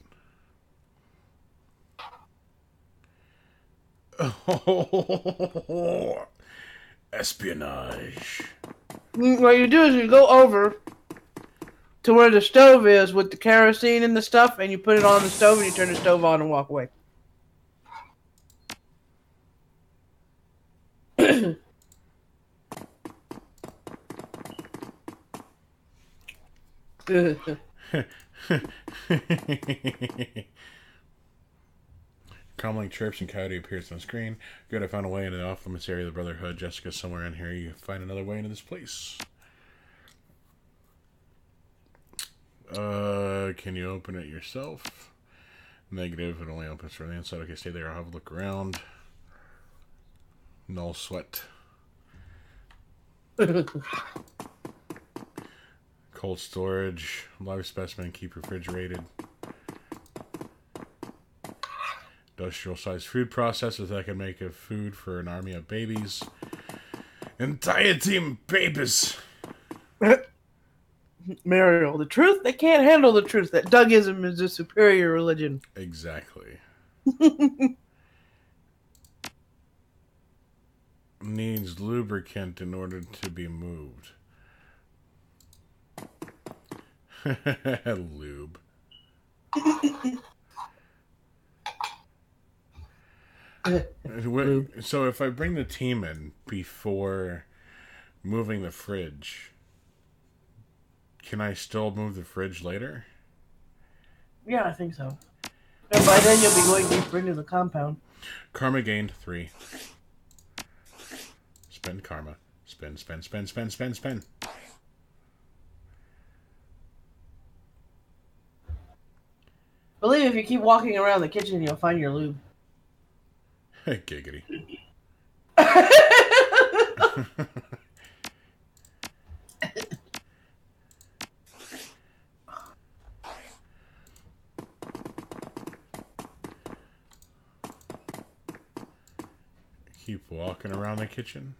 Oh, espionage. What you do is you go over to where the stove is with the kerosene and the stuff, and you put it on the stove, and you turn the stove on and walk away. Comlink chirps and Coyote appears on the screen. Good, I found a way into the off-limits area of the Brotherhood. Jessica's somewhere in here. You find another way into this place. Can you open it yourself? Negative. It only opens from the inside. Okay, stay there. I'll have a look around. Null sweat. Cold storage. Live specimen. Keep refrigerated. Industrial sized food processors that can make a food for an army of babies. Entire team babies. Mario, the truth? They can't handle the truth that Dougism is a superior religion. Exactly. Needs lubricant in order to be moved. Lube. So if I bring the team in before moving the fridge, can I still move the fridge later? Yeah, I think so. And by then you'll be going deeper into the compound. Karma gained 3. Spend karma. Spend. Believe if you keep walking around the kitchen, you'll find your lube. Giggity. Keep walking around the kitchen.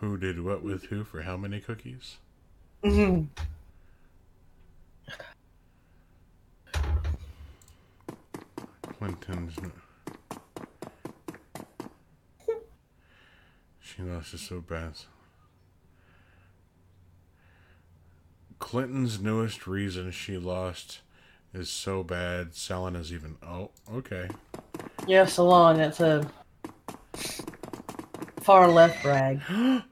Who did what with who for how many cookies? Mm-hmm. Clinton's. She lost it so bad. Clinton's newest reason she lost is so bad. Selling is even. Oh, okay. Yeah, Salon. That's a far left rag. Yeah,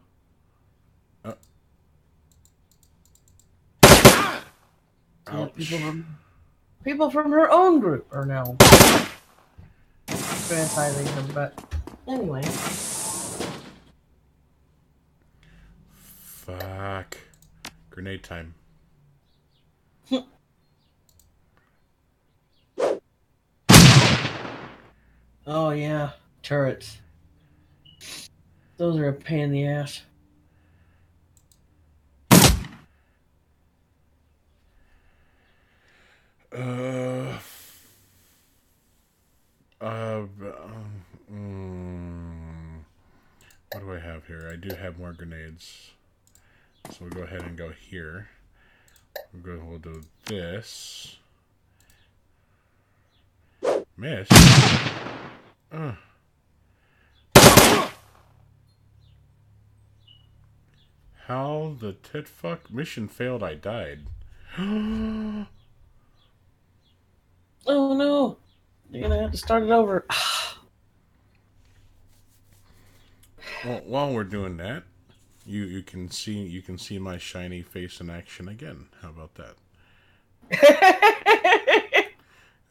Ouch. people from her own group are now criticizing her. But anyway, Fuck. Grenade time. oh yeah, turrets. Those are a pain in the ass. Uh. Uh. Mm, what do I have here? I do have more grenades. So we'll go ahead and go here. We'll do this. Miss. How the tit fuck? Mission failed, I died. Oh no, you're gonna have to start it over. Well, while we're doing that, you can see my shiny face in action again. How about that?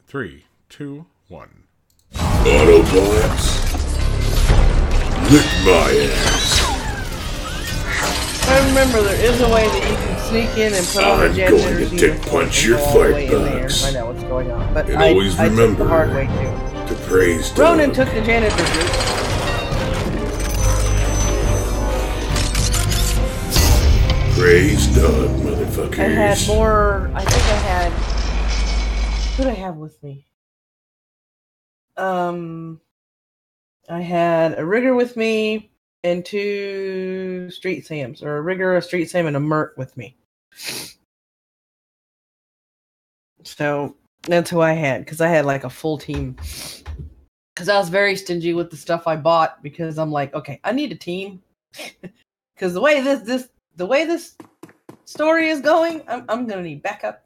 3, 2, 1. Autobots, lick my ass. I remember there is a way that you can sneak in and put on I'm a going janitor's to dick uniform punch and your go all the fight way in there and bugs. find out what's going on. But And I always took the remember hard way too. to praise Ronan Doug. took the janitor's route. Praise Doug, motherfuckers. I had more. I think I had. Who did I have with me? I had a rigger with me and 2 street Sams, or a rigger, a street Sam, and a Mert with me. So that's who I had, because I had like a full team. Because I was very stingy with the stuff I bought, because I'm like, okay, I need a team. Because the way this story is going, I'm gonna need backup.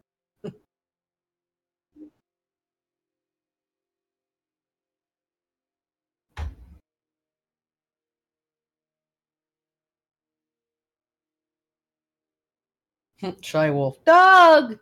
Shy Wolf. Doug!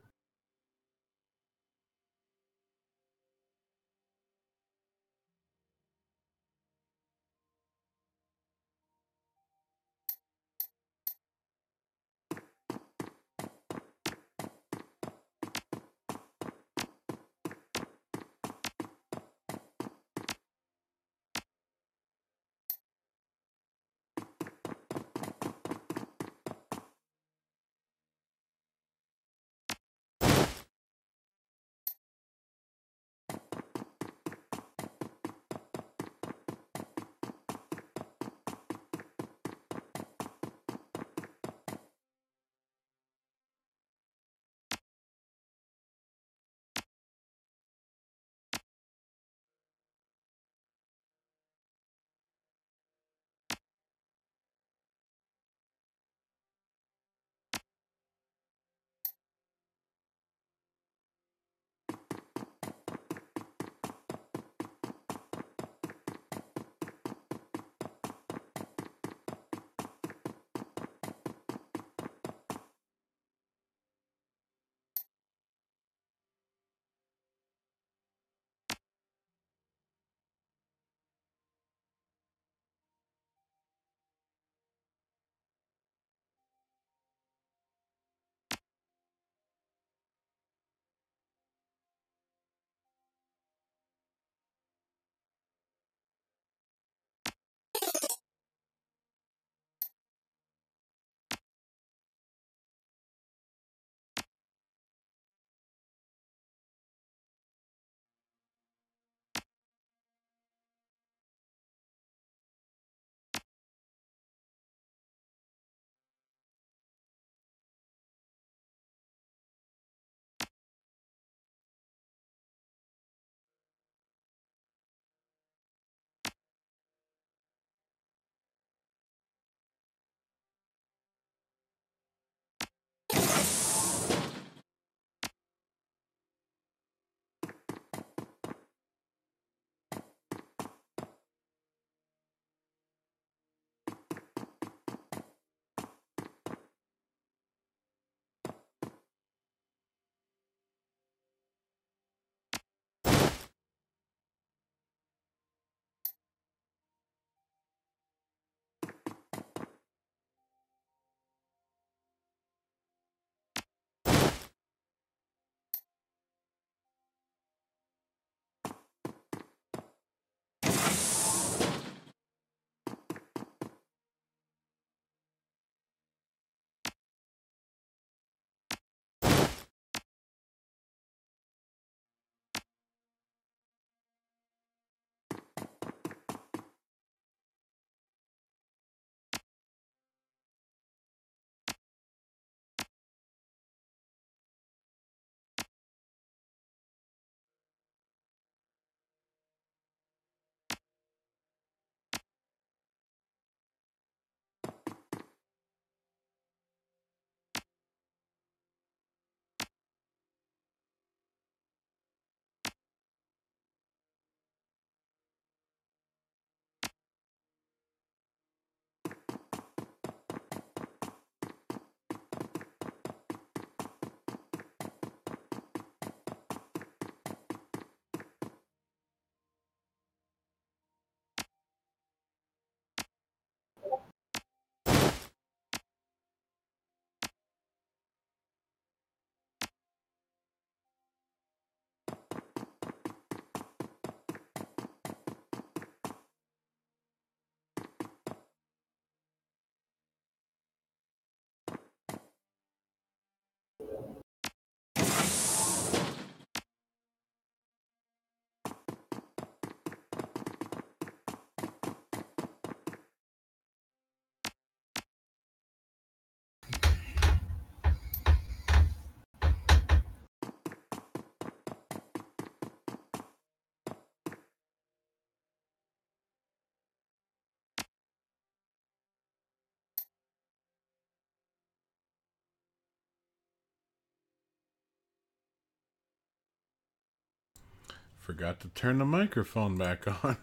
forgot to turn the microphone back on.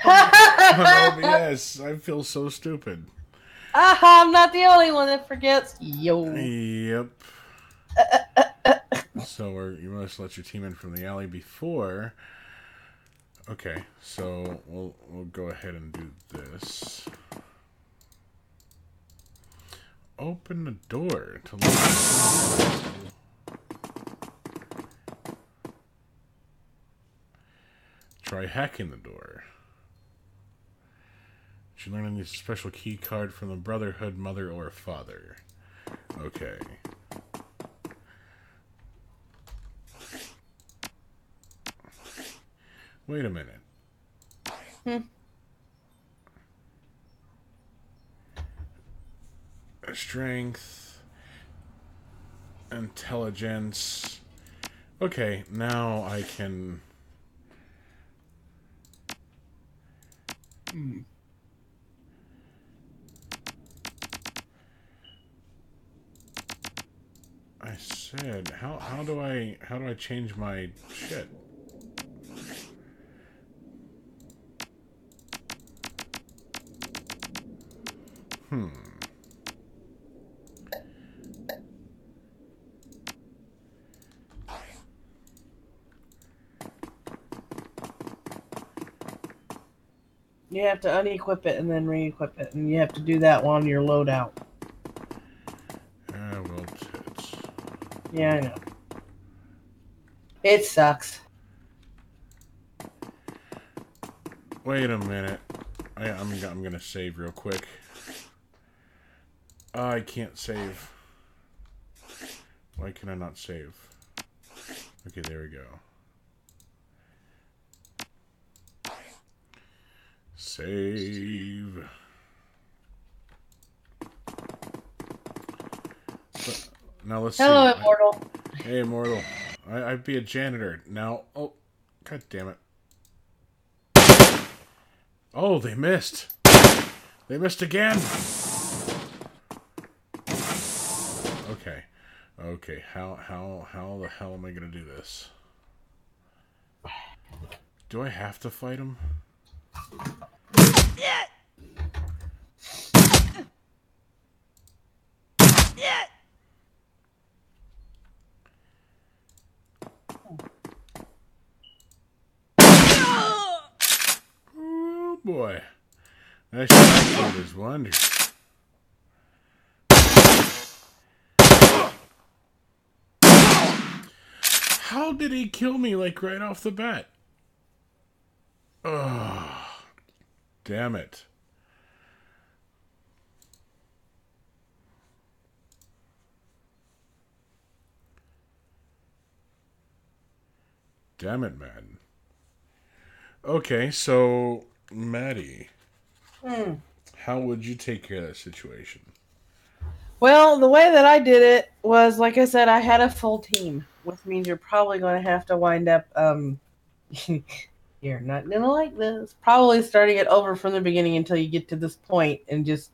On OBS. I feel so stupid. Aha, I'm not the only one that forgets. Yo. Yep. So you must let your team in from the alley before. Okay, so we'll go ahead and do this. Open the door to let try hacking the door. You learn to use a special key card from the Brotherhood, Mother, or Father. Okay. Wait a minute. Strength. Intelligence. Okay, now I can... I said, how do I change my shit? You have to unequip it and then re-equip it, and you have to do that on your loadout. Well, tits. Yeah, I know. It sucks. Wait a minute. I'm gonna save real quick. I can't save. Why can I not save? Okay, there we go. Save. But now let's Hello, see. Immortal. Hey, Immortal. I'd be a janitor. Now, oh, god damn it. Oh, they missed. They missed again. Okay. Okay, how the hell am I gonna do this? Do I have to fight him? Oh boy. That shot is wonders. How did he kill me like right off the bat? Ugh. Damn it. Damn it, man. Okay, so, Maddie, how would you take care of that situation? Well, the way that I did it was, like I said, I had a full team, which means you're probably going to have to wind up, you're not going to like this, probably starting it over from the beginning until you get to this point and just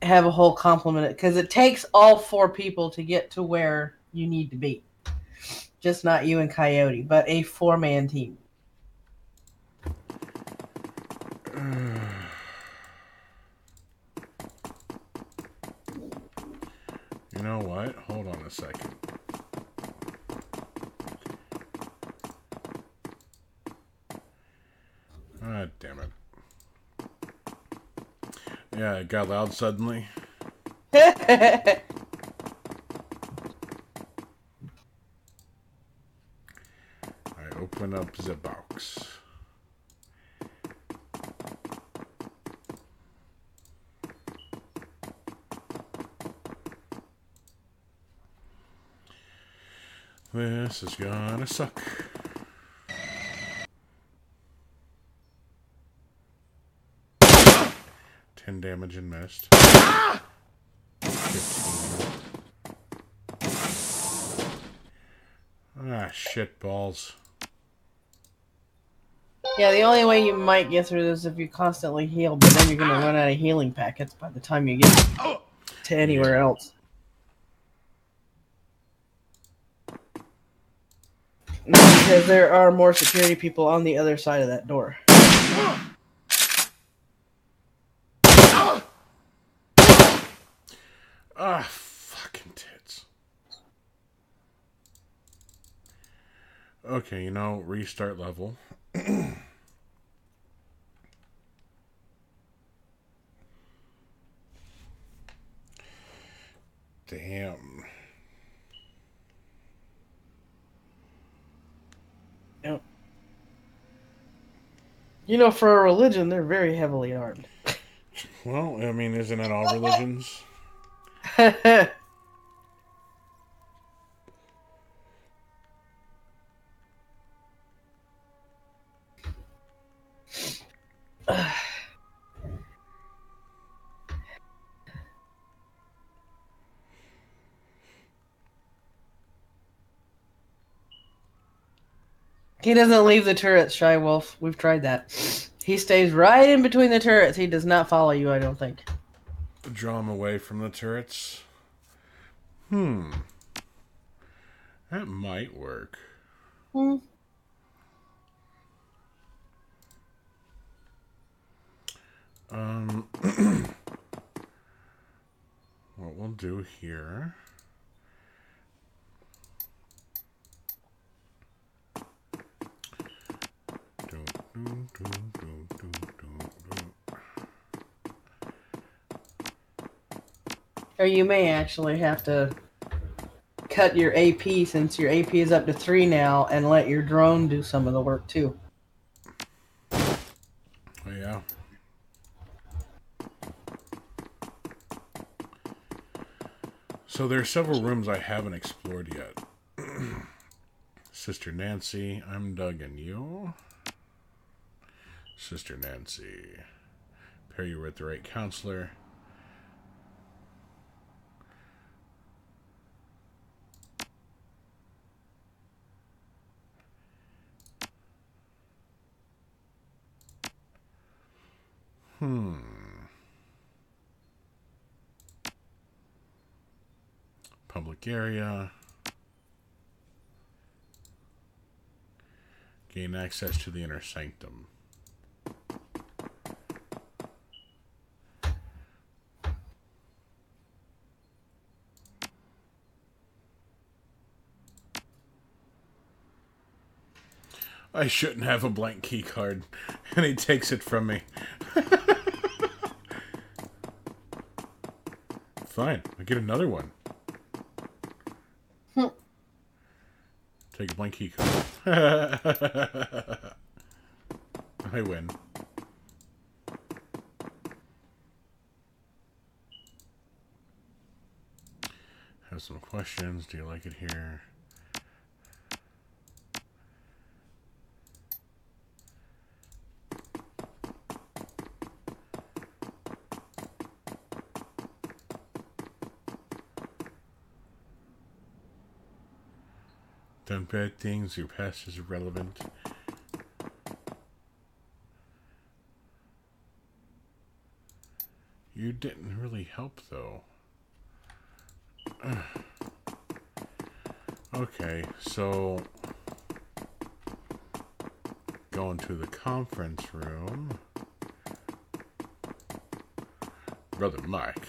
have a whole complement, because it takes all 4 people to get to where you need to be. Just not you and Coyote, but a 4-man team. You know what? Hold on a second. Ah, damn it. Yeah, it got loud suddenly. I open up the box. This is gonna suck. 10 damage and missed. 15. Ah, shit balls. Yeah, the only way you might get through this is if you constantly heal, but then you're going to run out of healing packets by the time you get to anywhere else. Because there are more security people on the other side of that door. Ah, fucking tits. Okay, restart level. Damn. Yep. For a religion, they're very heavily armed. Well, I mean, isn't it all religions? He doesn't leave the turrets, Shy Wolf. We've tried that. He stays right in between the turrets. He does not follow you, I don't think. Draw him away from the turrets. That might work. Hmm. What we'll do here. Or you may actually have to cut your AP since your AP is up to 3 now and let your drone do some of the work too. Oh, yeah. So there are several rooms I haven't explored yet. Sister Nancy, I'm Doug and you. Sister Nancy. Pair you with the right counselor. Public area. Gain access to the inner sanctum. I shouldn't have a blank key card. And he takes it from me. Fine, I get another one. Take a blank key card. I win. Have some questions. Do you like it here? Done bad things, your past is irrelevant. You didn't really help, though. Okay, so going to the conference room. Brother Mike.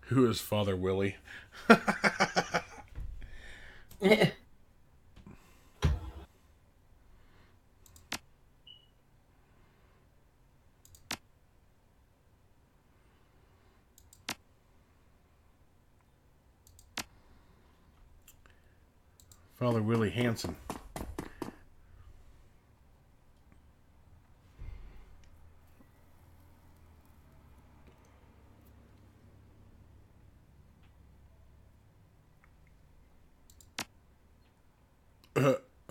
Who is Father Willie? Father Willie Hansen.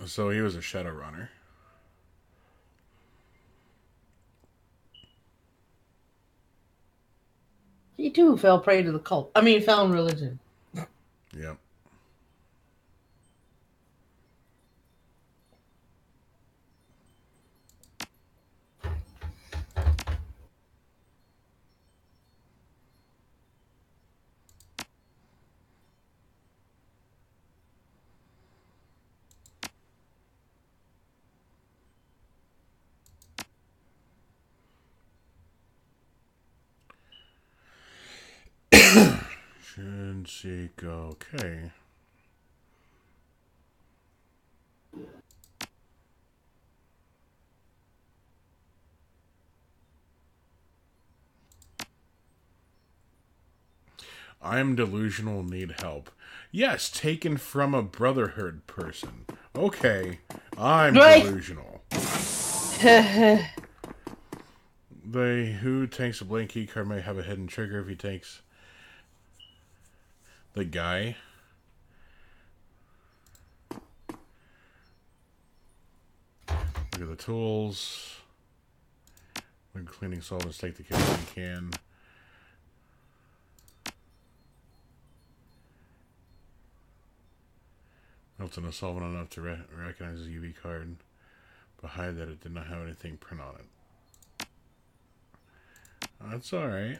So he was a Shadowrunner. He too fell prey to the cult. Found religion. Yep. Should seek. Okay. I'm delusional, need help. Yes, taken from a Brotherhood person. Okay, I'm delusional. They who takes a blank key card may have a hidden trigger if he takes the guy. Look at the tools. When cleaning solvents, take the key if you can. Melted a solvent enough to recognize the UV card, but hide that it did not have anything print on it. That's alright.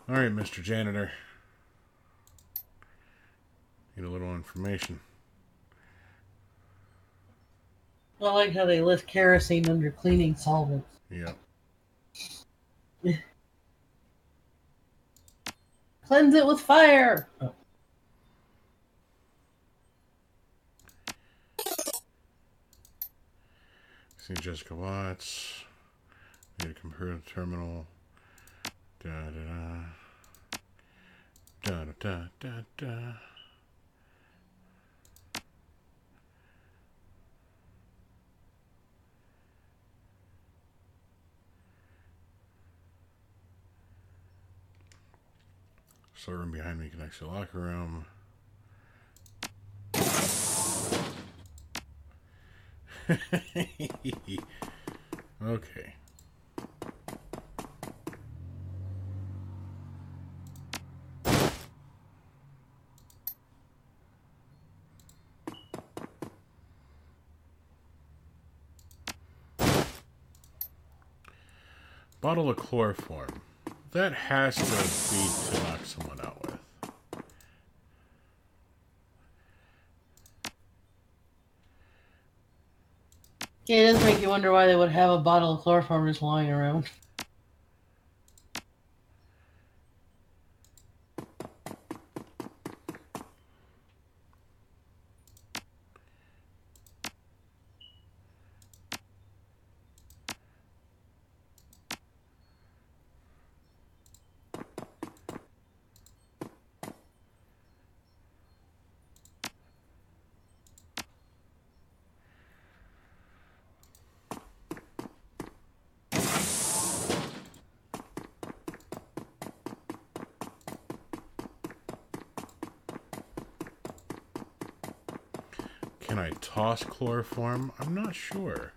Alright, Mr. Janitor. Need a little information. I like how they list kerosene under cleaning solvents. Yep. Cleanse it with fire. Oh. See Jessica Watts. Need a computer terminal. Da da da. Da da da da. Storeroom behind me connects to the locker room. Okay. Bottle of chloroform. That has to be to knock someone out with. Yeah, it does make you wonder why they would have a bottle of chloroform just lying around. Can I toss chloroform? I'm not sure.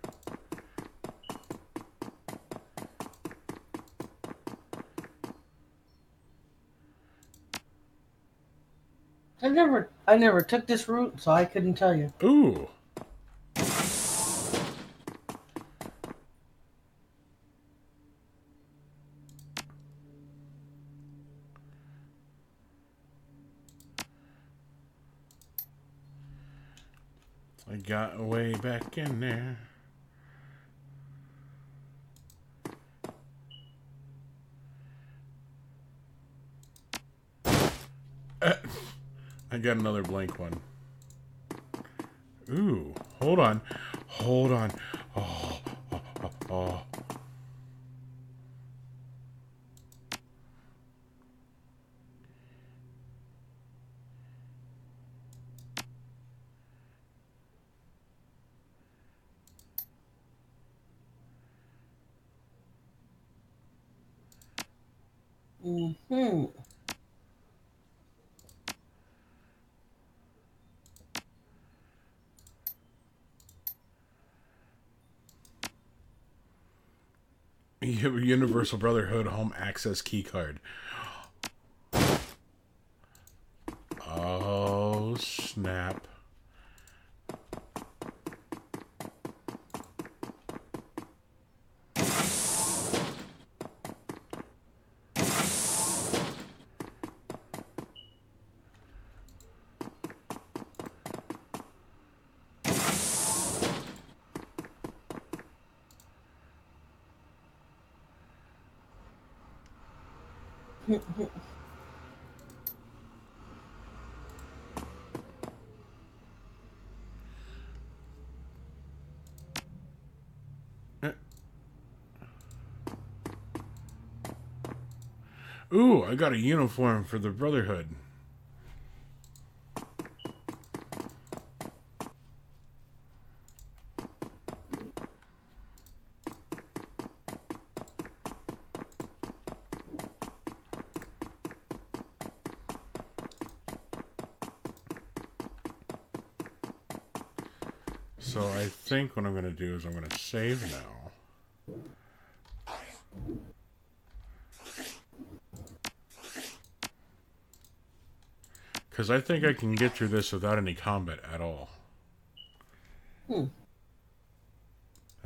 I never took this route, so I couldn't tell you. Ooh. I got way back in there. I got another blank one. Ooh, hold on. Hold on. Oh, oh, oh, oh. Mm-hmm. Universal Brotherhood home access key card. Oh, snap. Ooh, I got a uniform for the Brotherhood. So I think what I'm going to do is I'm going to save now. Because I think I can get through this without any combat at all. At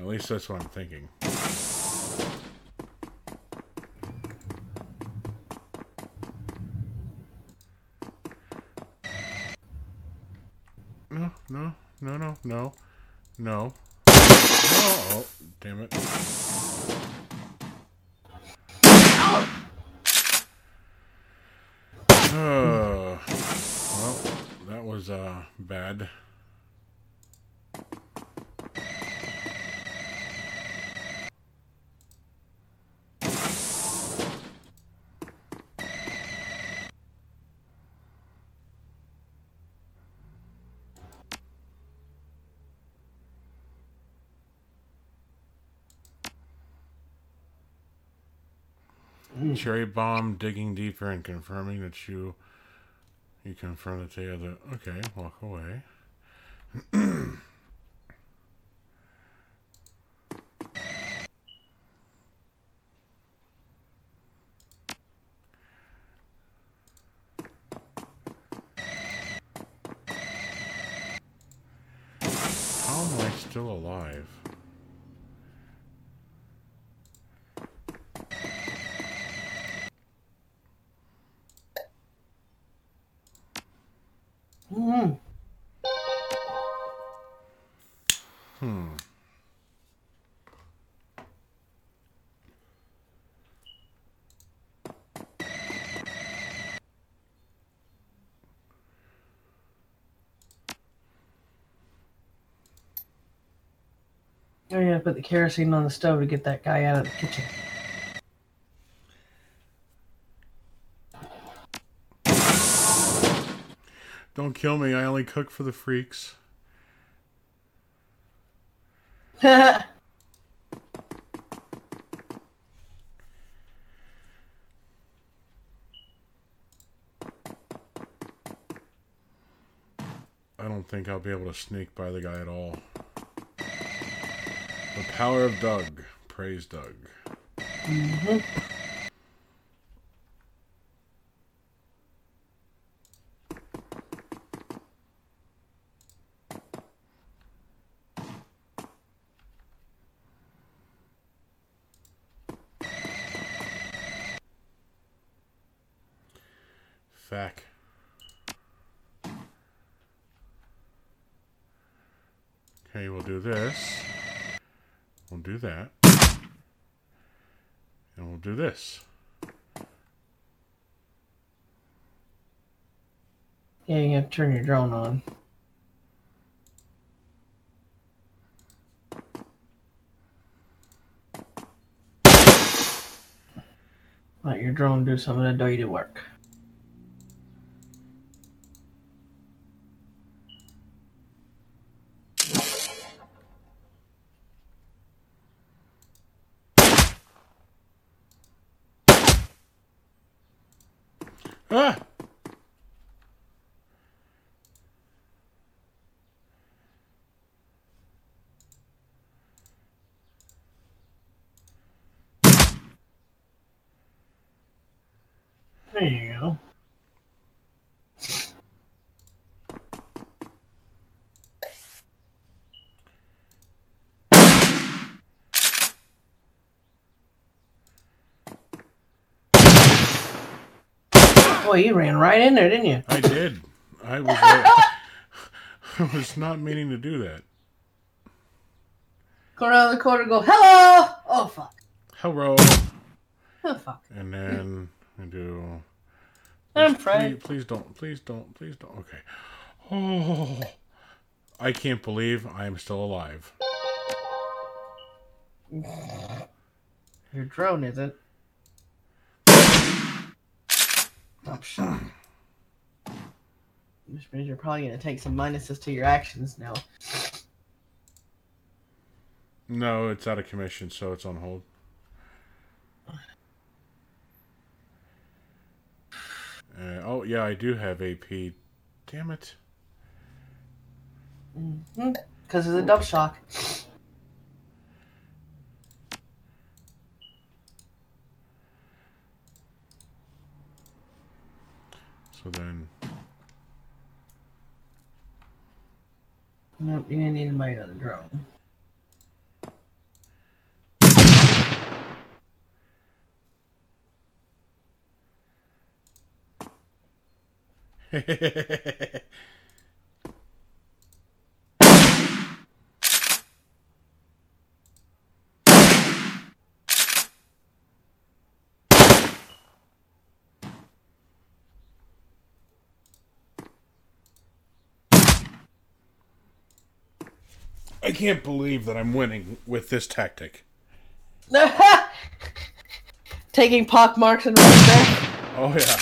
least that's what I'm thinking. No, no, no, no, no, no. Oh, damn it. Well, that was bad. Cherry bomb, digging deeper and confirming that you confirm that they are the... Okay, walk away. How am I still alive? I'm gonna put the kerosene on the stove to get that guy out of the kitchen. Don't kill me, I only cook for the freaks. I I don't think I'll be able to sneak by the guy at all. The power of Doug. Praise Doug. Fack. Okay, we'll do this. We'll do that. And we'll do this. Yeah, you have to turn your drone on. Let your drone do some of the dirty work. Ah! There you go. Boy, you ran right in there, didn't you? I did. I was I was not meaning to do that. Go around the corner and go, hello! Oh, fuck. Hello. Oh, fuck. And then I do. I'm afraid. Please don't. Please don't. Please don't. Okay. Oh, I can't believe I am still alive. Your drone isn't. I'm shocked. Which means you're probably going to take some minuses to your actions now. No, it's out of commission, so it's on hold. Oh, yeah, I do have AP. Damn it. Because it's a double shock. So then... Nope, you're going to need my other drone. I can't believe that I'm winning with this tactic. Taking pock marks and running back. Oh, yeah.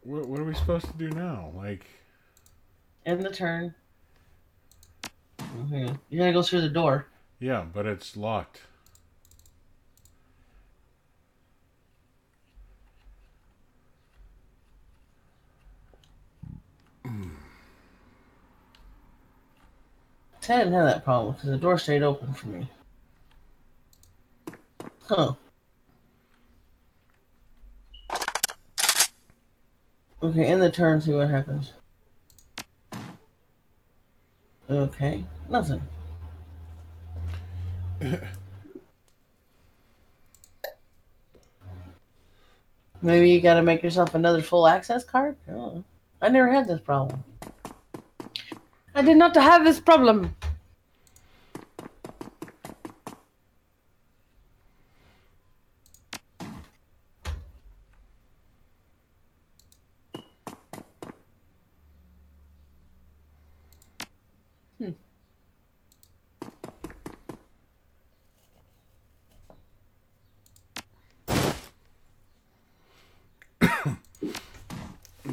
What are we supposed to do now? Like... End the turn. Okay. You gotta go through the door. Yeah, but it's locked. See, I didn't have that problem because the door stayed open for me. Huh. Okay, end the turn, see what happens. Okay, nothing. Maybe you gotta make yourself another full access card? Oh, I never had this problem. I did not have this problem.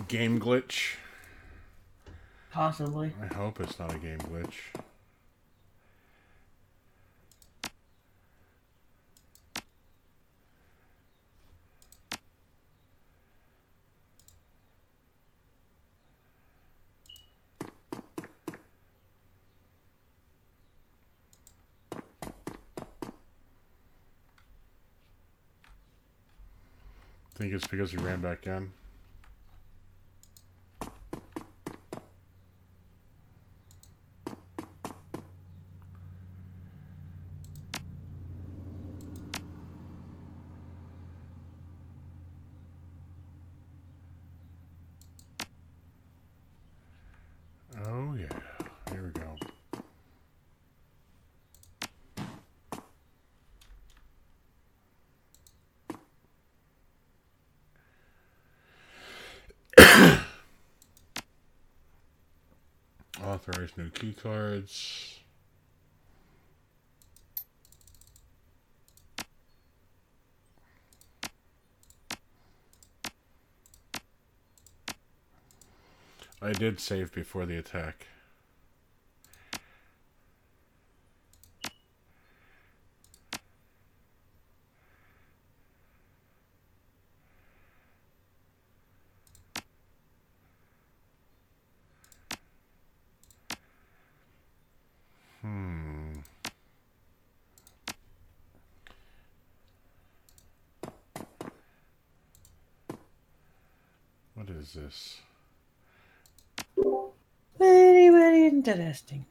Game glitch. Possibly. I hope it's not a game glitch. Think it's because he ran back in. Oh yeah, here we go. Authorize new key cards. I did save before the attack. What is this? Very, very interesting.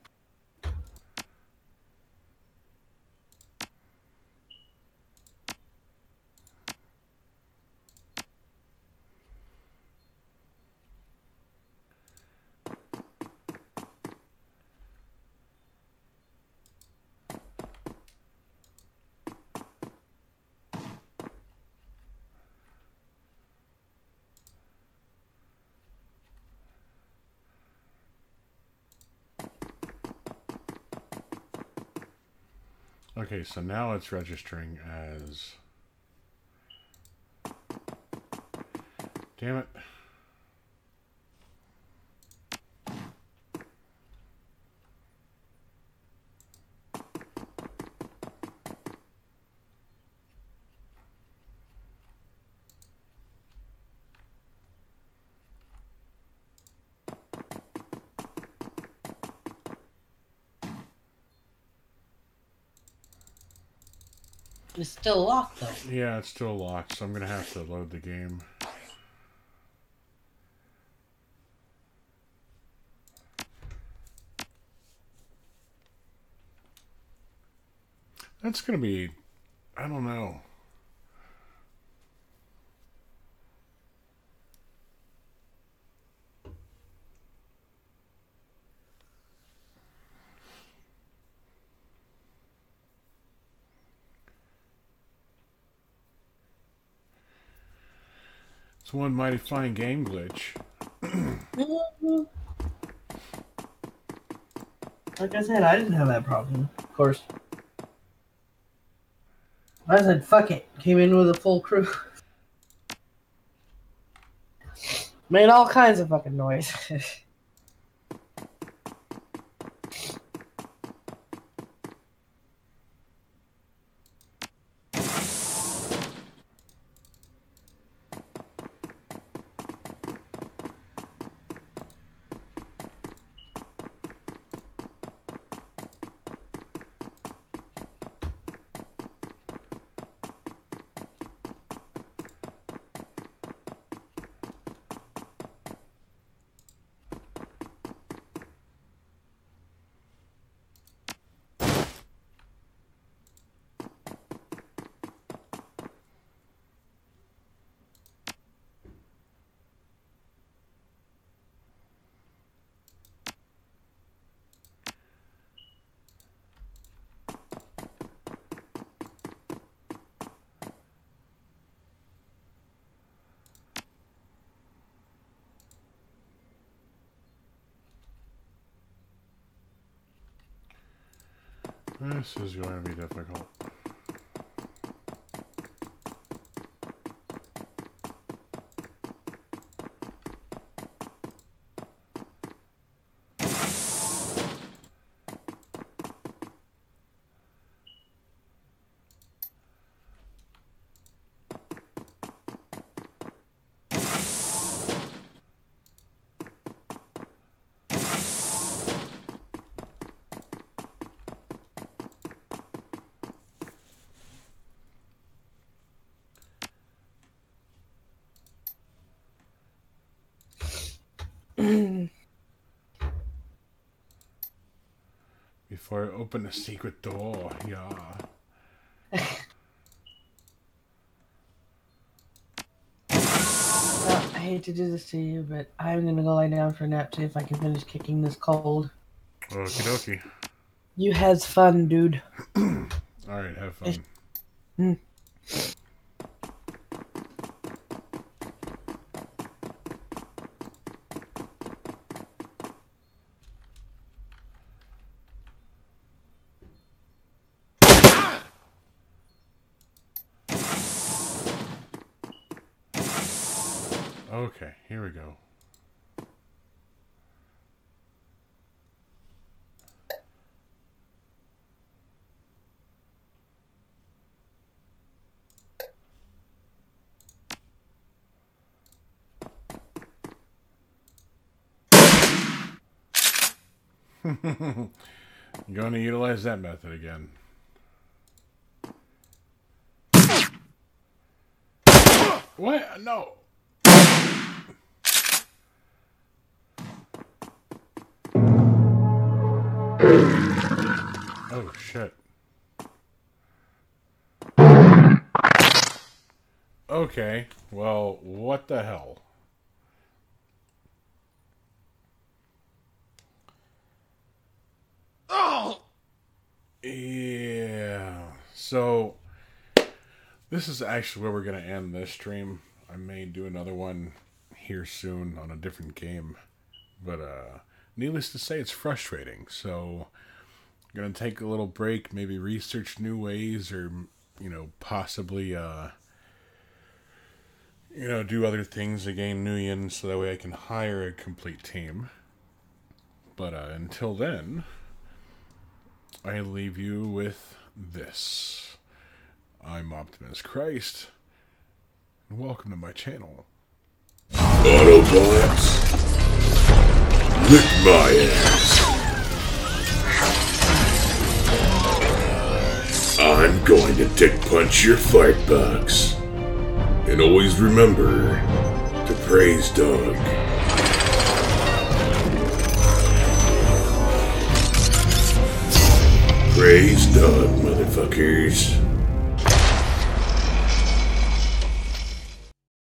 Okay, so now it's registering as... Damn it. It's still locked, though. Yeah, it's still locked, so I'm going to have to load the game. That's going to be... I don't know. It's one mighty fine game glitch. Like I said, I didn't have that problem. Of course. I said, fuck it. Came in with a full crew. Made all kinds of fucking noise. This is going to be difficult. Before I open the secret door, yeah. I hate to do this to you, but I'm gonna go lie down for a nap too if I can finish kicking this cold. Okie dokie. You has fun, dude. Alright, have fun. Okay, here we go. I'm going to utilize that method again. What? No. Oh, shit. Okay, well, what the hell? Oh! Yeah. So, this is actually where we're going to end this stream. I may do another one here soon on a different game. But, needless to say, it's frustrating. So, gonna take a little break, maybe research new ways, or possibly do other things to gain new yen, so that way I can hire a complete team. But until then, I leave you with this. I'm Optimus Christ, and welcome to my channel. Autobots, lick my ass. I'm going to dick punch your fight box. And always remember to praise Doug. Praise Doug, motherfuckers.